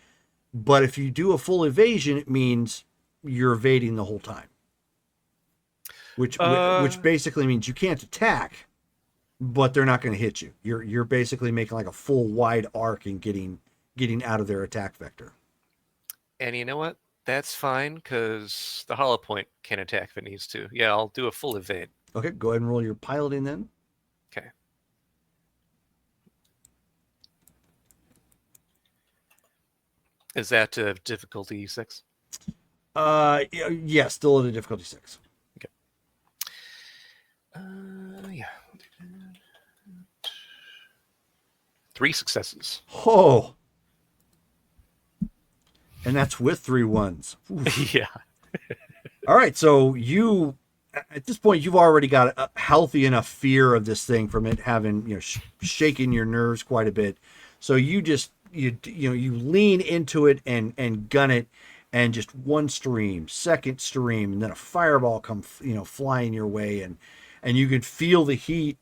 But if you do a full evasion, it means you're evading the whole time. Which basically means you can't attack, but they're not going to hit you. You're basically making like a full wide arc and getting out of their attack vector.
And you know what? That's fine, because the hollow point can attack if it needs to. Yeah, I'll do a full evade.
Okay, go ahead and roll your piloting then.
Okay. Is that difficulty 6?
Yeah, still at a difficulty 6.
Yeah. 3 successes.
Oh. And that's with 3 1s. Oof.
Yeah.
All right, so you at this point you've already got a healthy enough fear of this thing from it having, you know, shaking your nerves quite a bit. So you just you lean into it and gun it, and just one stream, second stream, and then a fireball come flying your way, and you can feel the heat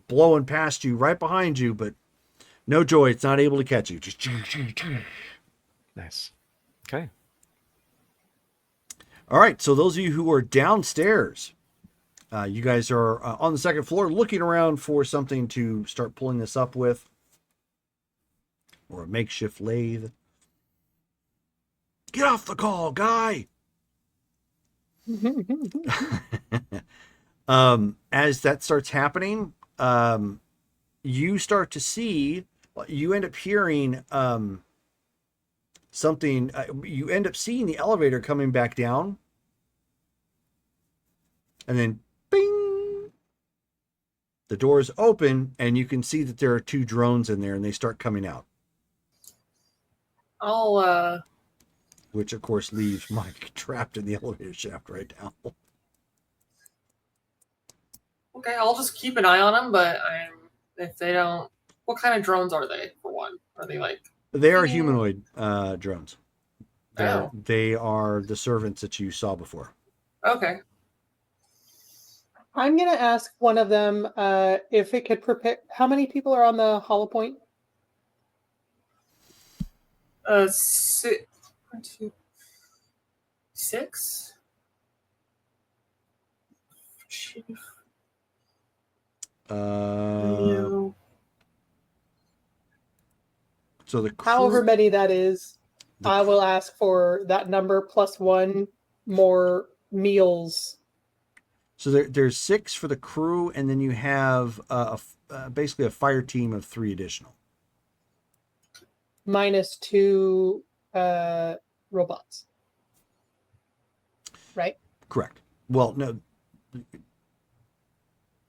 blowing past you right behind you, but no joy, it's not able to catch you. Just
Nice. Okay.
all right, so those of you who are downstairs, you guys are on the second floor looking around for something to start pulling this up with, or a makeshift lathe. Get off the call, guy. As that starts happening, you start to see, you end up hearing something. You end up seeing the elevator coming back down, and then bing, the doors open, and you can see that there are 2 drones in there, and they start coming out.
I'll
Which of course leaves Mike trapped in the elevator shaft right now.
okay, I'll just keep an eye on them, but if they don't, what kind of drones are they, for one? Are they like...
They are humanoid drones.
Oh.
They are the servants that you saw before.
Okay.
I'm gonna ask one of them if it could prepare. How many people are on the hollow point?
6. 1, 2, 6? Chief.
So the crew,
However many that is, I will ask for that number plus 1 more meals.
So there's 6 for the crew, and then you have basically a fire team of 3 additional.
Minus 2 robots. Right?
Correct. Well, no,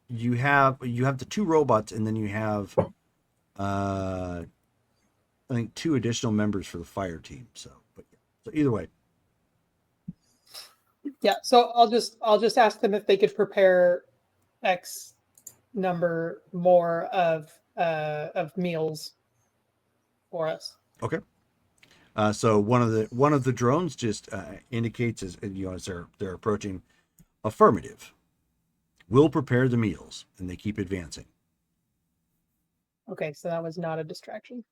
you have the 2 robots, and then you have I think 2 additional members for the fire team. So either way.
Yeah, so I'll just ask them if they could prepare X number more of meals for us.
Okay. So one of the drones just indicates as they're approaching, Affirmative. We'll prepare the meals, and they keep advancing.
Okay, so that was not a distraction.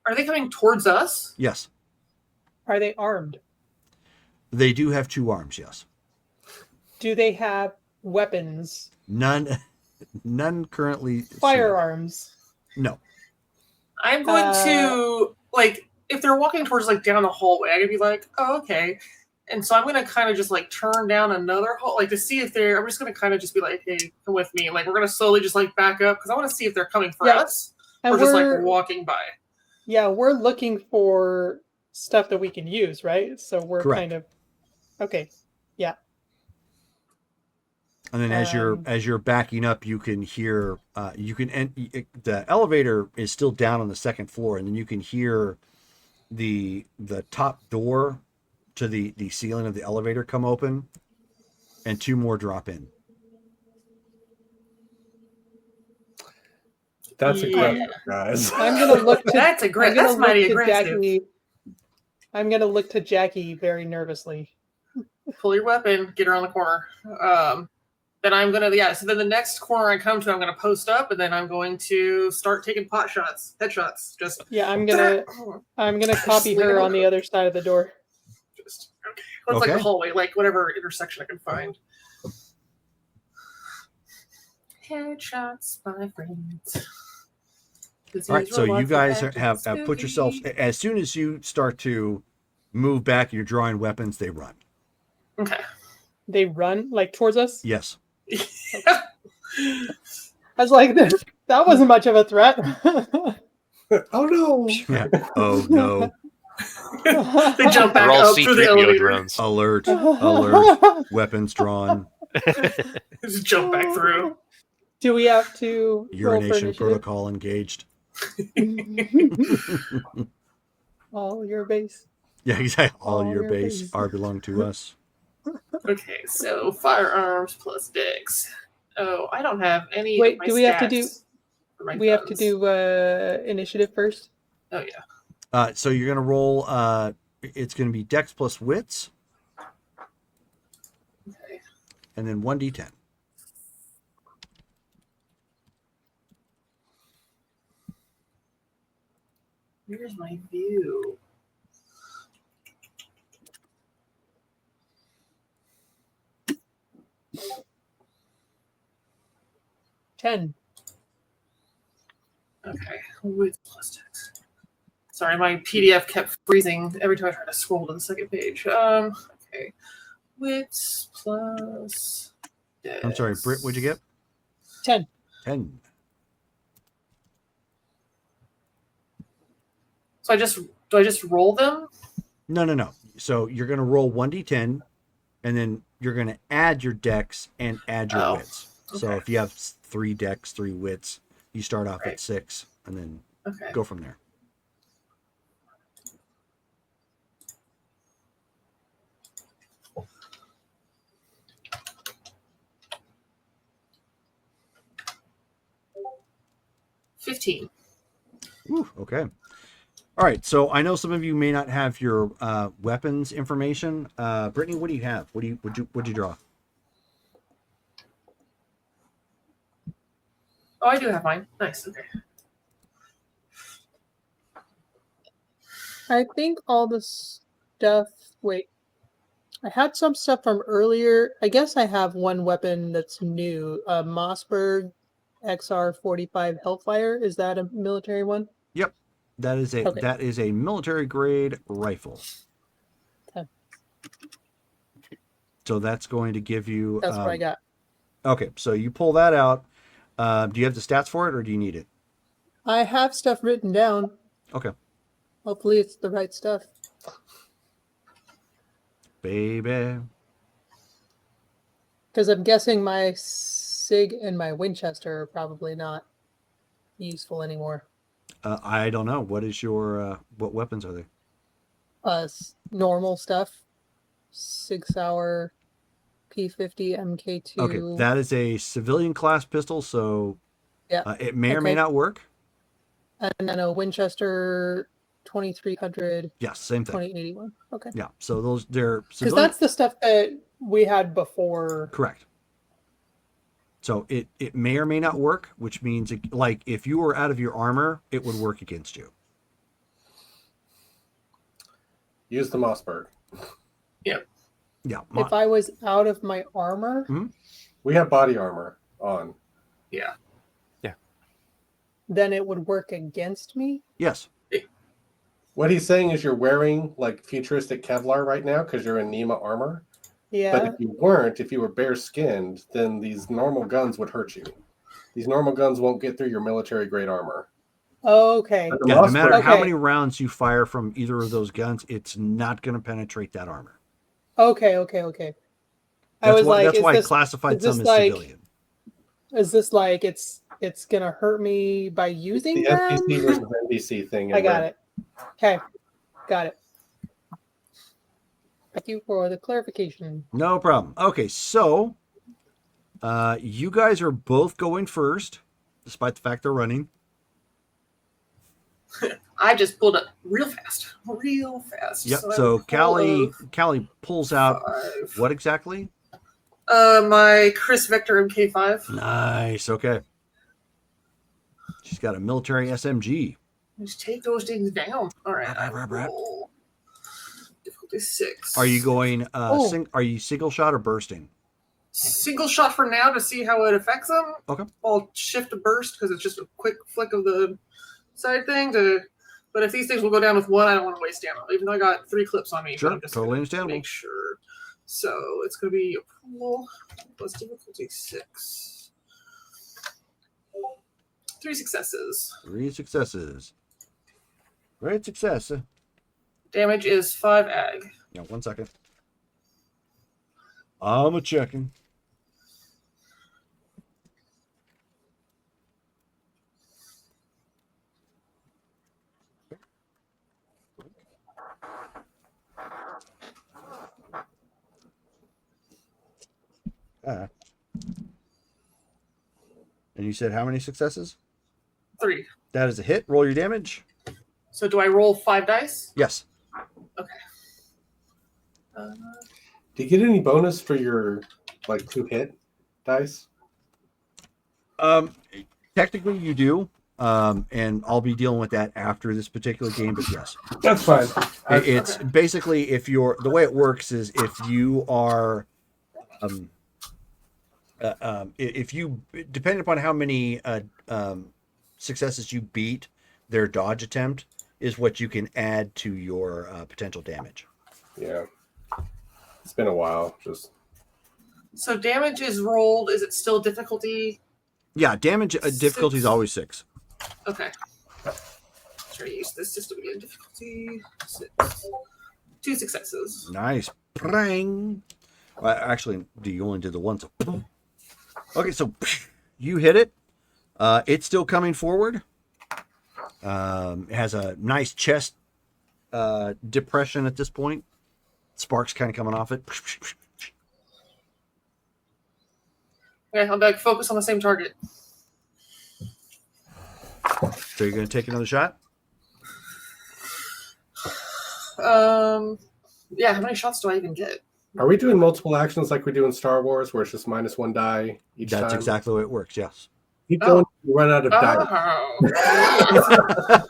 Are they coming towards us?
Yes,
Are they armed?
they do have 2 arms. Yes,
Do they have weapons?
none currently. seen.
Firearms?
No.
I'm going to like if they're walking towards like down the hallway, I'm gonna be like, oh, okay. And so I'm gonna kind of just like turn down another hall, like to see if they're. I'm just gonna kind of just be like, hey, come with me. Like we're gonna slowly just like back up because I want to see if they're coming for
Yeah.
us
And
or just like
we're-
walking by.
Yeah, we're looking for stuff that we can use, right? So we're
Correct.
kind of okay. Yeah.
And then as you're backing up, you can hear the elevator is still down on the 2nd floor, and then you can hear the top door to the ceiling of the elevator come open, and 2 more drop in.
That's
Yeah.
aggressive, guys.
I'm gonna look to
That's
I'm
aggressive.
gonna
That's mighty
look to
aggressive.
Jackie. I'm gonna look to Jackie very nervously.
Pull your weapon, get around the corner. Then I'm gonna So then the next corner I come to, I'm gonna post up, and then I'm going to start taking pot shots, headshots. Just
Yeah, I'm gonna copy
leave it
her on
open.
the other side of the door.
just okay. Let's like
Okay.
the hallway, like whatever intersection I can find. Headshots, my friends.
All right, so you guys have put yourselves. As soon as you start to move back, you're drawing weapons. They run.
Okay.
They run like towards us.
Yes.
I was like, that wasn't much of a threat.
Oh no!
Yeah. Oh no!
They jump back
They're all
up through the
C-3PO
elevator.
drones.
Alert! Alert! Weapons drawn.
Just jump back through.
Do we have to roll for
Urination
initiative?
protocol engaged.
All your base.
Yeah, exactly. All
All
your
your
base
base.
are belong to us.
Okay, so firearms plus dex. Oh, I don't have any.
Wait,
of my
do we have to do-
stats for my
We have to
guns.
do initiative first.
Oh yeah.
So you're gonna roll. It's gonna be Dex plus Wits,
Okay.
and then 1d10.
Here's my view.
Ten.
Okay, with plus dex. Sorry, my PDF kept freezing every time I tried to scroll to the second page. Okay, wits plus. Dex.
I'm sorry, Britt. What'd you get?
10.
10.
So do I just roll them?
No. So you're gonna roll 1d10, and then you're gonna add your Dex and add your
Oh,
Wits. So
okay.
if you have 3 Dex, 3 Wits, you start off at
Right.
6, and then
Okay.
go from there.
$15.
Whew, okay. All right. So I know some of you may not have your weapons information. Brittany, what do you have? What'd you draw?
Oh, I do have mine. Nice. Okay.
I think all the stuff. Wait. I had some stuff from earlier. I guess I have one weapon that's new. Mossberg XR45 Hellfire. Is that a military one?
That is
Okay.
that is a military grade rifle.
Okay.
So that's going to give you.
That's what I got.
Okay, so you pull that out. Do you have the stats for it, or do you need it?
I have stuff written down.
Okay,
Hopefully, it's the right stuff.
baby.
Because I'm guessing my SIG and my Winchester are probably not useful anymore.
I don't know. What is your what weapons are they?
Normal stuff. 6 hour P50 MK2.
Okay, that is a civilian class pistol, so
Yeah.
it may or may
Okay.
not work.
And then a Winchester 2300
Yes, same thing.
2081. Okay.
Yeah, so they're
Because
civilian.
that's the stuff that we had before.
Correct. So it may or may not work, which means like if you were out of your armor, it would work against you.
Use the Mossberg.
Yeah.
If I was out of my armor,
We have body armor on.
Yeah.
then it would work against me.
Yes.
What he's saying is you're wearing like futuristic Kevlar right now because you're in Nema armor.
Yeah.
But if you weren't, if you were bare skinned, then these normal guns would hurt you. These normal guns won't get through your military grade armor.
Okay.
But the
Yeah, no
Mossberg-
matter how
Okay.
many rounds you fire from either of those guns, it's not going to penetrate that armor.
Okay. I was like,
that's why I
is
classified
is
some
this
as
like-
civilian.
this like it's gonna hurt me by using
the
them?
NPC versus NPC thing.
I got it. Okay, got it. Thank you for the clarification.
No problem. Okay, so you guys are both going first, despite the fact they're running.
I just pulled up real fast.
Yep.
I
So
have
Callie pulls out
5.
what exactly?
My Chris Vector MK5.
Nice. Okay. She's got a military SMG.
Just take those things down. All right.
Rap, rap, rap.
Roll. Difficulty 6.
Are you going?
Oh.
Are you single shot or bursting?
Single shot for now to see how it affects them?
Okay.
I'll shift to burst because it's just a quick flick of the side thing to. But if these things will go down with 1, I don't want to waste ammo. Even though I got 3 clips on me. but
Sure,
I'm just
totally
gonna
understandable.
Make sure. So it's going to be a pool plus difficulty 6. 3 successes.
3 successes. Great success.
Damage is 5 ag.
Yeah, 1 second. I'm a checking. And you said how many successes?
3.
That is a hit. Roll your damage.
So do I roll 5 dice?
Yes.
Uh,
Do you get any bonus for your like 2 hit dice?
Technically you do. And I'll be dealing with that after this particular game, but yes.
That's fine.
It's basically if you're the way it works is if you are if you depending upon how many successes you beat their dodge attempt is what you can add to your potential damage.
Yeah. It's been a while. Just
so damage is rolled. Is it still difficulty?
Yeah, damage difficulty is
6.
always 6.
Okay. Let's try to use this system again. Difficulty 6. 2 successes.
Nice. Prang. Actually, you only did the one. So. Okay, so you hit it. It's still coming forward. It has a nice chest depression at this point. Sparks kind of coming off it.
Okay, I'm back. Focus on the same target.
So you're going to take another shot?
Yeah. How many shots do I even get?
are we doing multiple actions like we do in Star Wars, where it's just -1 die each
That's
time?
exactly the way it works, yes.
Keep going. You run out of dice.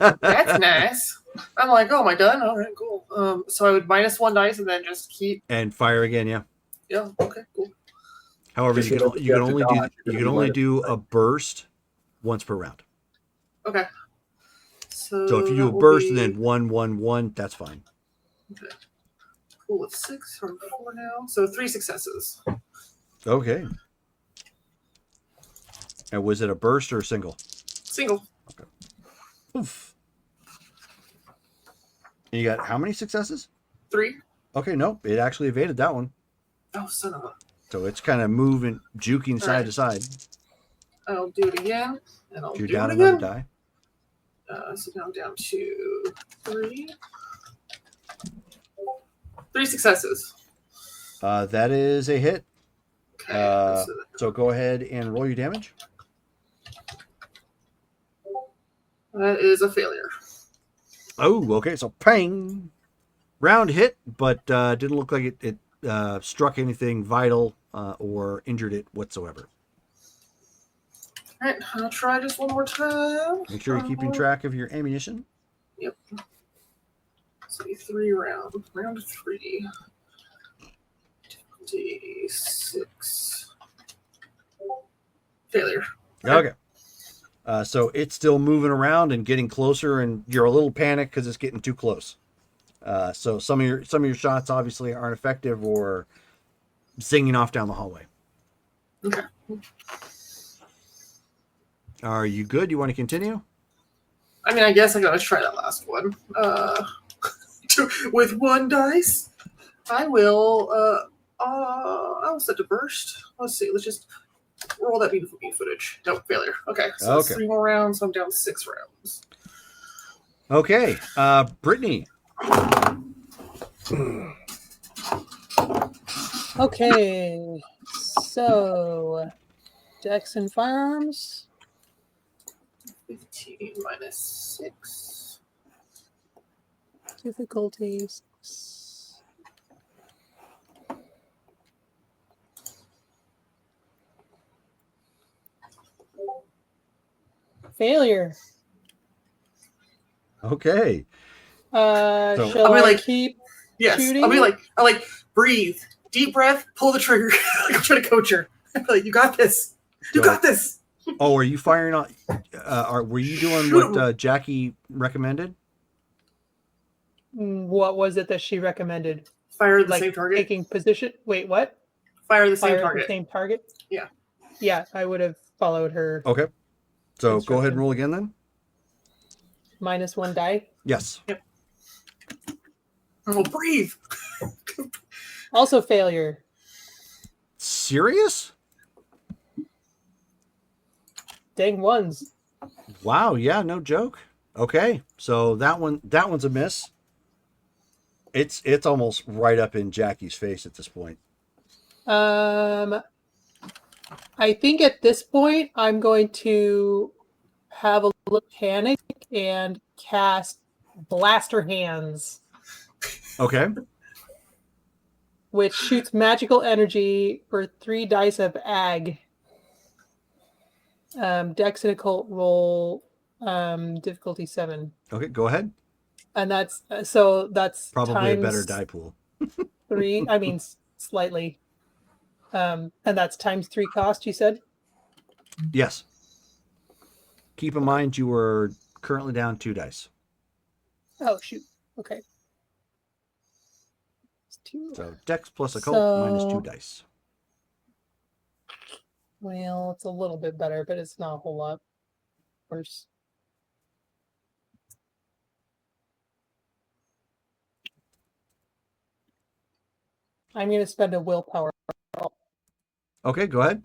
Oh, that's nice. I'm like, oh, am I done? All right, cool. So I would -1 dice and then just keep.
And fire again, yeah.
Yeah. Okay. Cool.
However,
Just
you
so
can
you have to
only
dodge,
do
you're
you
gonna
can
be
only
right
do a burst once per round.
Okay. So
So if you do
that
a
will
burst
be
and then 1-1-1, that's fine.
pool of 6 or 4 now. So 3 successes.
Okay. And was it a burst or a single?
Single.
Oof. And you got how many successes?
3.
Okay, no, it actually evaded that one.
Oh, son of a.
So it's kind of moving, juking side
Alright.
to side.
I'll do it again. And I'll
You're
do
down
it
another
again.
die.
So now I'm down to 3. 3 successes.
That is a hit.
Okay. So
So go ahead and roll your damage.
that is a failure.
Oh, okay. So pang, round hit, but didn't look like it struck anything vital or injured it whatsoever.
All right, I'll try just one more time.
Make sure you're keeping track of your ammunition.
Yep. So 3 round. Round 3. Difficulty 6. Failure.
Okay. So it's still moving around and getting closer, and you're a little panicked because it's getting too close. So some of your shots obviously aren't effective or zinging off down the hallway.
Okay.
Are you good? You want to continue?
I mean, I guess I gotta try that last one. With 1 dice, I will set to burst. Let's see. Let's just roll that beautiful beat footage. No, failure. Okay. So it's 3 more rounds. So I'm down 6 rounds.
Okay. Brittany.
Okay, so Dex and firearms.
15 minus 6.
Difficulties. Failure.
Okay.
Shall
I'll be
I
like,
keep
Yes.
shooting?
I'll like, breathe, deep breath, pull the trigger. I'm trying to coach her. I'll be like, you got this. You got this.
Oh, are you firing on? Were you doing what Jackie recommended?
What was it that she recommended?
Fire the
Like
same target.
taking position. Wait, what?
Fire the same
Fire at
target.
the same target?
Yeah.
Yeah, I would have followed her.
Okay. So go ahead
Instruction.
and roll again then.
-1 die.
Yes.
Oh, breathe.
Also failure.
Serious?
Dang ones.
Wow. Yeah. No joke. Okay. So that one's a miss. It's almost right up in Jackie's face at this point.
I think at this point I'm going to have a little panic and cast Blaster Hands,
Okay.
which shoots magical energy for 3 dice of ag. Dex and occult roll, difficulty 7,
Okay. Go ahead.
and that's that's
Probably a better
times
die pool.
3. I mean, slightly. And that's times 3 cost. You said.
Yes. Keep in mind you were currently down 2 dice.
Oh shoot. Okay. It's 2.
So Dex plus occult minus 2
So-
dice.
Well, it's a little bit better, but it's not a whole lot worse. I'm going to spend a willpower.
Okay. Go ahead.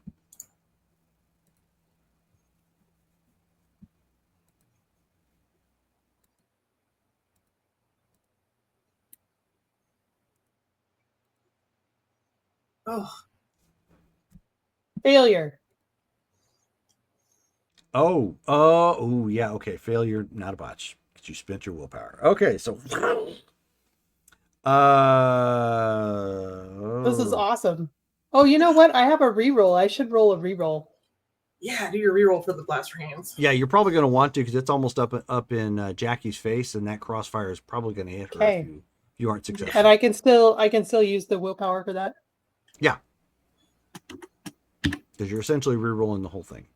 Oh,
Failure.
Oh, yeah. Okay. Failure, not a botch. Because you spent your willpower. Okay. So.
This is awesome. Oh, you know what? I have a reroll. I should roll a reroll.
yeah. Do your reroll for the blaster hands.
Yeah, you're probably going to want to because it's almost up in Jackie's face, and that crossfire is probably going to hit her
Okay.
if you aren't successful.
And I can still use the willpower for that.
Because you're essentially re-rolling the whole thing.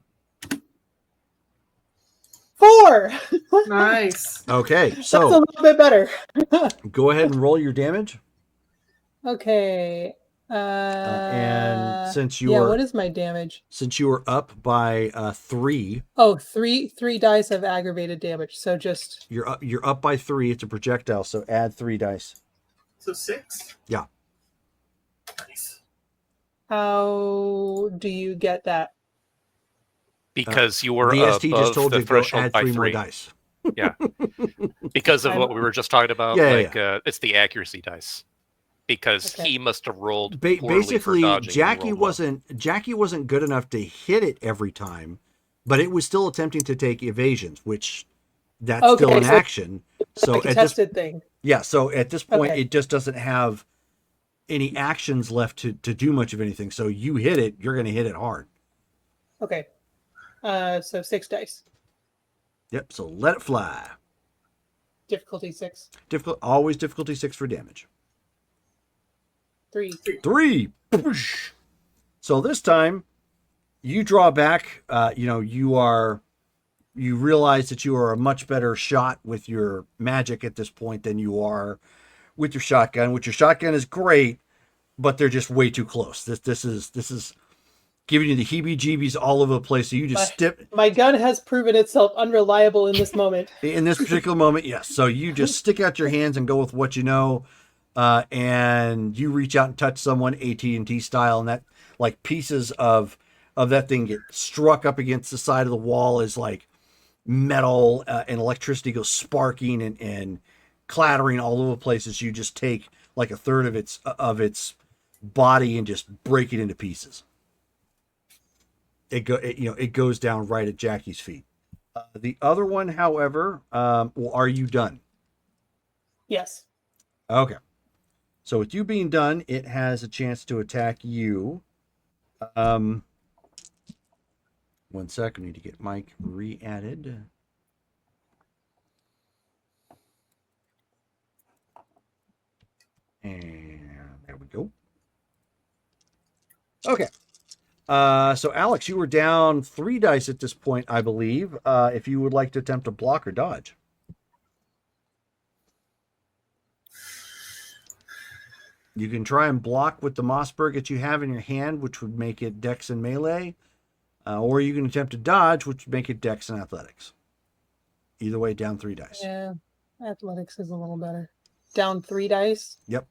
4.
Nice.
Okay,
That's a
so
little bit better.
go ahead and roll your damage.
Okay.
And since you
yeah,
are
what is my damage?
since you are up by 3,
Oh, three dice of aggravated damage. So just
you're up by 3. It's a projectile, so add 3 dice.
So 6.
Yeah.
Nice.
how do you get that?
Because you were
The ST
above
just told
the
you to go
threshold
add
by
3 more
3.
dice.
Because of
I'm-
what we were just talking about.
Yeah.
It's the accuracy dice. Because
Okay.
he must have rolled poorly for
Basically,
dodging.
Jackie wasn't good enough to hit it every time, but it was still attempting to take evasions, which that's still
Okay,
an
so-
action. So
Like a
at this
tested thing.
Yeah, so at this point,
Okay.
it just doesn't have any actions left to do much of anything. So you hit it, you're going to hit it hard.
Okay. So 6 dice.
Yep. So let it fly.
Difficulty 6.
Always difficulty 6 for damage.
3.
3. So this time you draw back. You realize that you are a much better shot with your magic at this point than you are with your shotgun. Which your shotgun is great, but they're just way too close. This is giving you the heebie-jeebies all over the place. So you just
My gun has proven itself unreliable in this moment.
in this particular moment, yes. So you just stick out your hands and go with what you know, and you reach out and touch someone AT&T style, and that like pieces of that thing get struck up against the side of the wall as like metal and electricity goes sparking and clattering all over the place as you just take like a third of its body and just break it into pieces. It goes down right at Jackie's feet. The other one, however, are you done?
Yes.
Okay. So with you being done, it has a chance to attack you. 1 second, I need to get Mike re-added. And there we go. Okay. So Alex, you were down 3 dice at this point, I believe. If you would like to attempt to block or dodge. You can try and block with the Mossberg that you have in your hand, which would make it Dex and Melee. Or you can attempt to dodge, which would make it Dex and Athletics. Either way, down 3 dice.
Yeah. Athletics is a little better. Down 3 dice.
Yep.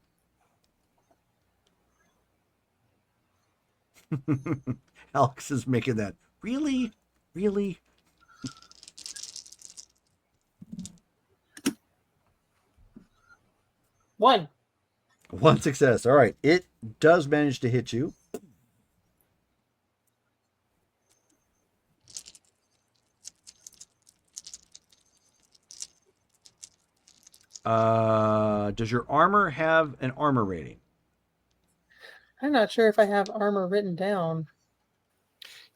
Alex is making that. Really? Really?
One.
1 success. All right. It does manage to hit you. Does your armor have an armor rating?
I'm not sure if I have armor written down.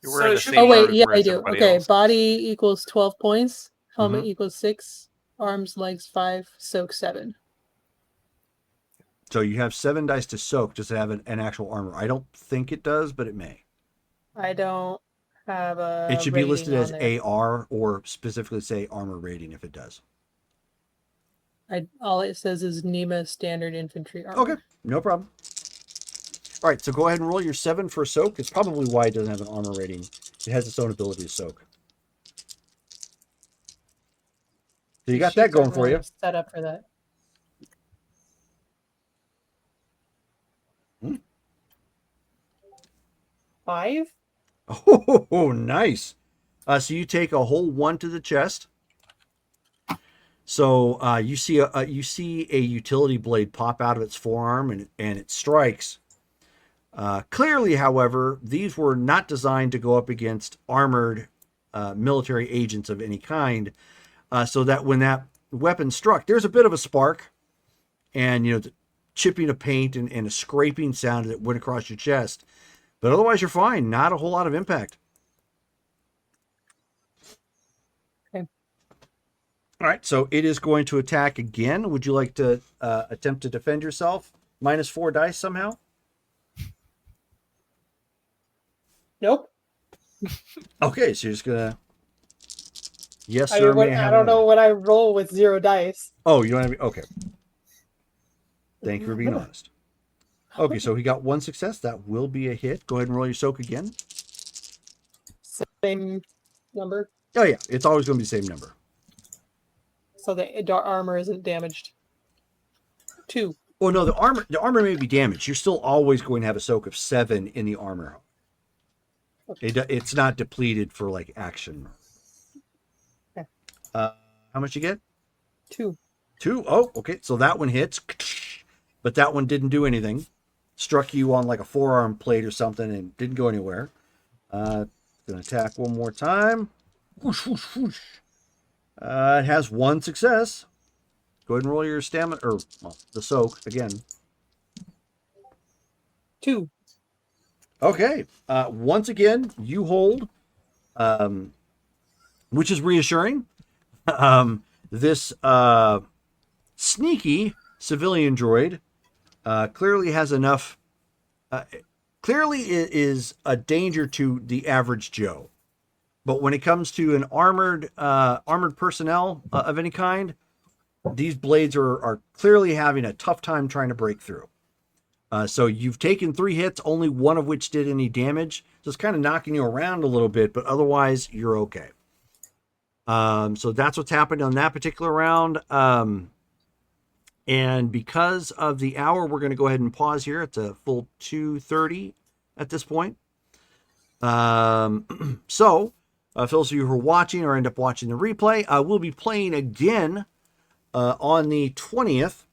You're wearing the
So-
same
Oh wait,
shirt
yeah,
as
I do.
everybody
Okay,
else.
body equals 12 points. Helmet
Mhm.
equals 6. Arms, legs 5. Soak 7.
So you have 7 dice to soak. Does it have an actual armor? I don't think it does, but it may.
I don't have a.
It should be
rating
listed
on
as
there.
AR or specifically say armor rating if it does.
All it says is Nema standard infantry armor.
Okay, no problem. All right, so go ahead and roll your 7 for soak. It's probably why it doesn't have an armor rating. It has its own ability to soak. So you got that
Sheets
going
aren't
for
really
you.
Set up for that.
Hmm.
5.
Oh, nice. So you take a whole 1 to the chest. So you see a utility blade pop out of its forearm and it strikes. Clearly, however, these were not designed to go up against armored military agents of any kind. So that when that weapon struck, there's a bit of a spark, and the chipping of paint and a scraping sound that went across your chest. But otherwise, you're fine. Not a whole lot of impact.
Okay.
All right, so it is going to attack again. Would you like to attempt to defend yourself? -4 dice somehow?
Nope.
Okay, so you're just gonna. Yes,
I,
sir.
mean, what,
may
I
have
don't
another.
know what I roll with 0 dice.
Oh, you don't have. Okay. Thank you for being honest. Okay, so he got 1 success. That will be a hit. Go ahead and roll your soak again.
Same number.
Oh yeah, it's always going to be the same number.
So the armor isn't damaged. 2.
Oh no, the armor may be damaged. You're still always going to have a soak of 7 in the armor. It's not depleted for like action.
Okay.
How much you get?
2.
2. Oh, okay. So that one hits, but that one didn't do anything. Struck you on like a forearm plate or something and didn't go anywhere. Gonna attack one more time. Whoosh, whoosh, whoosh. It has 1 success. Go ahead and roll your stamina or the soak again.
2.
Okay. Once again, you hold, which is reassuring. This sneaky civilian droid clearly has enough. Clearly, it is a danger to the average Joe. But when it comes to an armored personnel of any kind, these blades are clearly having a tough time trying to break through. So you've taken 3 hits, only one of which did any damage. So it's kind of knocking you around a little bit, but otherwise you're okay. So that's what's happened on that particular round. And because of the hour, we're going to go ahead and pause here. It's a full 2:30 at this point. So for those of you who are watching or end up watching the replay, we'll be playing again on the 20th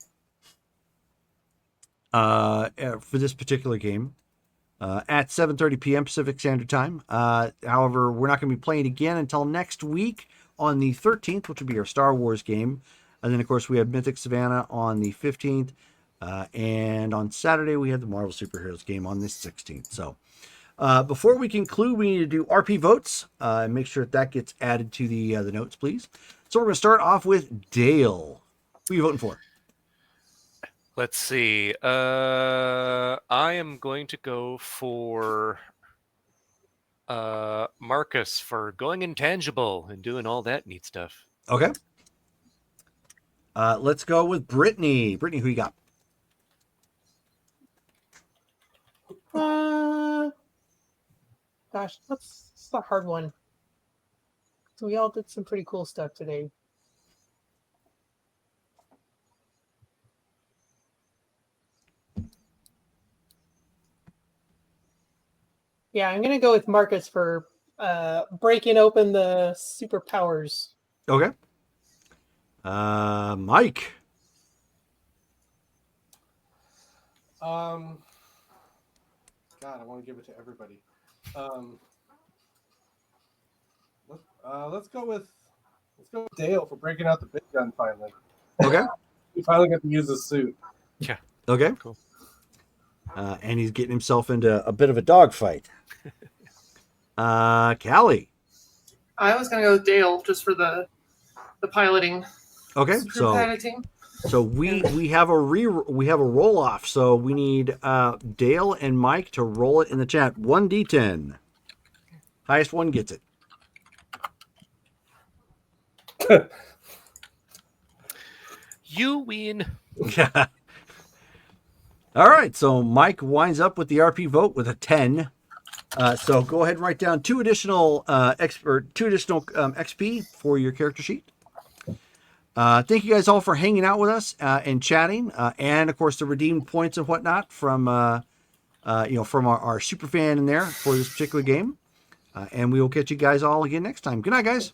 for this particular game at 7:30 p.m. Pacific Standard Time. However, we're not going to be playing again until next week on the 13th, which will be our Star Wars game. And then, of course, we have Mythic Savannah on the 15th. And on Saturday, we have the Marvel Superheroes game on the 16th. So before we conclude, we need to do RP votes and make sure that gets added to the notes, please. So we're going to start off with Dale. Who are you voting for?
Let's see. I am going to go for Marcus for going intangible and doing all that neat stuff.
Okay. Let's go with Brittany. Brittany, who you got?
Gosh, that's a hard one. So we all did some pretty cool stuff today. Yeah, I'm gonna go with Marcus for breaking open the superpowers.
Okay. Mike.
God, I want to give it to everybody. Let's go with Dale for breaking out the big gun finally.
Okay.
He finally got to use his suit.
Okay.
Cool.
And he's getting himself into a bit of a dogfight. Callie.
I was gonna go with Dale just for the piloting.
Okay.
Super piloting.
So we have a roll off. So we need Dale and Mike to roll it in the chat. 1d10. Highest one gets it.
You win.
All right. So Mike winds up with the RP vote with a 10. So go ahead and write down 2 additional XP for your character sheet. Thank you guys all for hanging out with us and chatting, and of course the redeemed points and whatnot from from our super fan in there for this particular game. And we will catch you guys all again next time. Good night, guys.